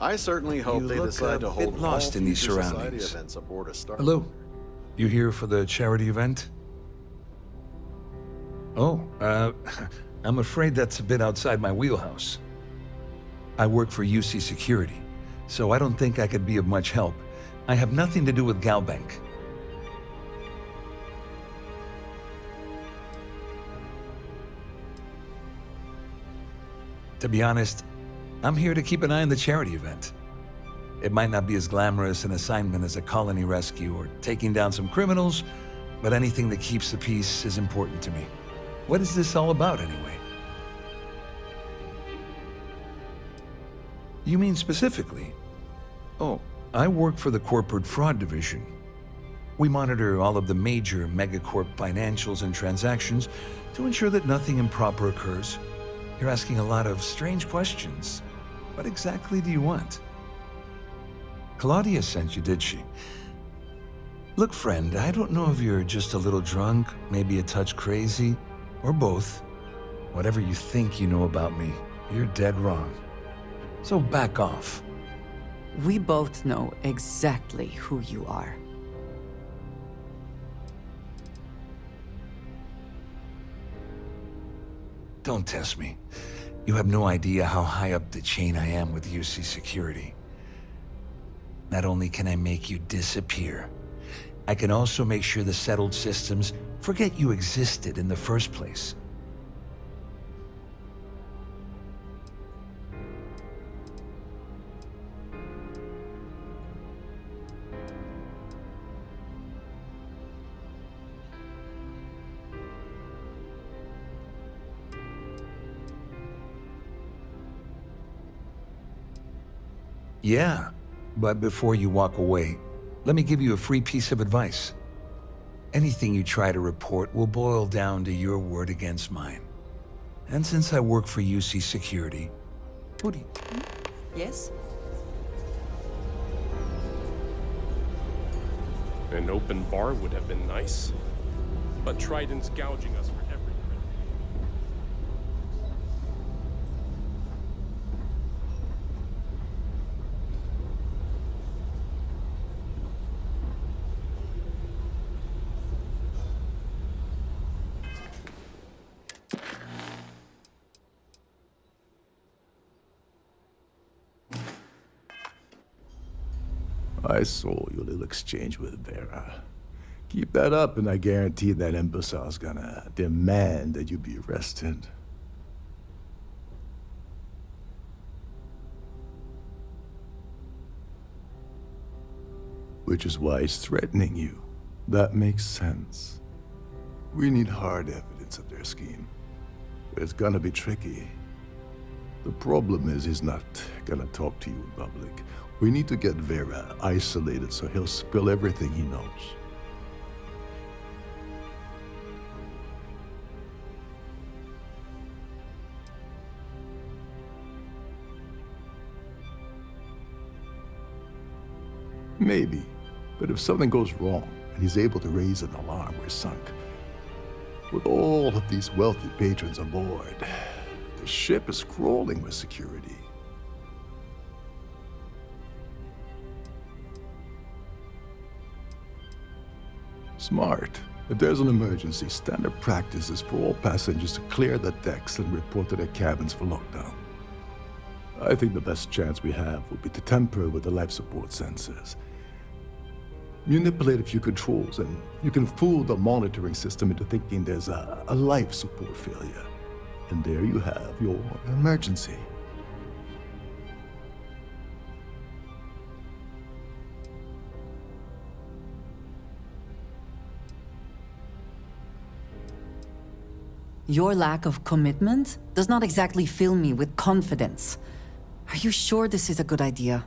I certainly hope they decide to hold bit lost all in these future society surroundings. events aboard a Star. Hello. You here for the charity event? Oh, I'm afraid that's a bit outside my wheelhouse. I work for UC Security, so I don't think I could be of much help. I have nothing to do with Galbank. To be honest, I'm here to keep an eye on the charity event. It might not be as glamorous an assignment as a colony rescue or taking down some criminals, but anything that keeps the peace is important to me. What is this all about, anyway? You mean specifically? Oh, I work for the Corporate Fraud Division. We monitor all of the major megacorp financials and transactions to ensure that nothing improper occurs. You're asking a lot of strange questions. What exactly do you want? Claudia sent you, did she? Look, friend, I don't know if you're just a little drunk, maybe a touch crazy, or both. Whatever you think you know about me, you're dead wrong. So back off. We both know exactly who you are. Don't test me. You have no idea how high up the chain I am with UC Security. Not only can I make you disappear, I can also make sure the settled systems forget you existed in the first place. Yeah, but before you walk away, let me give you a free piece of advice. Anything you try to report will boil down to your word against mine. And since I work for UC Security, what do you... Yes? An open bar would have been nice. But Trident's gouging us for every credit. I saw your little exchange with Vera. Keep that up, and I guarantee that imbecile's gonna demand that you be arrested. Which is why he's threatening you. That makes sense. We need hard evidence of their scheme. But it's gonna be tricky. The problem is he's not gonna talk to you in public. We need to get Vera isolated so he'll spill everything he knows. Maybe, but if something goes wrong and he's able to raise an alarm, we're sunk. With all of these wealthy patrons aboard, the ship is crawling with security. Smart. If there's an emergency, standard practice is for all passengers to clear the decks and report to their cabins for lockdown. I think the best chance we have would be to tamper with the life support sensors. Manipulate a few controls, and you can fool the monitoring system into thinking there's a life support failure. And there you have your emergency. Your lack of commitment does not exactly fill me with confidence. Are you sure this is a good idea?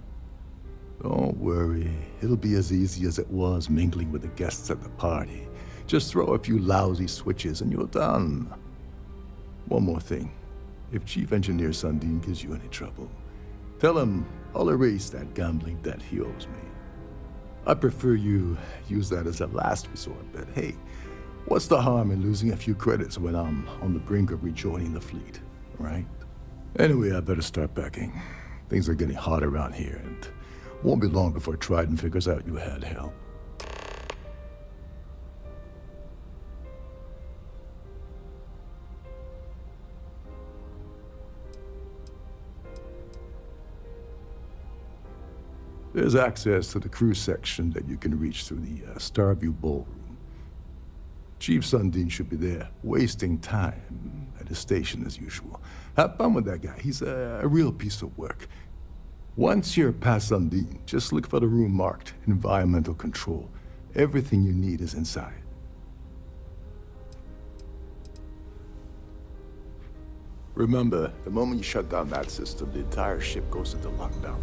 Don't worry. It'll be as easy as it was mingling with the guests at the party. Just throw a few lousy switches and you're done. One more thing. If Chief Engineer Sundin gives you any trouble, tell him I'll erase that gambling debt he owes me. I prefer you use that as a last resort, but hey, what's the harm in losing a few credits when I'm on the brink of rejoining the fleet, right? Anyway, I better start packing. Things are getting hot around here, and won't be long before Trident figures out you had help. There's access to the crew section that you can reach through the Starview ballroom. Chief Sundin should be there, wasting time at the station as usual. Have fun with that guy. He's a real piece of work. Once you're past Sundin, just look for the room marked Environmental Control. Everything you need is inside. Remember, the moment you shut down that system, the entire ship goes into lockdown.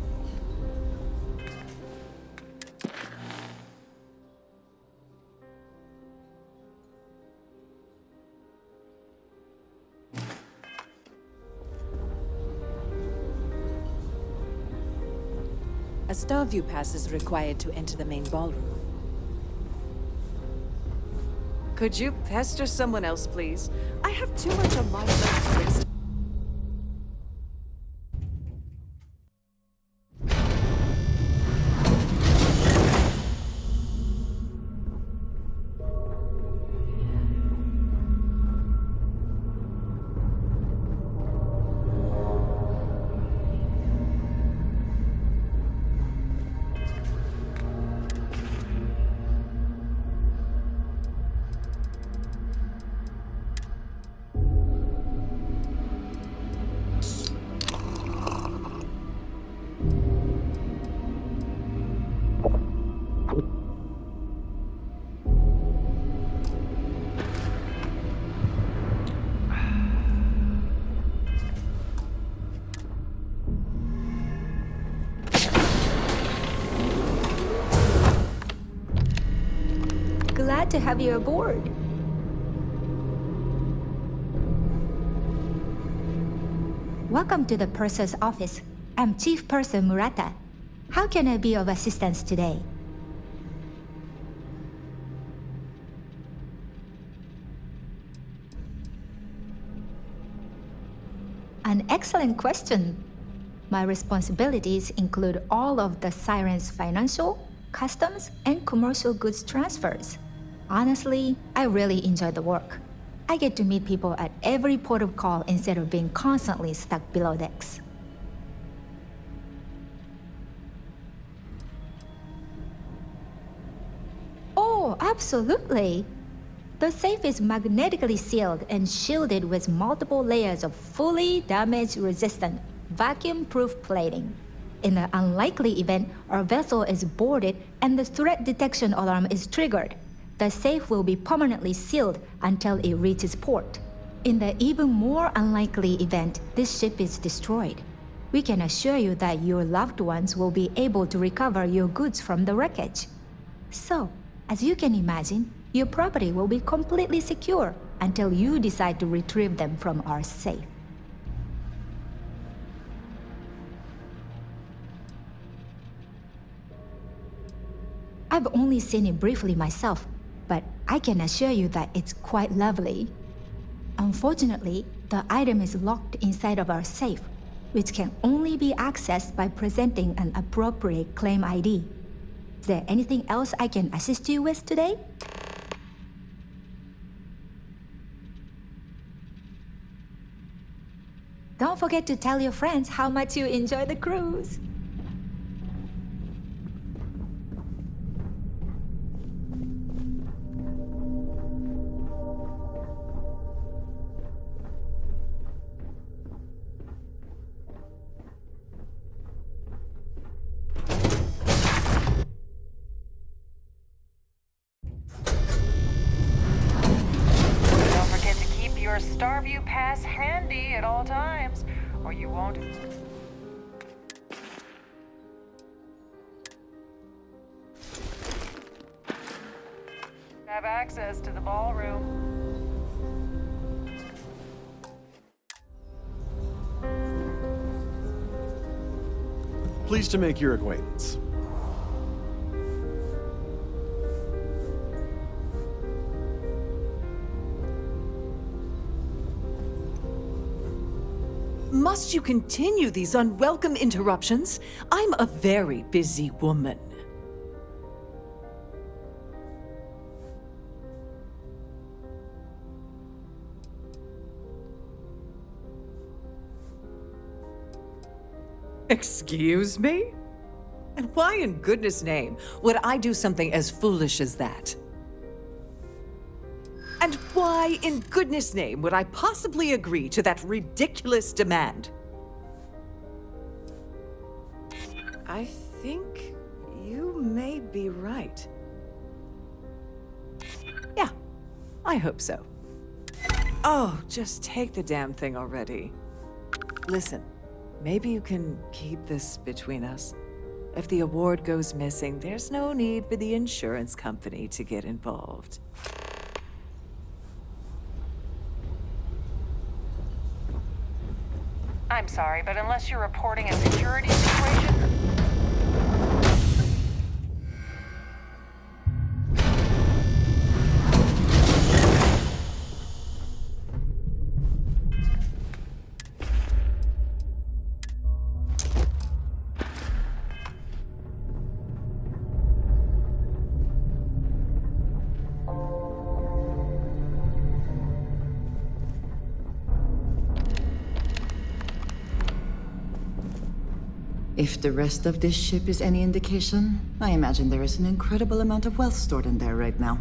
A Starview pass is required to enter the main ballroom. Could you pester someone else, please? I have too much on my plate. Glad to have you aboard. Welcome to the Purser's office. I'm Chief Purser Murata. How can I be of assistance today? An excellent question. My responsibilities include all of the Siren's financial, customs, and commercial goods transfers. Honestly, I really enjoy the work. I get to meet people at every port of call instead of being constantly stuck below decks. Oh, absolutely! The safe is magnetically sealed and shielded with multiple layers of fully damage-resistant, vacuum-proof plating. In the unlikely event our vessel is boarded and the threat detection alarm is triggered, the safe will be permanently sealed until it reaches port. In the even more unlikely event this ship is destroyed, we can assure you that your loved ones will be able to recover your goods from the wreckage. So, as you can imagine, your property will be completely secure until you decide to retrieve them from our safe. I've only seen it briefly myself, but I can assure you that it's quite lovely. Unfortunately, the item is locked inside of our safe, which can only be accessed by presenting an appropriate claim ID. Is there anything else I can assist you with today? Don't forget to tell your friends how much you enjoy the cruise. Don't forget to keep your Starview pass handy at all times, or you won't have access to the ballroom. Pleased to make your acquaintance. Must you continue these unwelcome interruptions? I'm a very busy woman. Excuse me? And why in goodness name would I do something as foolish as that? And why, in goodness name, would I possibly agree to that ridiculous demand? I think you may be right. Yeah, I hope so. Oh, just take the damn thing already. Listen, maybe you can keep this between us. If the award goes missing, there's no need for the insurance company to get involved. I'm sorry, but unless you're reporting a security situation... If the rest of this ship is any indication, I imagine there is an incredible amount of wealth stored in there right now.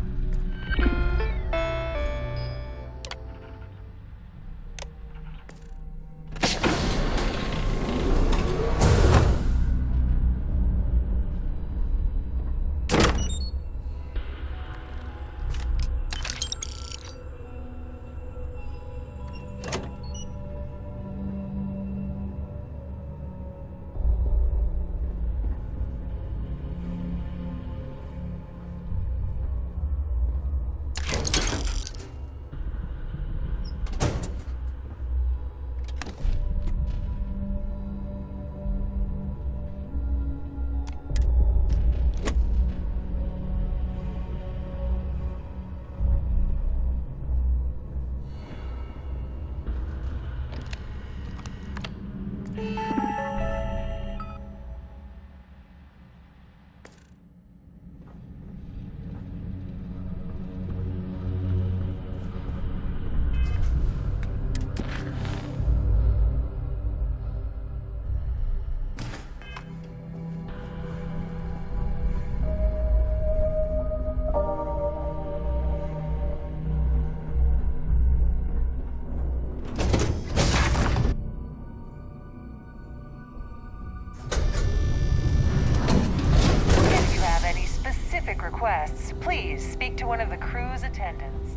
Requests, please speak to one of the crew's attendants.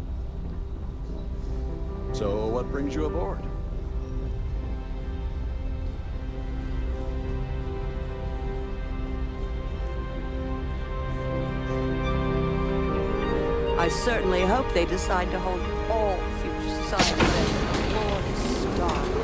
So, what brings you aboard? I certainly hope they decide to hold all future society events aboard Starfield.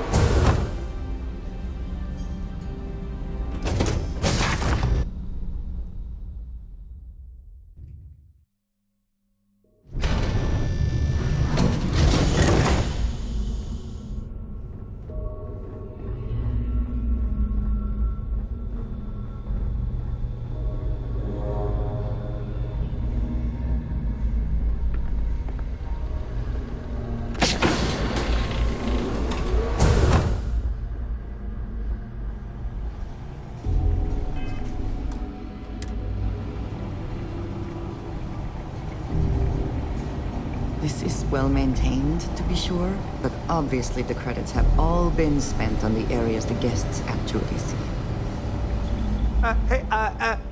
This is well maintained, to be sure, but obviously the credits have all been spent on the areas the guests actually see.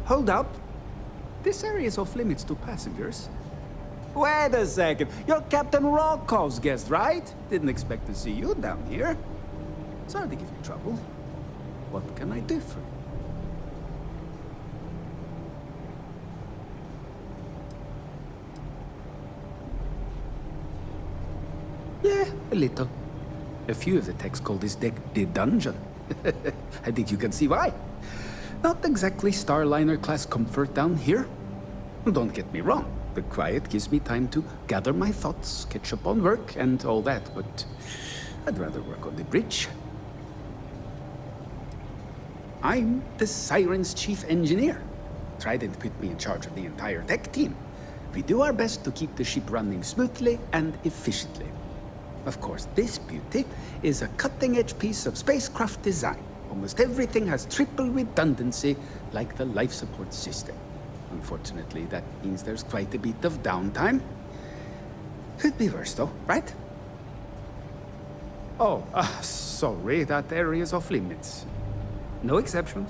Hold up. This area is off limits to passengers. Wait a second. You're Captain Rocko's guest, right? Didn't expect to see you down here. Sorry to give you trouble. What can I do for you? Yeah, a little. A few of the techs call this deck the dungeon. I think you can see why. Not exactly Starliner-class comfort down here. Don't get me wrong. The quiet gives me time to gather my thoughts, catch up on work, and all that, but I'd rather work on the bridge. I'm the Siren's chief engineer. Trident put me in charge of the entire tech team. We do our best to keep the ship running smoothly and efficiently. Of course, this beauty is a cutting-edge piece of spacecraft design. Almost everything has triple redundancy, like the life support system. Unfortunately, that means there's quite a bit of downtime. Could be worse, though, right? Oh, sorry, that area is off limits. No exceptions.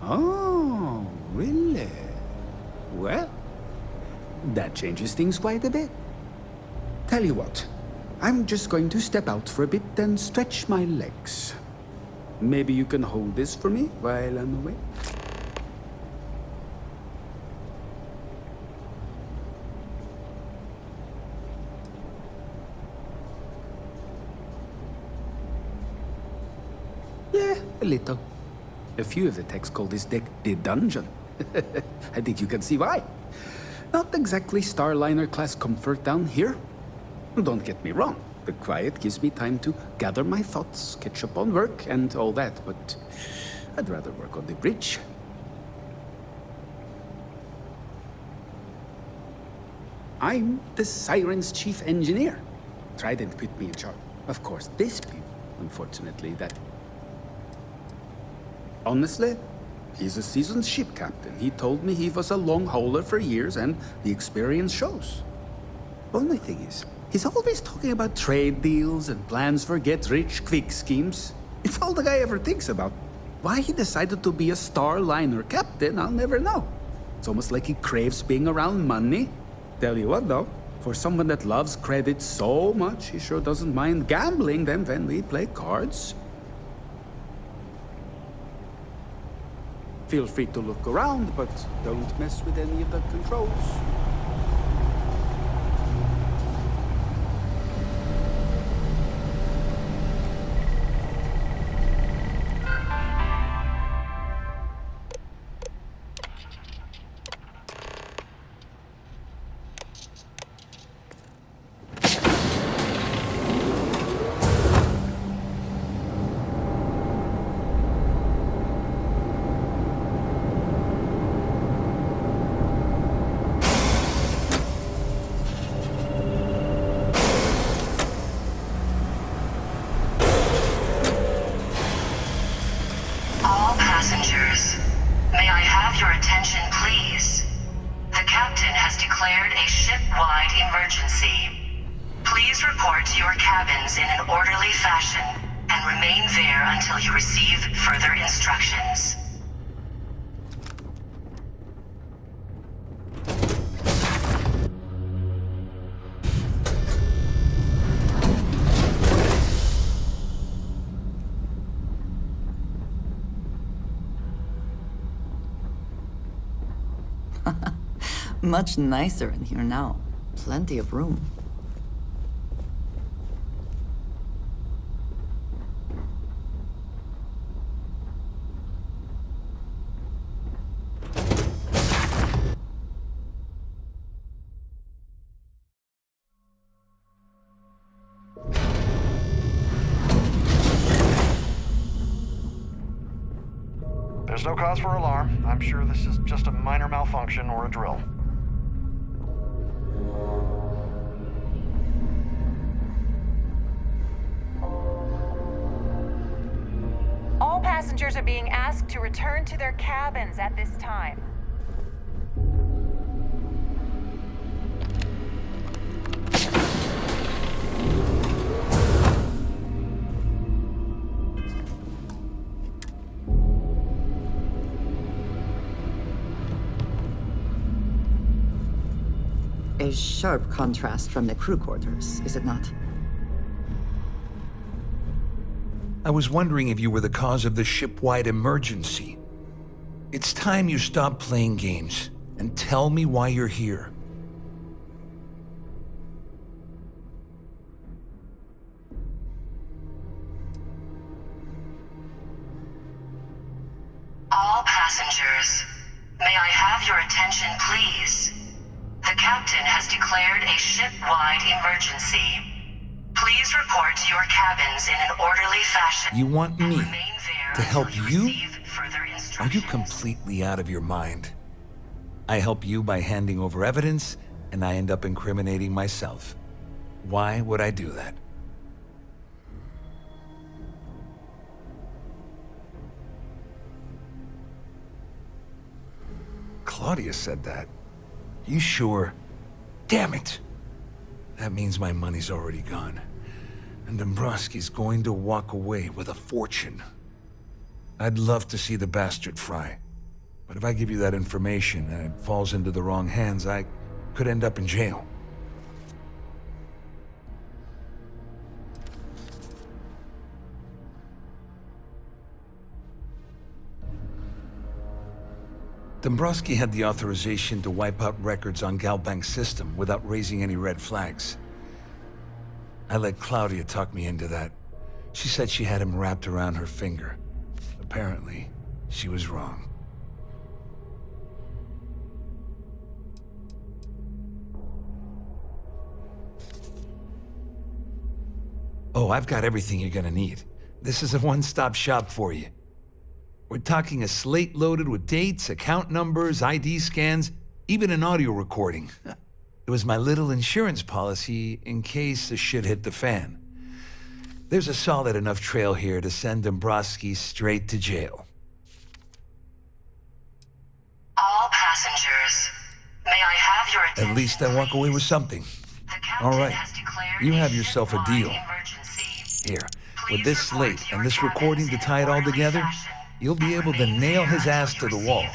Oh, really? Well, that changes things quite a bit. Tell you what, I'm just going to step out for a bit and stretch my legs. Maybe you can hold this for me while I'm away? Yeah, a little. A few of the techs call this deck the dungeon. I think you can see why. Not exactly Starliner class comfort down here. Don't get me wrong, the quiet gives me time to gather my thoughts, catch up on work and all that, but I'd rather work on the bridge. I'm the Siren's chief engineer. Trident put me in charge. Of course, this people, unfortunately, that... Honestly, he's a seasoned ship captain. He told me he was a long hauler for years, and the experience shows. Only thing is, he's always talking about trade deals and plans for get-rich-quick schemes. It's all the guy ever thinks about. Why he decided to be a Starliner captain, I'll never know. It's almost like he craves being around money. Tell you what, though, for someone that loves credit so much, he sure doesn't mind gambling them when we play cards. Feel free to look around, but don't mess with any of the controls. All passengers, may I have your attention, please? The captain has declared a ship-wide emergency. Please report to your cabins in an orderly fashion and remain there until you receive further instructions. Much nicer in here now. Plenty of room. There's no cause for alarm. I'm sure this is just a minor malfunction or a drill. All passengers are being asked to return to their cabins at this time. A sharp contrast from the crew quarters, is it not? I was wondering if you were the cause of the ship-wide emergency. It's time you stop playing games and tell me why you're here. All passengers, may I have your attention, please? The captain has declared a ship-wide emergency. Please report to your cabins in an orderly fashion. You want me to help you? Further Are instructions. you completely out of your mind? I help you by handing over evidence, and I end up incriminating myself. Why would I do that? Claudia said that. You sure? Damn it! That means my money's already gone. And Dombrowski's going to walk away with a fortune. I'd love to see the bastard fry. But if I give you that information and it falls into the wrong hands, I could end up in jail. Dombrowski had the authorization to wipe out records on Galbank's system without raising any red flags. I let Claudia talk me into that. She said she had him wrapped around her finger. Apparently, she was wrong. Oh, I've got everything you're gonna need. This is a one-stop shop for you. We're talking a slate loaded with dates, account numbers, ID scans, even an audio recording. It was my little insurance policy in case the shit hit the fan. There's a solid enough trail here to send Dombrowski straight to jail. All passengers, may I have your attention? At least I walk away with something. All right, you have yourself a deal. Here, with this slate and this recording to tie it all together, you'll be able to nail his ass to the wall.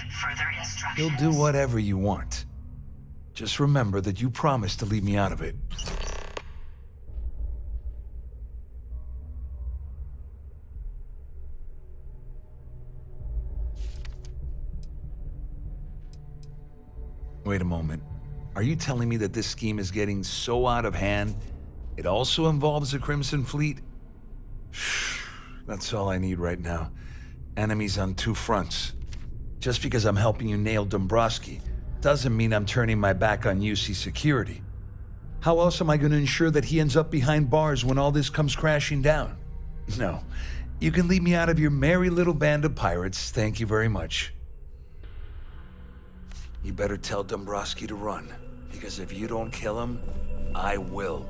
He'll do whatever you want. Just remember that you promised to leave me out of it. Wait a moment. Are you telling me that this scheme is getting so out of hand, it also involves the Crimson Fleet? That's all I need right now. Enemies on two fronts. Just because I'm helping you nail Dombrowski doesn't mean I'm turning my back on UC security. How else am I going to ensure that he ends up behind bars when all this comes crashing down? No, you can leave me out of your merry little band of pirates, thank you very much. You better tell Dombrowski to run, because if you don't kill him, I will.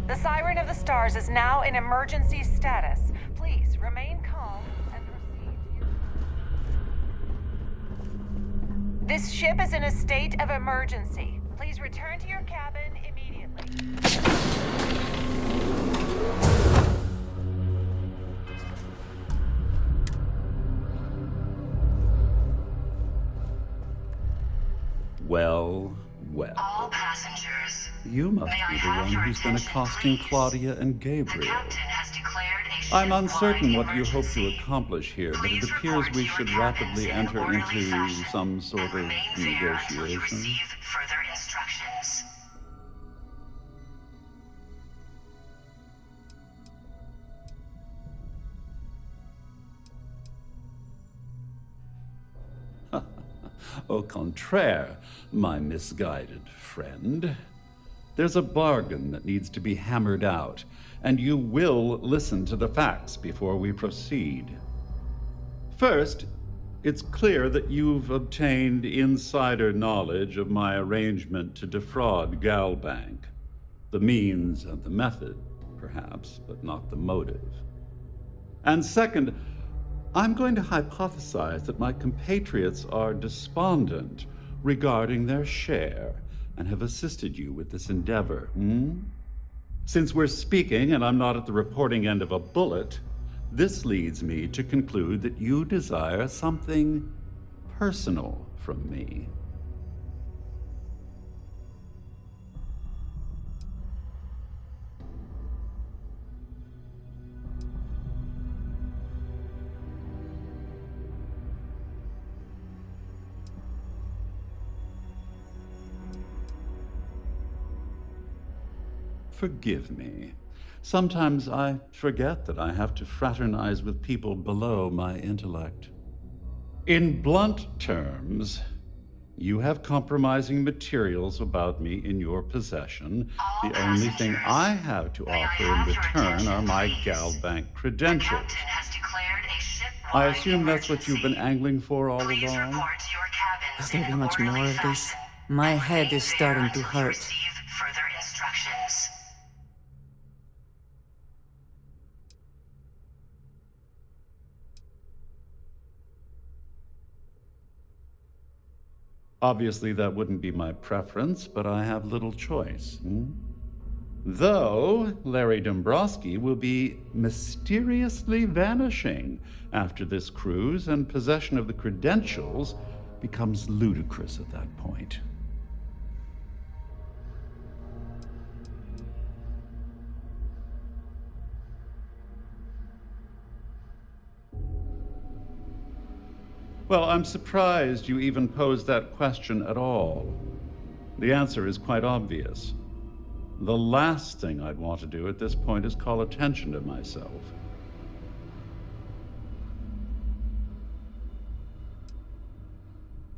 The Siren of the Stars is now in emergency status. Please remain calm and proceed. This ship is in a state of emergency. Please return to your cabin immediately. Well, well. All passengers, You must may I be the have one your who's been attention, accosting please? Claudia and The Gabriel. captain has declared a I'm ship-wide uncertain what you hope to emergency. accomplish here, but it Please appears report we to should your cabins rapidly in an enter orderly into fashion some sort of Remain there until you negotiation. receive further instructions. Au contraire, my misguided friend. There's a bargain that needs to be hammered out, and you will listen to the facts before we proceed. First, it's clear that you've obtained insider knowledge of my arrangement to defraud Galbank. The means and the method, perhaps, but not the motive. And second, I'm going to hypothesize that my compatriots are despondent regarding their share and have assisted you with this endeavor. Since we're speaking and I'm not at the reporting end of a bullet, this leads me to conclude that you desire something personal from me. Forgive me. Sometimes I forget that I have to fraternize with people below my intellect. In blunt terms, You have compromising materials about me in your possession. The only thing I have to offer in return are my GalBank credentials. I assume that's what you've been angling for all along? Will there be much more of this? My head is starting to hurt. Further instructions. Obviously, that wouldn't be my preference, but I have little choice. Though Larry Dombrowski will be mysteriously vanishing after this cruise, and possession of the credentials becomes ludicrous at that point. Well, I'm surprised you even posed that question at all. The answer is quite obvious. The last thing I'd want to do at this point is call attention to myself.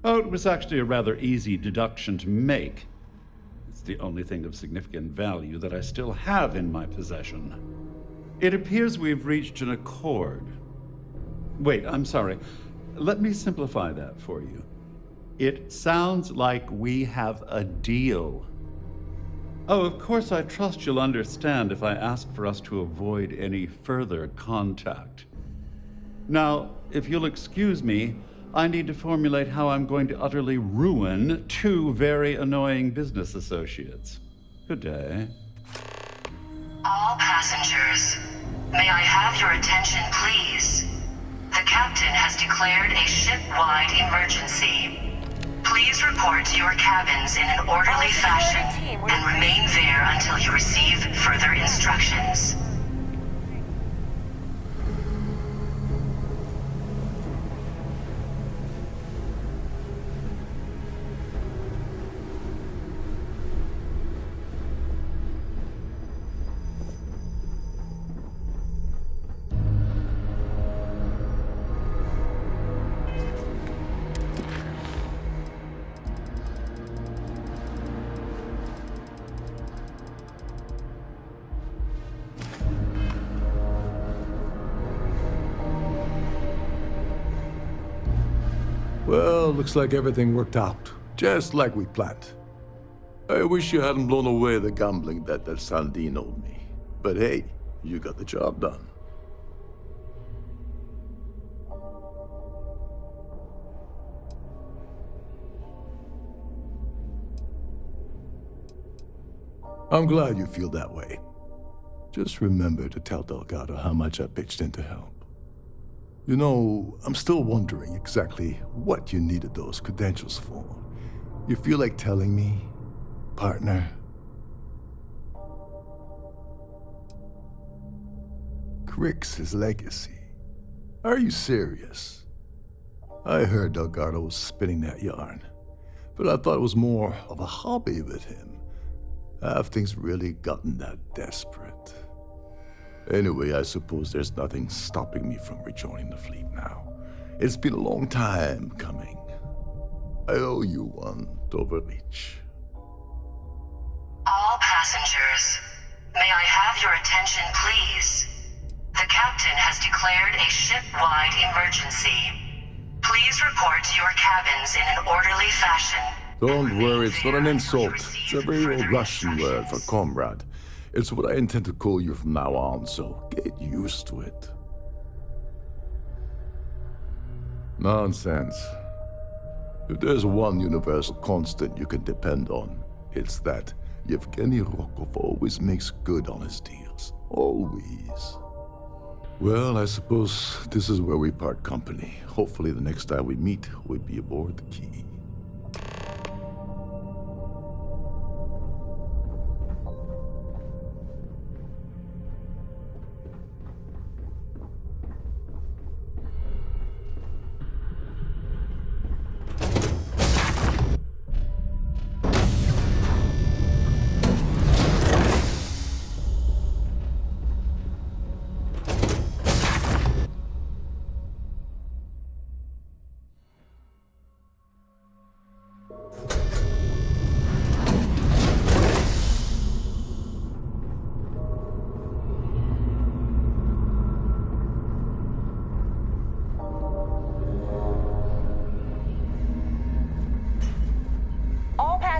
Oh, it was actually a rather easy deduction to make. It's the only thing of significant value that I still have in my possession. It appears we've reached an accord. Wait, I'm sorry. Let me simplify that for you. It sounds like we have a deal. Oh, of course, I trust you'll understand if I ask for us to avoid any further contact. Now, if you'll excuse me, I need to formulate how I'm going to utterly ruin two very annoying business associates. Good day. All passengers, may I have your attention, please? The captain has declared a ship-wide emergency. Please report to your cabins in an orderly fashion and remain there until you receive further instructions. Well, looks like everything worked out, just like we planned. I wish you hadn't blown away the gambling debt that Saldin owed me. But hey, you got the job done. I'm glad you feel that way. Just remember to tell Delgado how much I pitched in to help. You know, I'm still wondering exactly what you needed those credentials for. You feel like telling me, partner? Crix's legacy. Are you serious? I heard Delgado was spinning that yarn, but I thought it was more of a hobby with him. Have things really gotten that desperate? Anyway, I suppose there's nothing stopping me from rejoining the fleet now. It's been a long time coming. I owe you one, Overreach. All passengers, may I have your attention, please? The captain has declared a ship-wide emergency. Please report to your cabins in an orderly fashion. Don't worry, it's not an insult. It's a very old Russian word for comrade. It's what I intend to call you from now on, so get used to it. Nonsense. If there's one universal constant you can depend on, it's that Yevgeny Rokov always makes good on his deals. Always. Well, I suppose this is where we part company. Hopefully the next time we meet, we'll be aboard the Key.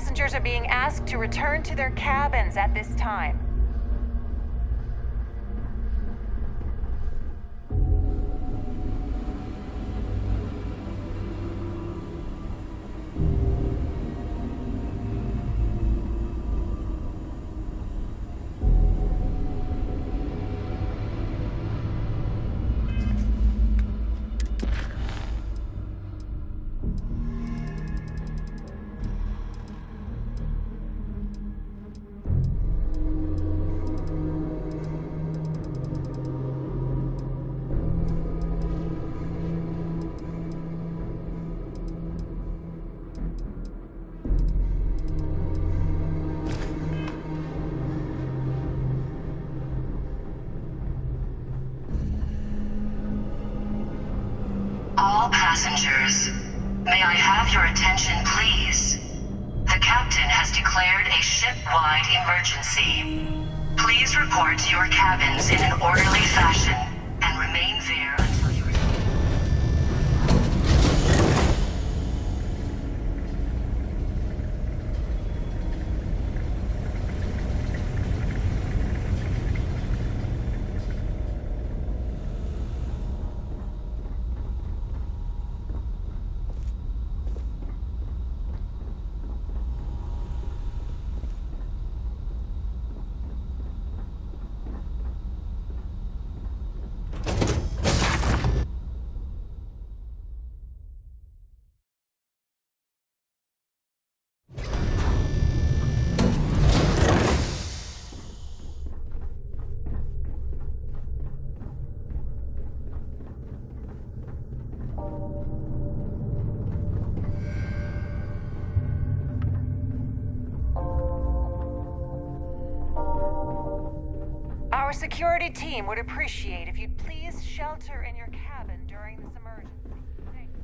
passengers are being asked to return to their cabins at this time. All passengers, may I have your attention, please? The captain has declared a ship-wide emergency. Please report to your cabins in an orderly fashion and remain there until you Our security team would appreciate if you'd please shelter in your cabin during this emergency. Thank you.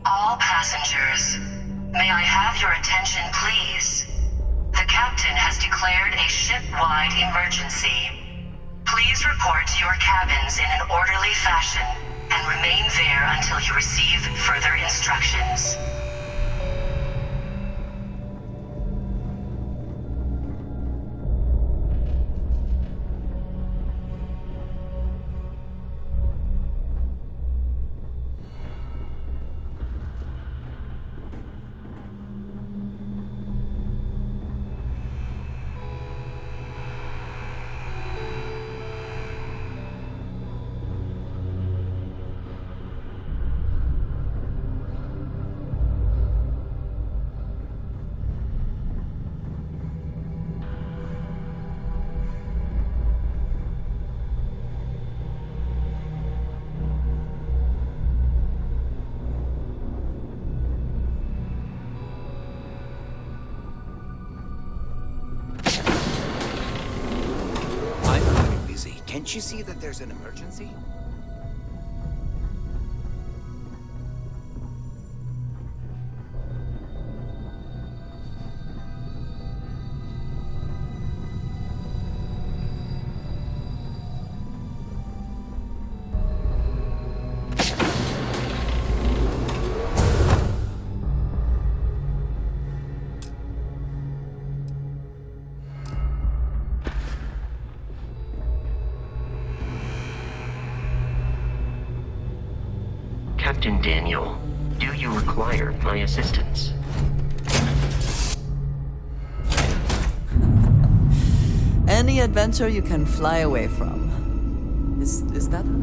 All passengers, may I have your attention, please? The captain has declared a ship-wide emergency. Please report to your cabins in an orderly fashion and remain there until you receive further instructions. Can't you see that there's an emergency? Captain Daniel, do you require my assistance? Any adventure you can fly away from. Is that how it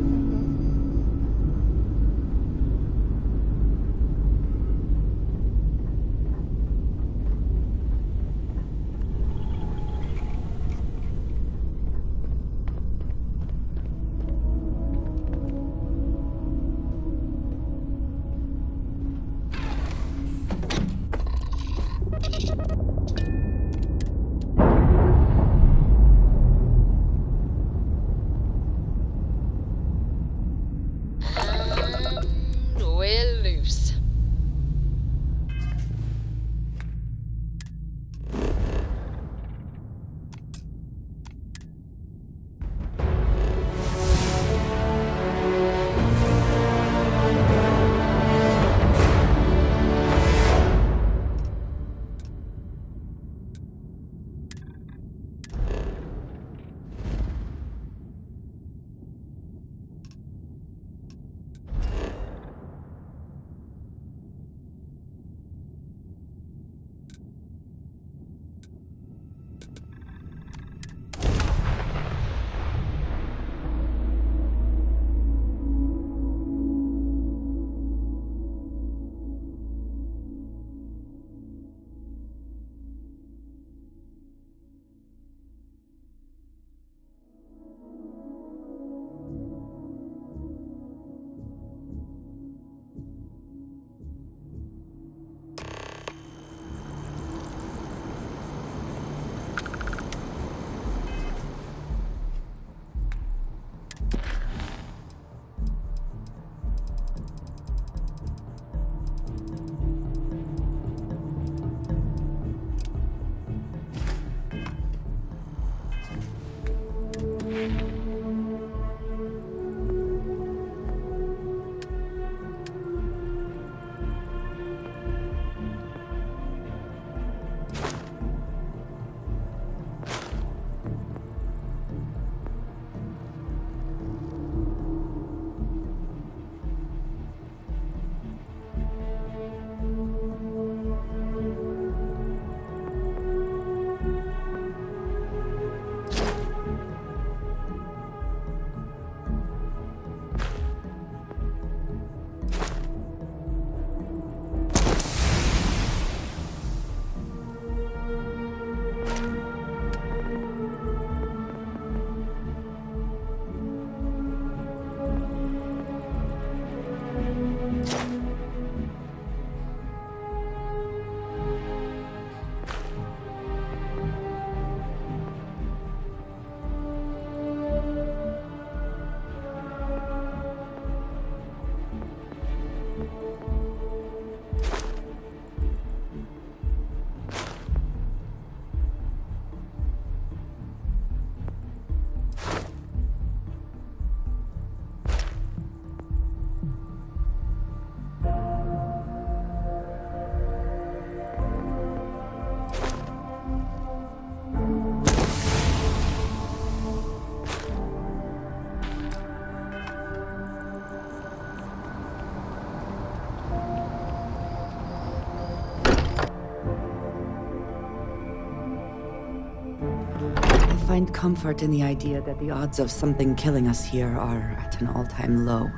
I find comfort in the idea that the odds of something killing us here are at an all-time low.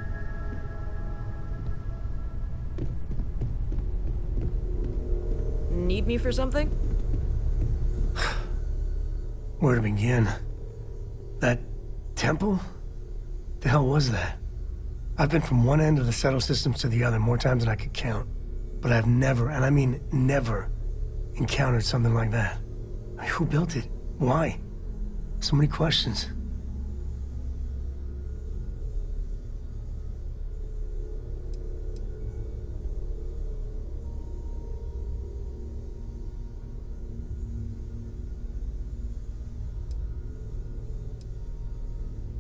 Need me for something? Where to begin? That temple? The hell was that? I've been from one end of the settle systems to the other more times than I could count. But I've never, and I mean never, encountered something like that. I mean, who built it? Why? So many questions.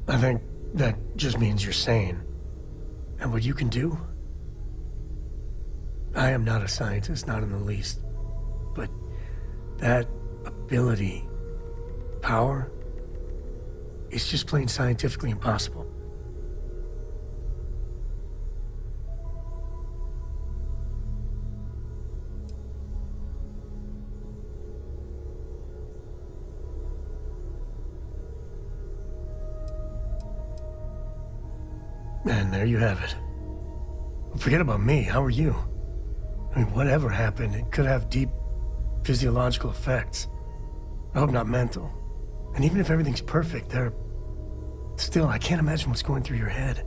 I think that just means you're sane. And what you can do? I am not a scientist, not in the least. But that ability, power, it's just plain scientifically impossible. And there you have it. Forget about me, how are you? I mean, whatever happened, it could have deep physiological effects. I hope not mental. And even if everything's perfect, still, I can't imagine what's going through your head.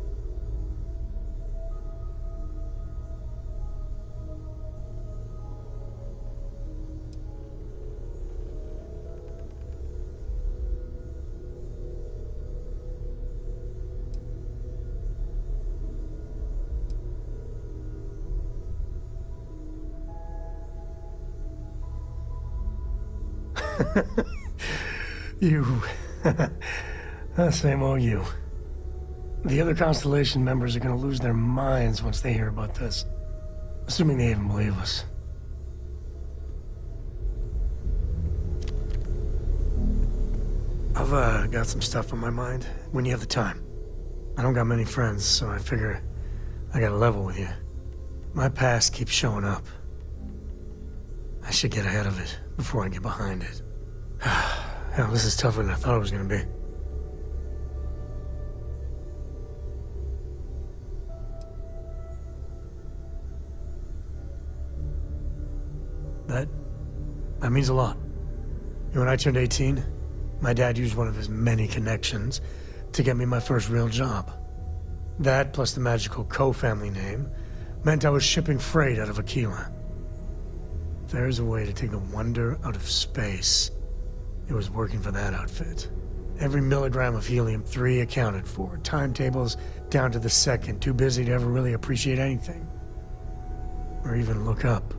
You. Same old you. The other Constellation members are gonna lose their minds once they hear about this. Assuming they even believe us. I've got some stuff on my mind. When you have the time. I don't got many friends, so I figure I gotta level with you. My past keeps showing up. I should get ahead of it before I get behind it. Hell, this is tougher than I thought it was gonna be. That means a lot. You know, when I turned 18, my dad used one of his many connections to get me my first real job. That, plus the magical co-family name, meant I was shipping freight out of Aquila. If there's a way to take the wonder out of space, it was working for that outfit. Every milligram of helium-3 accounted for. Timetables down to the second, too busy to ever really appreciate anything. Or even look up.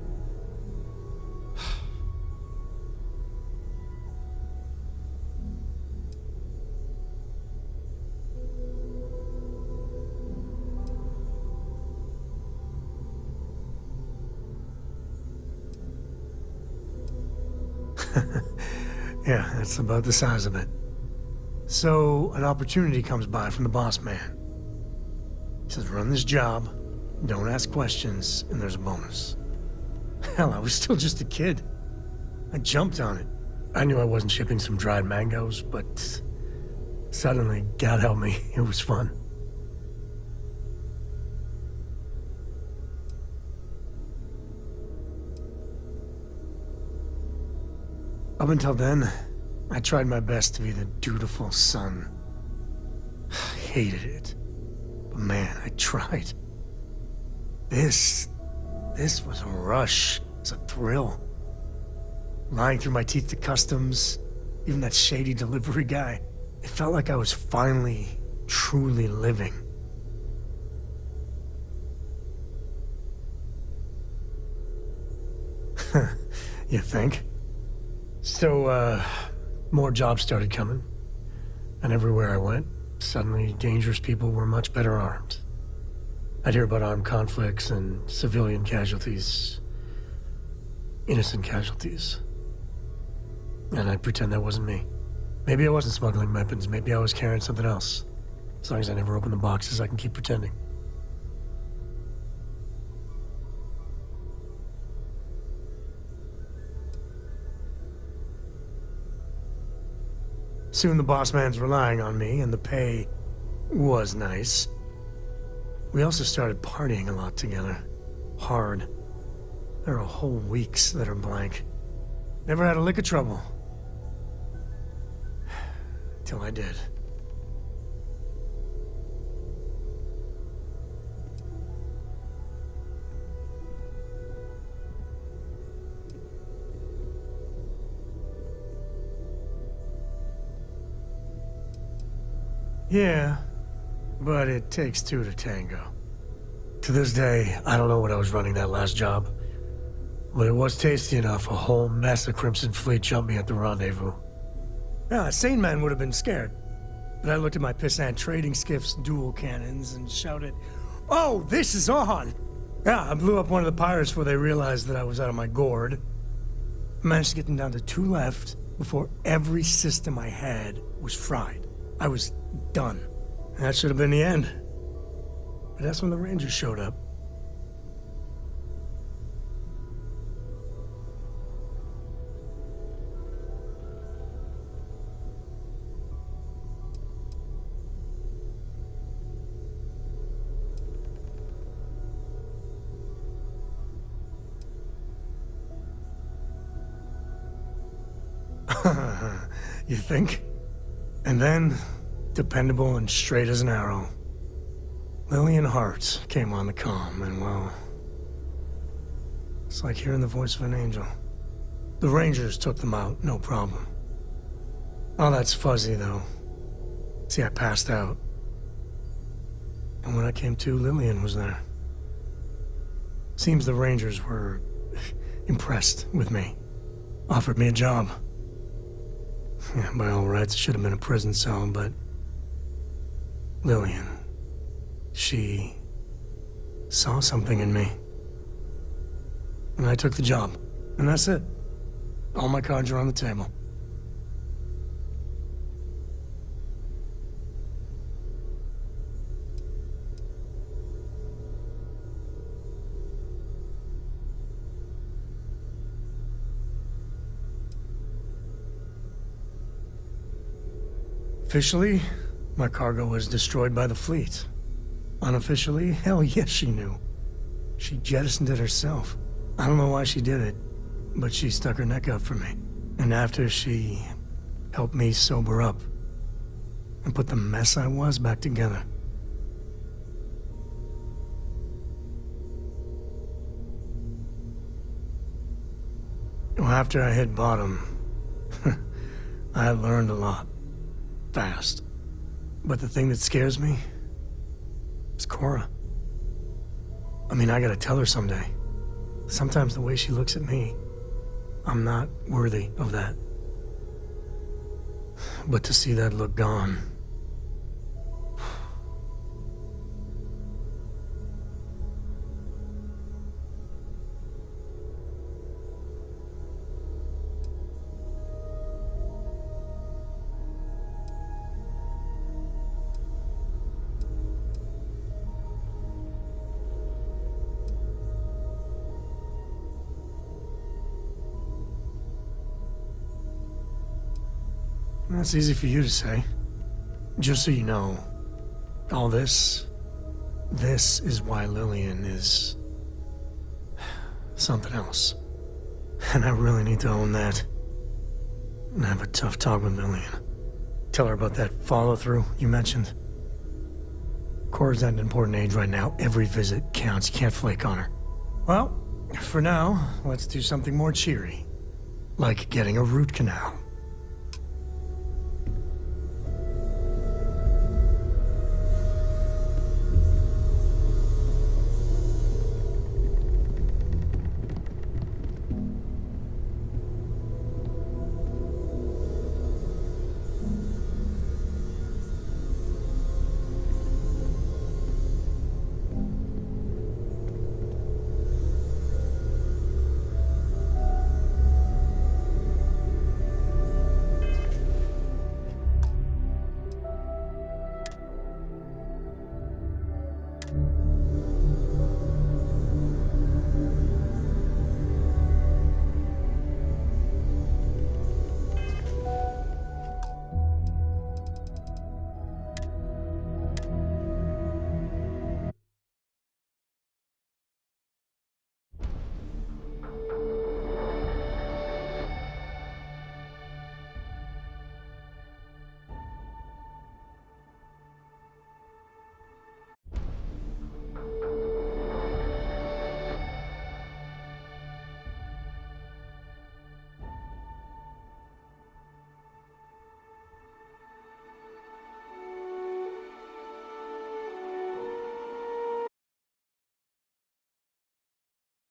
Yeah, that's about the size of it. So, an opportunity comes by from the boss man. He says, run this job, don't ask questions, and there's a bonus. Hell, I was still just a kid. I jumped on it. I knew I wasn't shipping some dried mangoes, but suddenly, God help me, it was fun. Up until then, I tried my best to be the dutiful son. I hated it. But man, I tried. This was a rush. It's a thrill. Lying through my teeth to customs, even that shady delivery guy. It felt like I was finally, truly living. You think? So, more jobs started coming. And everywhere I went, suddenly dangerous people were much better armed. I'd hear about armed conflicts and civilian casualties. Innocent casualties. And I'd pretend that wasn't me. Maybe I wasn't smuggling weapons, maybe I was carrying something else. As long as I never open the boxes, I can keep pretending. Soon the boss man's relying on me, and the pay was nice. We also started partying a lot together. Hard. There are whole weeks that are blank. Never had a lick of trouble. Till I did. Yeah, but it takes two to tango. To this day, I don't know what I was running that last job. But it was tasty enough, a whole mess of Crimson Fleet jumped me at the rendezvous. Yeah, a sane man would have been scared. But I looked at my pissant trading skiff's dual cannons and shouted, "Oh, this is on!" Yeah, I blew up one of the pirates before they realized that I was out of my gourd. I managed to get them down to 2 left before every system I had was fried. I was done. And that should have been the end. But that's when the Rangers showed up. You think? And then, dependable and straight as an arrow, Lillian Hart came on the comm, and well, it's like hearing the voice of an angel. The Rangers took them out, no problem. Oh, that's fuzzy, though. See, I passed out. And when I came to, Lillian was there. Seems the Rangers were impressed with me. Offered me a job. Yeah, by all rights, it should have been a prison cell, but Lillian, she saw something in me. And I took the job. And that's it. All my cards are on the table. Officially, my cargo was destroyed by the fleet. Unofficially, hell yes she knew. She jettisoned it herself. I don't know why she did it, but she stuck her neck out for me. And after she helped me sober up and put the mess I was back together. Well, after I hit bottom, I learned a lot. Fast. But the thing that scares me is Cora. I mean, I gotta tell her someday. Sometimes the way she looks at me, I'm not worthy of that. But to see that look gone... That's easy for you to say. Just so you know, all this is why Lillian is something else. And I really need to own that. And have a tough talk with Lillian. Tell her about that follow-through you mentioned. Cora's at an important age right now. Every visit counts. You can't flake on her. Well, for now, let's do something more cheery. Like getting a root canal.